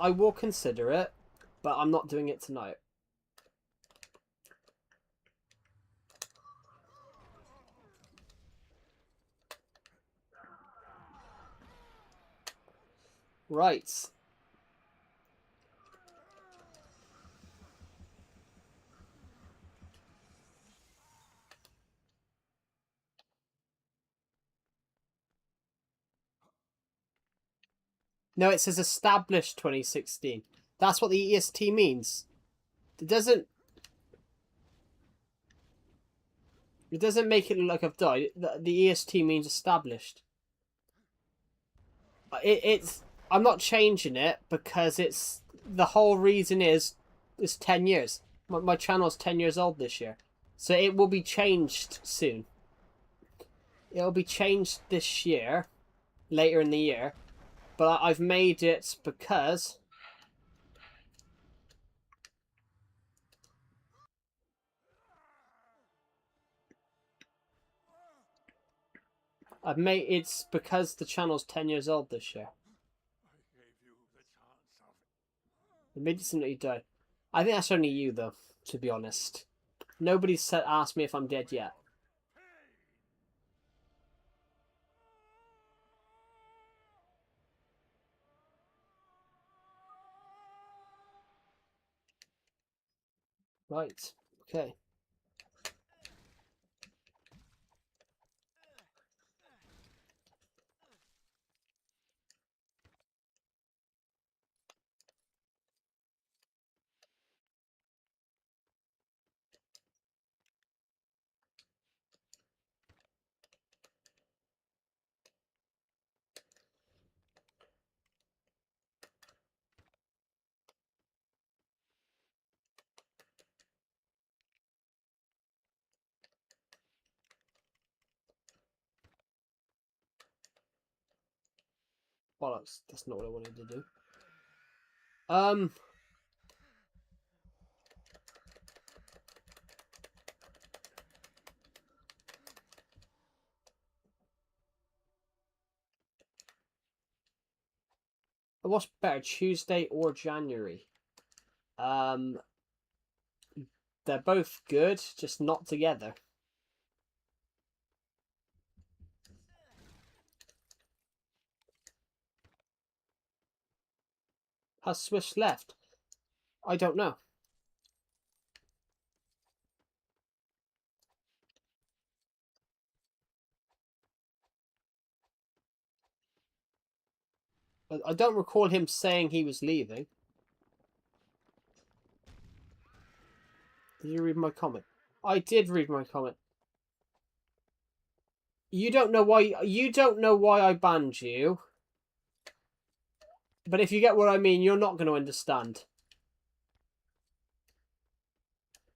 I will consider it, but I'm not doing it tonight. Right. No, it says established 2016. That's what the EST means. It doesn't make it look like I've died. The EST means established. I'm not changing it because it's the whole reason is 10 years. My channel's 10 years old this year. So it will be changed soon. It'll be changed this year, later in the year. But I've made it because... It's because the channel's 10 years old this year. It made it seem that you died. I think that's only you, though, to be honest. Nobody's asked me if I'm dead yet. Right. Okay. Bollocks. That's not what I wanted to do. What's better, Tuesday or January? They're both good, just not together. Has Swish left? I don't know. I don't recall him saying he was leaving. Did you read my comment? I did read my comment. You don't know why I banned you. But if you get what I mean, you're not going to understand.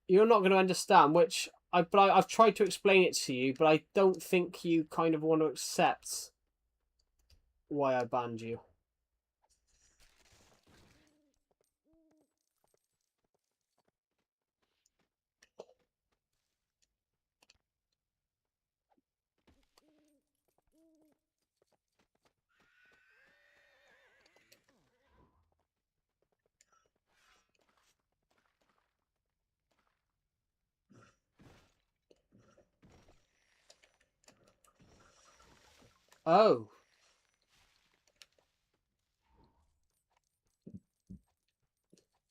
You're not going to understand, but I've tried to explain it to you, but I don't think you kind of want to accept why I banned you. Oh.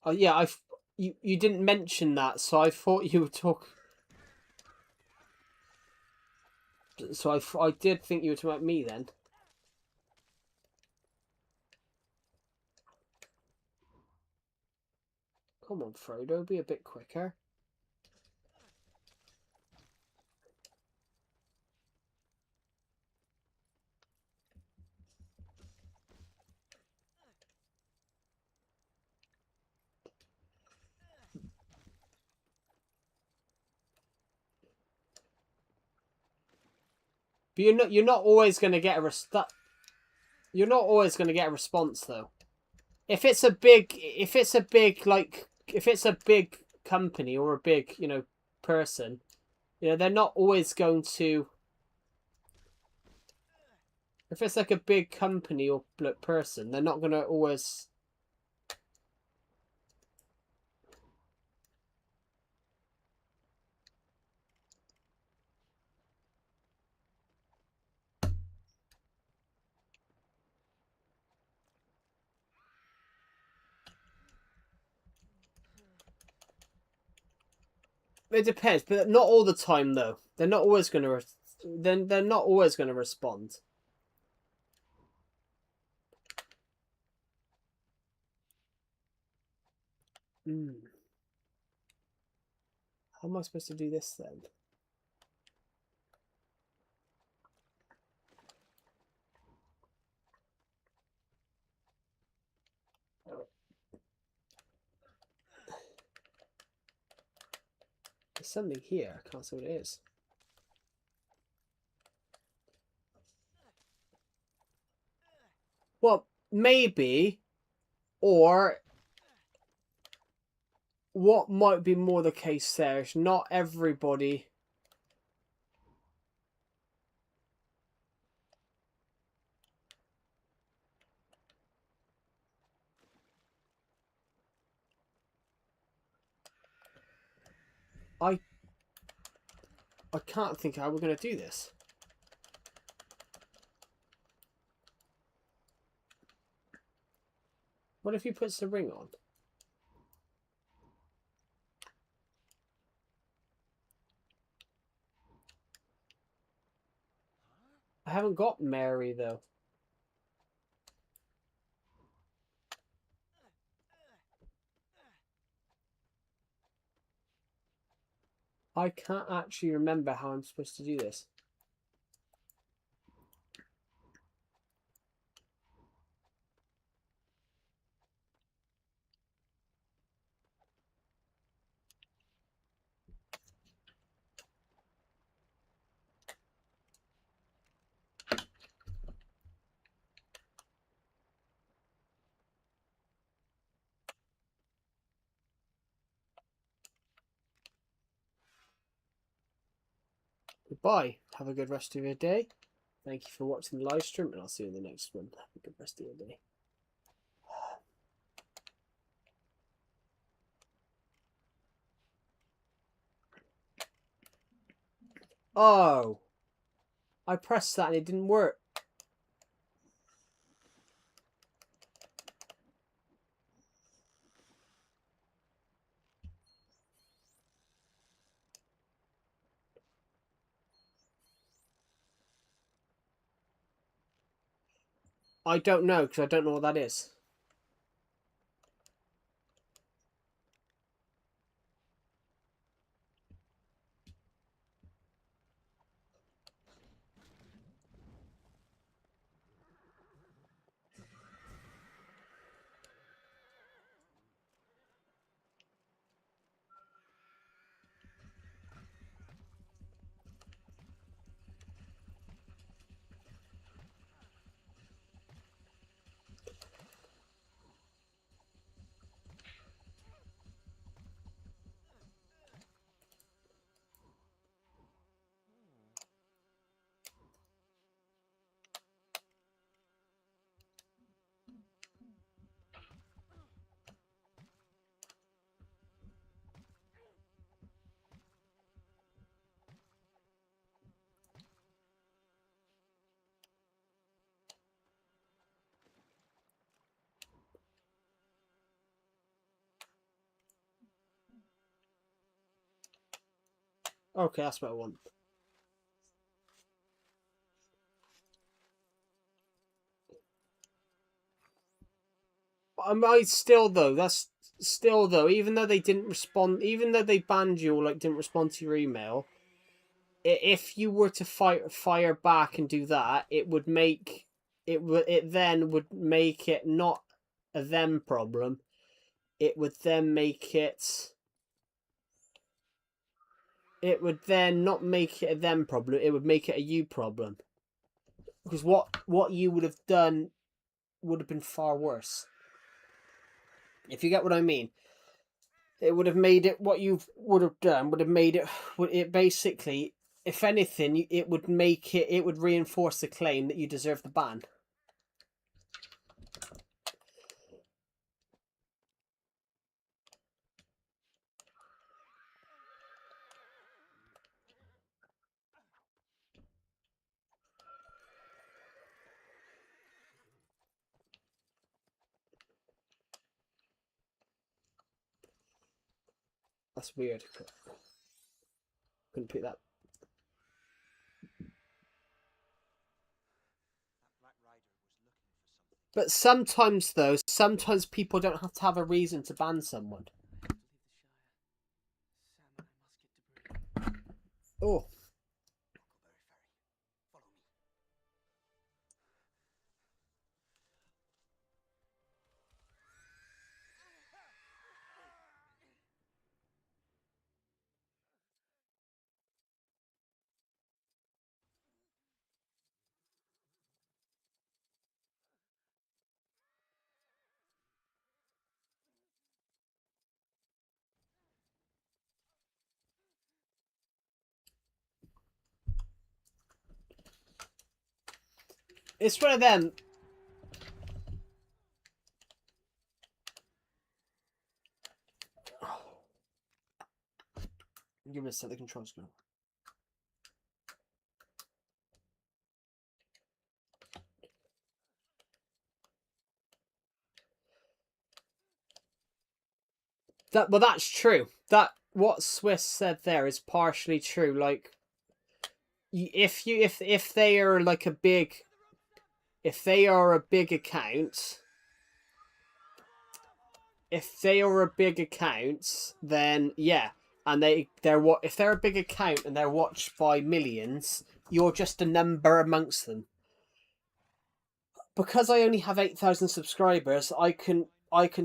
Oh yeah, you didn't mention that, so I thought you were talking. So I did think you were talking about me then. Come on, Frodo, be a bit quicker. But you're not always going to get a you're not always going to get a response though. If it's a big company or a big, person, they're not always going to. If it's like a big company or person, they're not going to always. It depends, but not all the time though. They're not always going to. Then they're not always going to respond. How am I supposed to do this then? something here. I can't see what it is. Well, maybe, or what might be more the case there is not everybody. I can't think how we're going to do this. What if he puts the ring on? I haven't got Mary, though. I can't actually remember how I'm supposed to do this. Goodbye. Have a good rest of your day. Thank you for watching the live stream, and I'll see you in the next one. Have a good rest of your day. Oh, I pressed that and it didn't work. I don't know, because I don't know what that is. Okay, that's what I want. I might still though. That's still though. Even though they didn't respond, even though they banned you or like didn't respond to your email, if you were to fire back and do that, it would make it then would make it not a them problem. It would then make it. It would then not make it a them problem. It would make it a you problem. Because what you would have done would have been far worse. If you get what I mean. It would have made it, what you would have done would have made it basically, if anything, it would make it, it would reinforce the claim that you deserve the ban. That's weird. Couldn't pick that. But sometimes, though, sometimes people don't have to have a reason to ban someone. Oh. It's one of them. Give me a set the control screen. Well, that's true. That what Swiss said there is partially true. Like, if they are like a big, if they are a big account, then yeah, and if they're a big account and they're watched by millions, you're just a number amongst them. Because I only have 8,000 subscribers, I can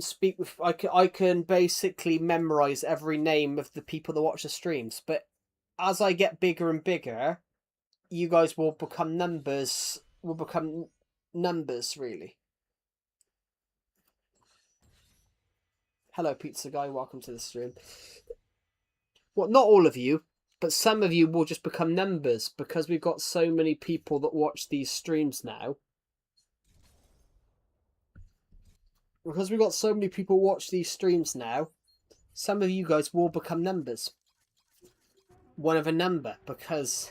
speak with I can basically memorize every name of the people that watch the streams. But as I get bigger and bigger, you guys will become numbers. Will become numbers, really. Hello, Pizza Guy. Welcome to the stream. Well, not all of you, but some of you will just become numbers because we've got so many people that watch these streams now. Because we've got so many people watch these streams now, some of you guys will become numbers. One of a number, because...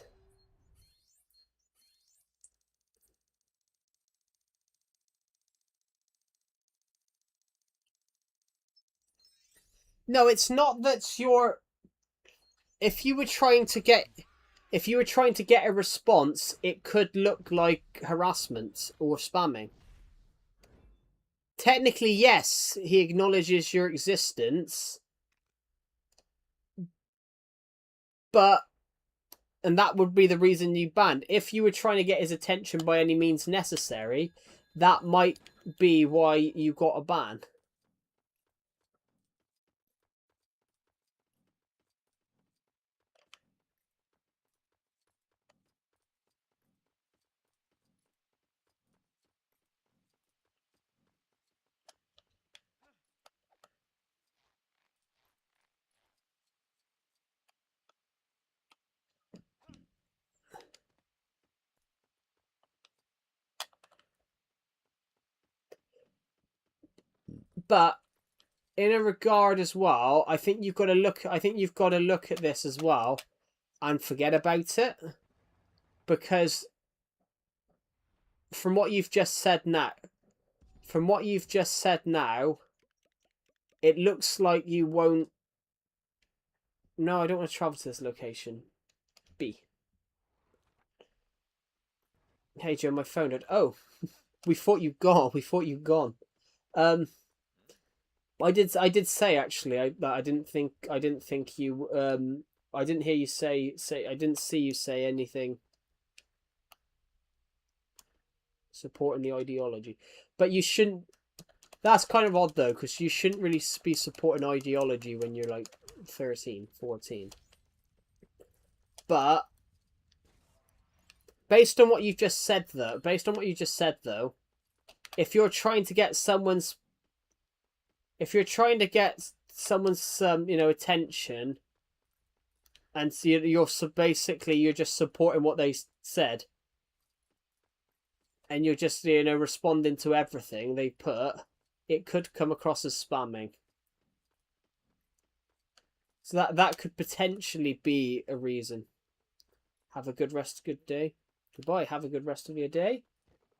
No, it's not that you're... If you were trying to get a response, it could look like harassment or spamming. Technically, yes, he acknowledges your existence, but... And that would be the reason you banned. If you were trying to get his attention by any means necessary, that might be why you got a ban. But in a regard as well, I think you've got to look at this as well and forget about it, because from what you've just said now, it looks like you won't. No, I don't want to travel to this location. B. Hey Joe, my phone had. Oh, we thought you'd gone. I did say actually that I didn't think you I didn't hear you say I didn't see you say anything supporting the ideology, but you shouldn't. That's kind of odd though, because you shouldn't really be supporting ideology when you're like 13, 14. But based on what you've just said though, if you're trying to get someone's attention, and so you're basically you're just supporting what they said, and you're just responding to everything they put, it could come across as spamming. So that could potentially be a reason. Have a good day. Goodbye. Have a good rest of your day.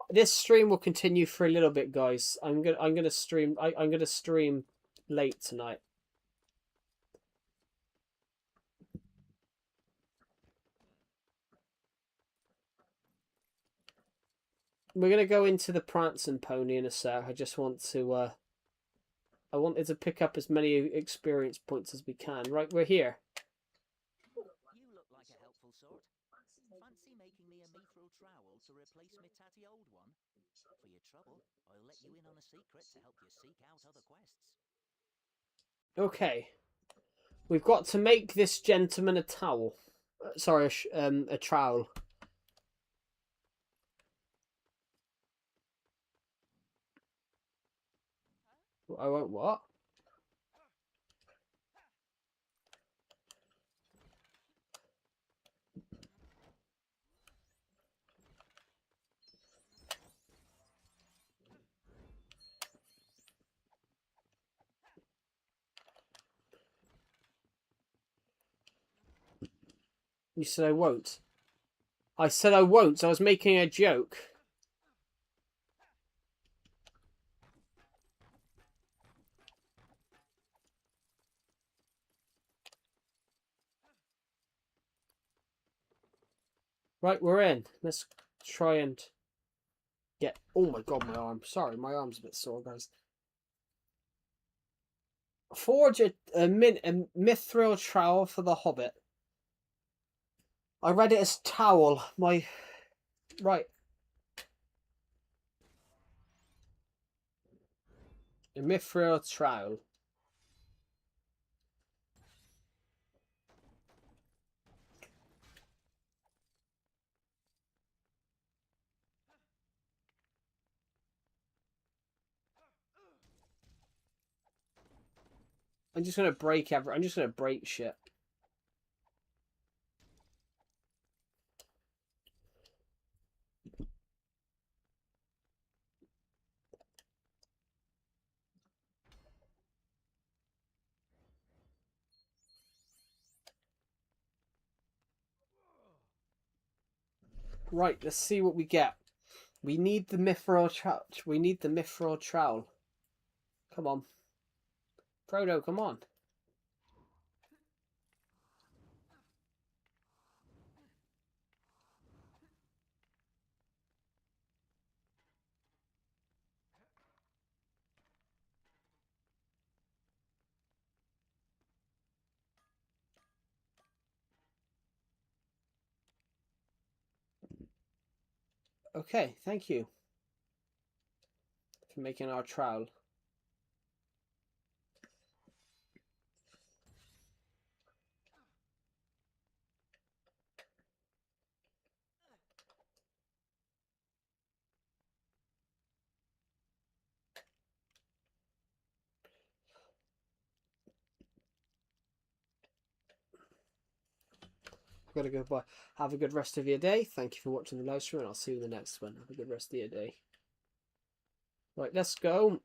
This stream will continue for a little bit, guys. I'm gonna stream. I'm gonna stream late tonight. We're gonna go into the Prancing Pony in a sec. I just want to. I wanted to pick up as many experience points as we can. Right, we're here. You look like a helpful sort. Fancy making me a mithril trowel to replace my tatty old one? For your trouble, I'll let you in on a secret to help you seek out other quests. Okay. We've got to make this gentleman a towel. Sorry, a trowel. I won't what? You said I won't. I said I won't. I was making a joke. Right, we're in. Let's try and get... Oh my god, my arm. Sorry, my arm's a bit sore, guys. Forge a mithril trowel for the Hobbit. I read it as towel. My... Right. A mithril trowel. I'm just gonna break I'm just gonna break shit. Right, let's see what we get. We need the mithril trowel. We need the mithril trowel. Come on. Frodo, come on. Okay, thank you for making our trowel. I've got to go bye. Have a good rest of your day. Thank you for watching the live stream, and I'll see you in the next one. Have a good rest of your day. Right, let's go.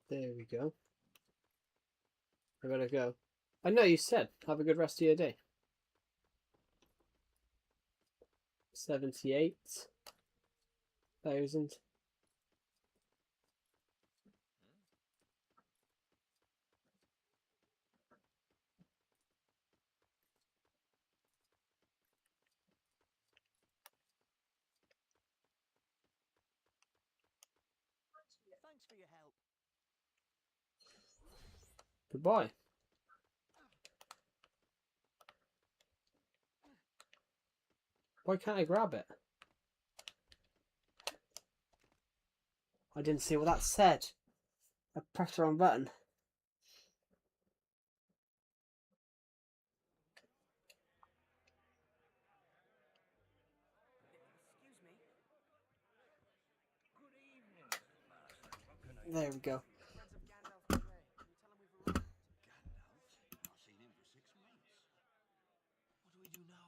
There we go. I gotta go. I know you said have a good rest of your day. 78,000. Thanks for your help. Goodbye. Why can't I grab it? I didn't see what that said. I pressed the wrong button. Excuse me. Good evening, Mr. Master. What can I There we go. Friends of Gandalf the Grey. Can you tell him we've arrived? Gandalf? Not seen him for 6 months. What do we do now?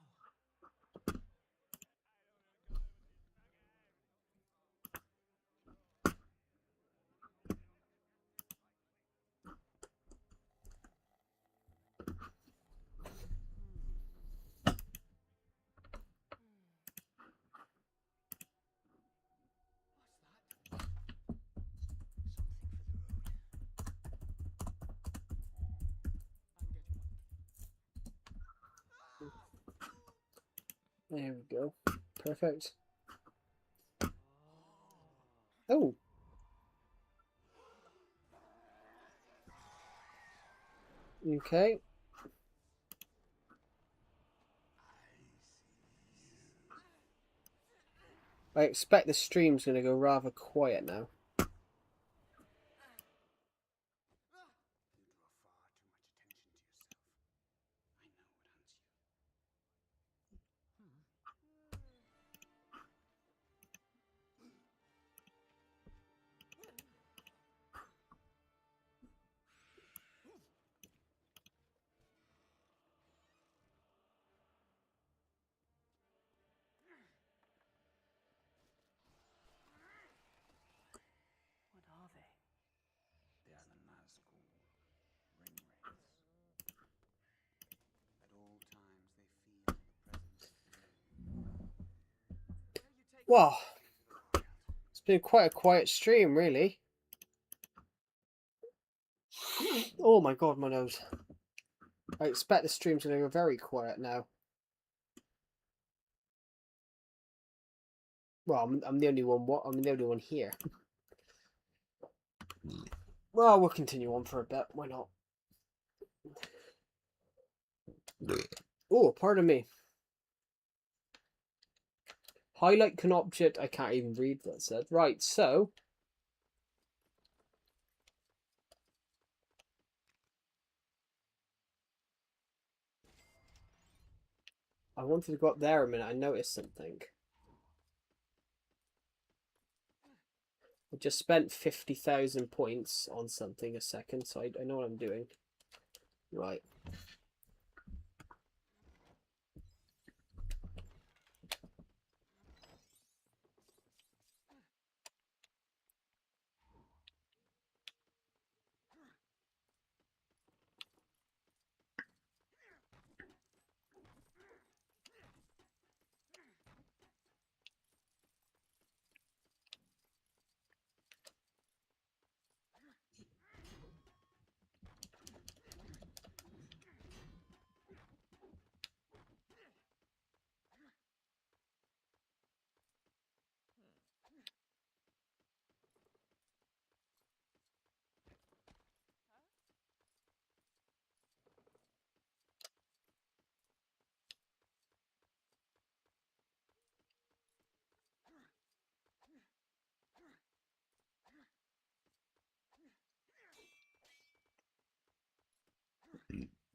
There we go. Perfect. Oh. Okay. I expect the stream's going to go rather quiet now. You draw far too much attention to yourself. I know what hunts you. What are they? They are the Nazgul ring wraiths. At all times they feel the presence of doom. Wow, Wild. it's been quite a quiet stream, really. Oh my god, my nose. I expect the stream's going to go very quiet now. Well, I'm the only one. I'm the only one here. Well, we'll continue on for a bit. Why not? Oh, pardon me. Highlight an object. I can't even read what it said. Right, so I wanted to go up there a minute. I noticed something. I just spent 50,000 points on something a second, so I know what I'm doing. Right.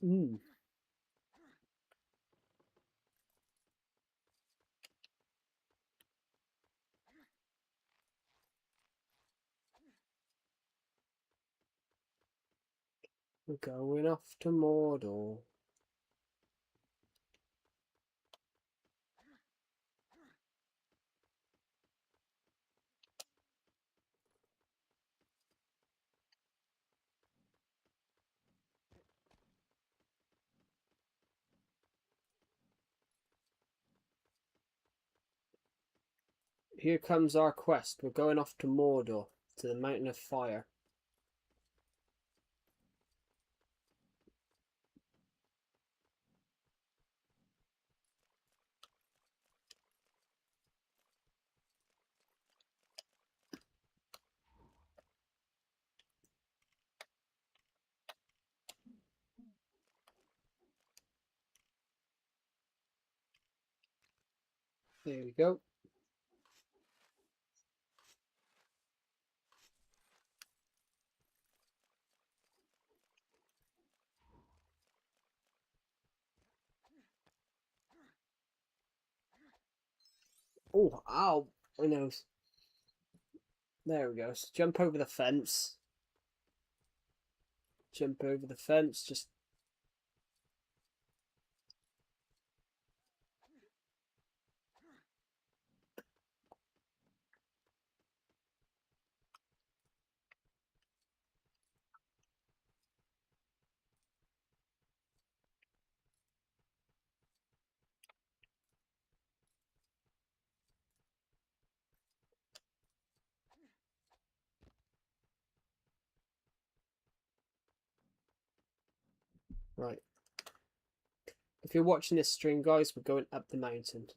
Mm. We're going off to Mordor. Here comes our quest. We're going off to Mordor, to the Mountain of Fire. There we go. Oh, ow, my nose. There we go. So jump over the fence. Jump over the fence. Just right. If you're watching this stream, guys, we're going up the mountain.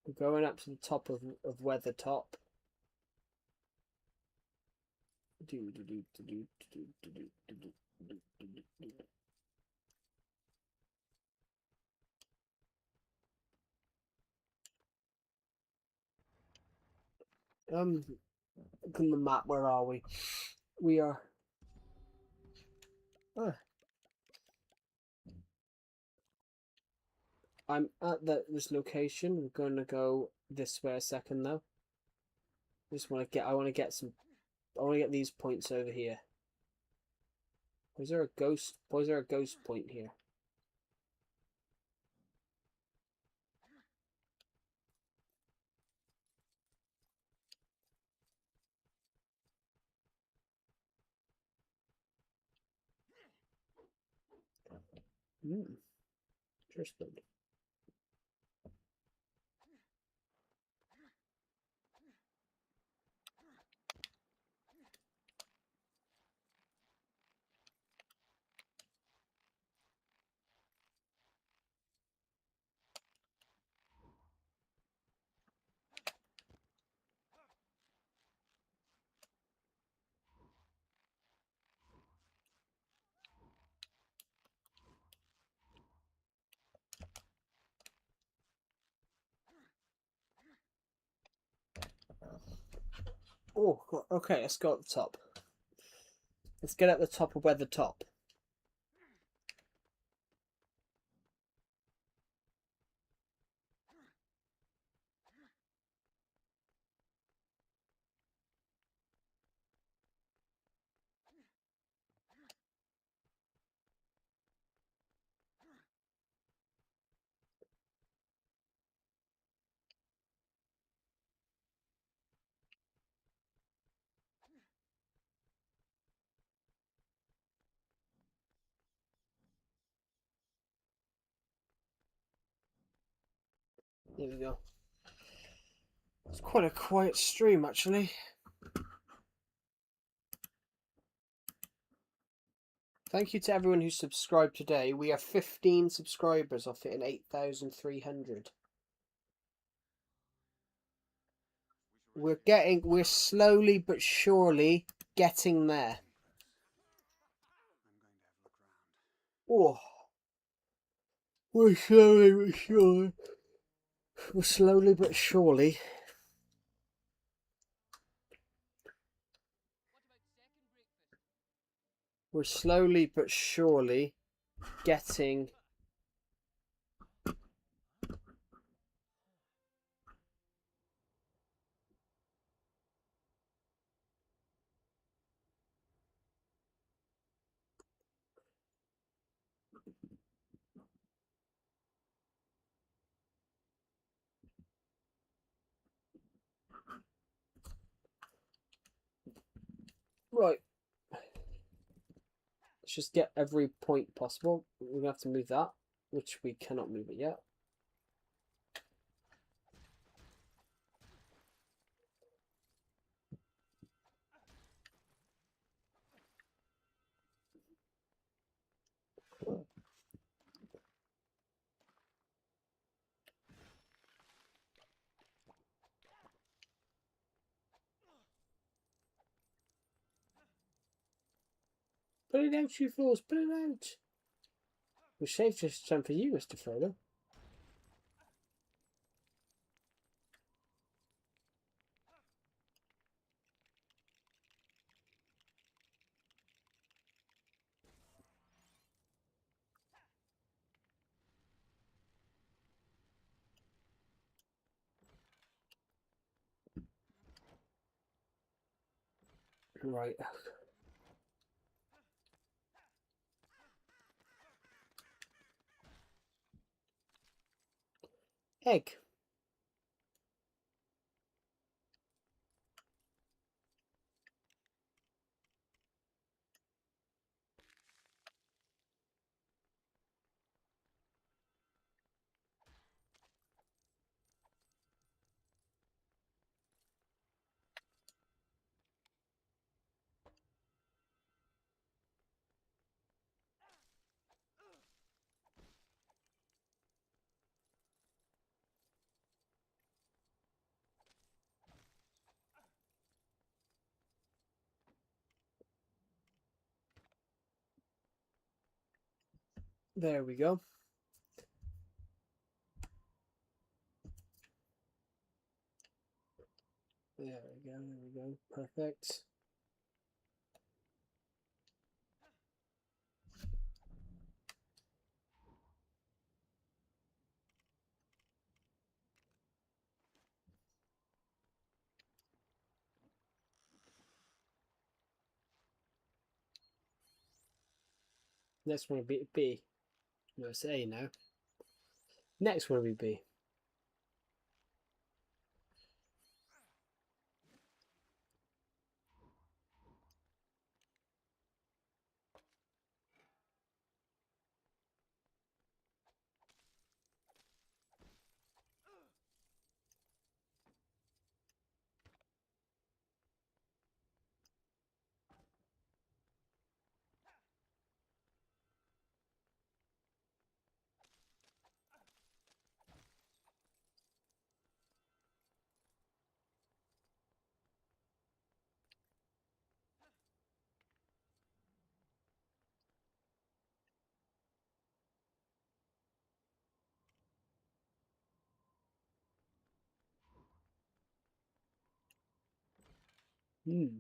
We're going up to the top of Weathertop. Look on the map. Where are we? We are. I'm at this location. I'm going to go this way a second though. Just want to get. I want to get some. I want to get these points over here. Was there a ghost? Was there a ghost point here? Interesting. Oh, okay. Let's go at the top. Let's get at the top of where the top. There we go. It's quite a quiet stream, actually. Thank you to everyone who subscribed today. We have 15 subscribers off hitting 8,300. We're slowly but surely getting there. Oh, we're slowly but surely. We're slowly but surely. We're slowly but surely getting. Right. Let's just get every point possible. We're going to have to move that, which we cannot move it yet. Put it out, you fools! Put it out! We saved this time for you, Mr. Frodo. Right. Egg. There we go. There we go, there we go. Perfect. Next one will be B. No, it's A now. Next one will be B. Hmm.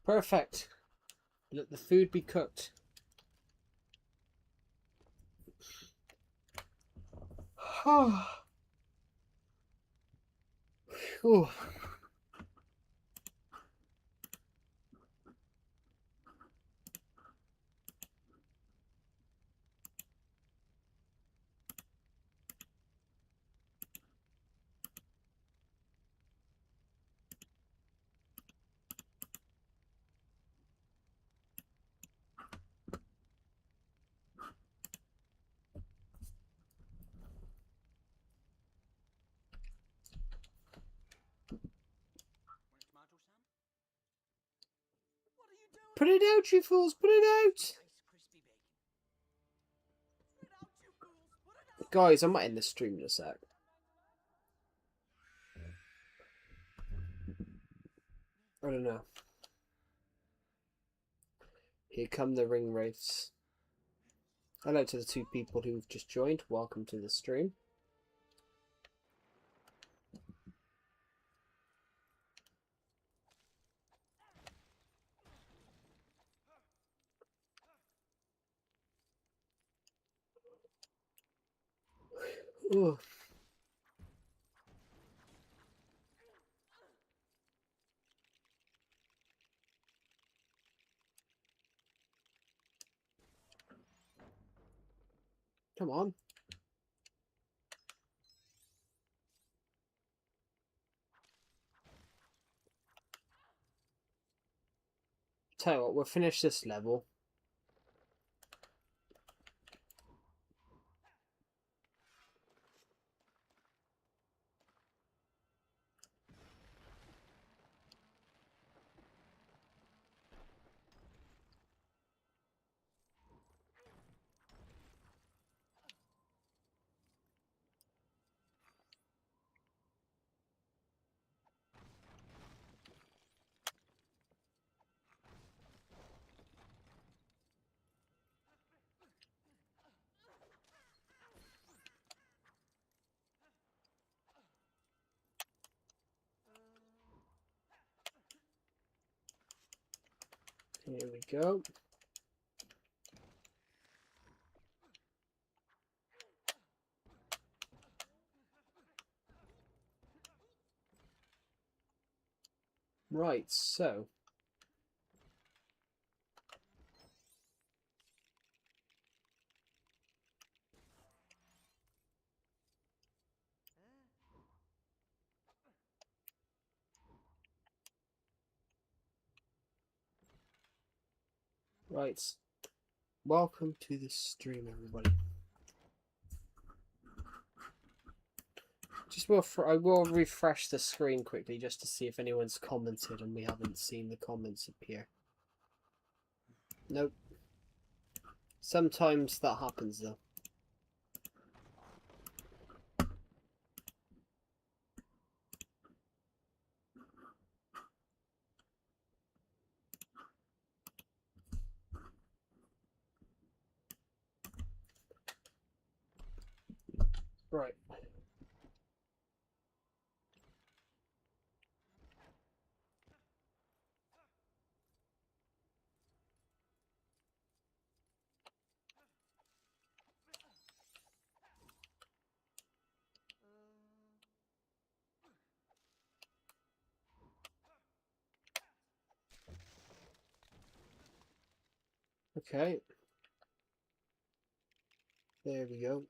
Perfect. Let the food be cooked. Oh. Ooh. Want a tomato, Sam? What are you doing? Put it out, you fools! Put it out! Nice crispy bacon. Put it out, you fools! Put it out! Guys, I might end the stream in a sec. I don't know. Here come the ring wraiths. Hello to the 2 people who've just joined. Welcome to the stream. Ooh. Come on. Tell you what, we'll finish this level. Here we go. Right, so. Right. Welcome to the stream, everybody. I will refresh the screen quickly just to see if anyone's commented and we haven't seen the comments appear. Nope. Sometimes that happens though. Right. Okay. There we go.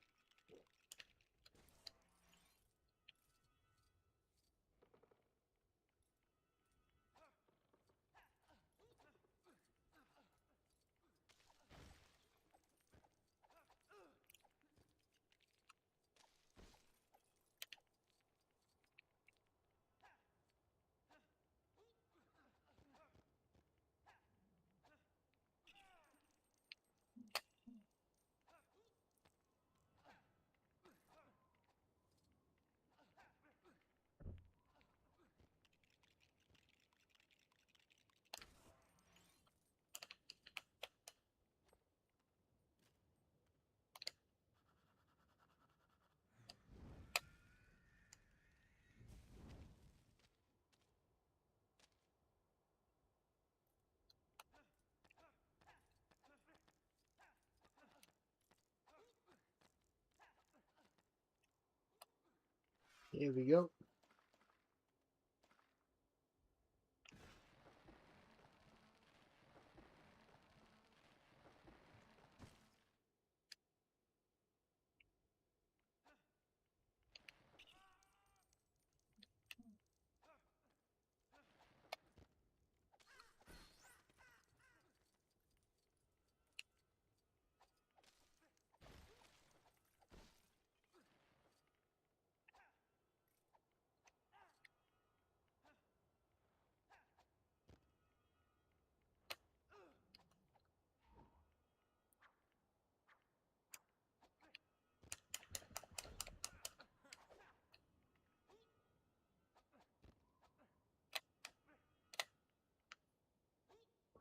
Here we go.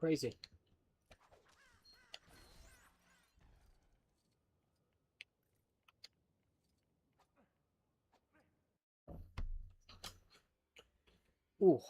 Crazy. Ooh.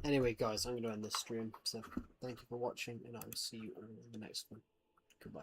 Anyway, guys, I'm going to end this stream. So thank you for watching, and I will see you all in the next one. Goodbye.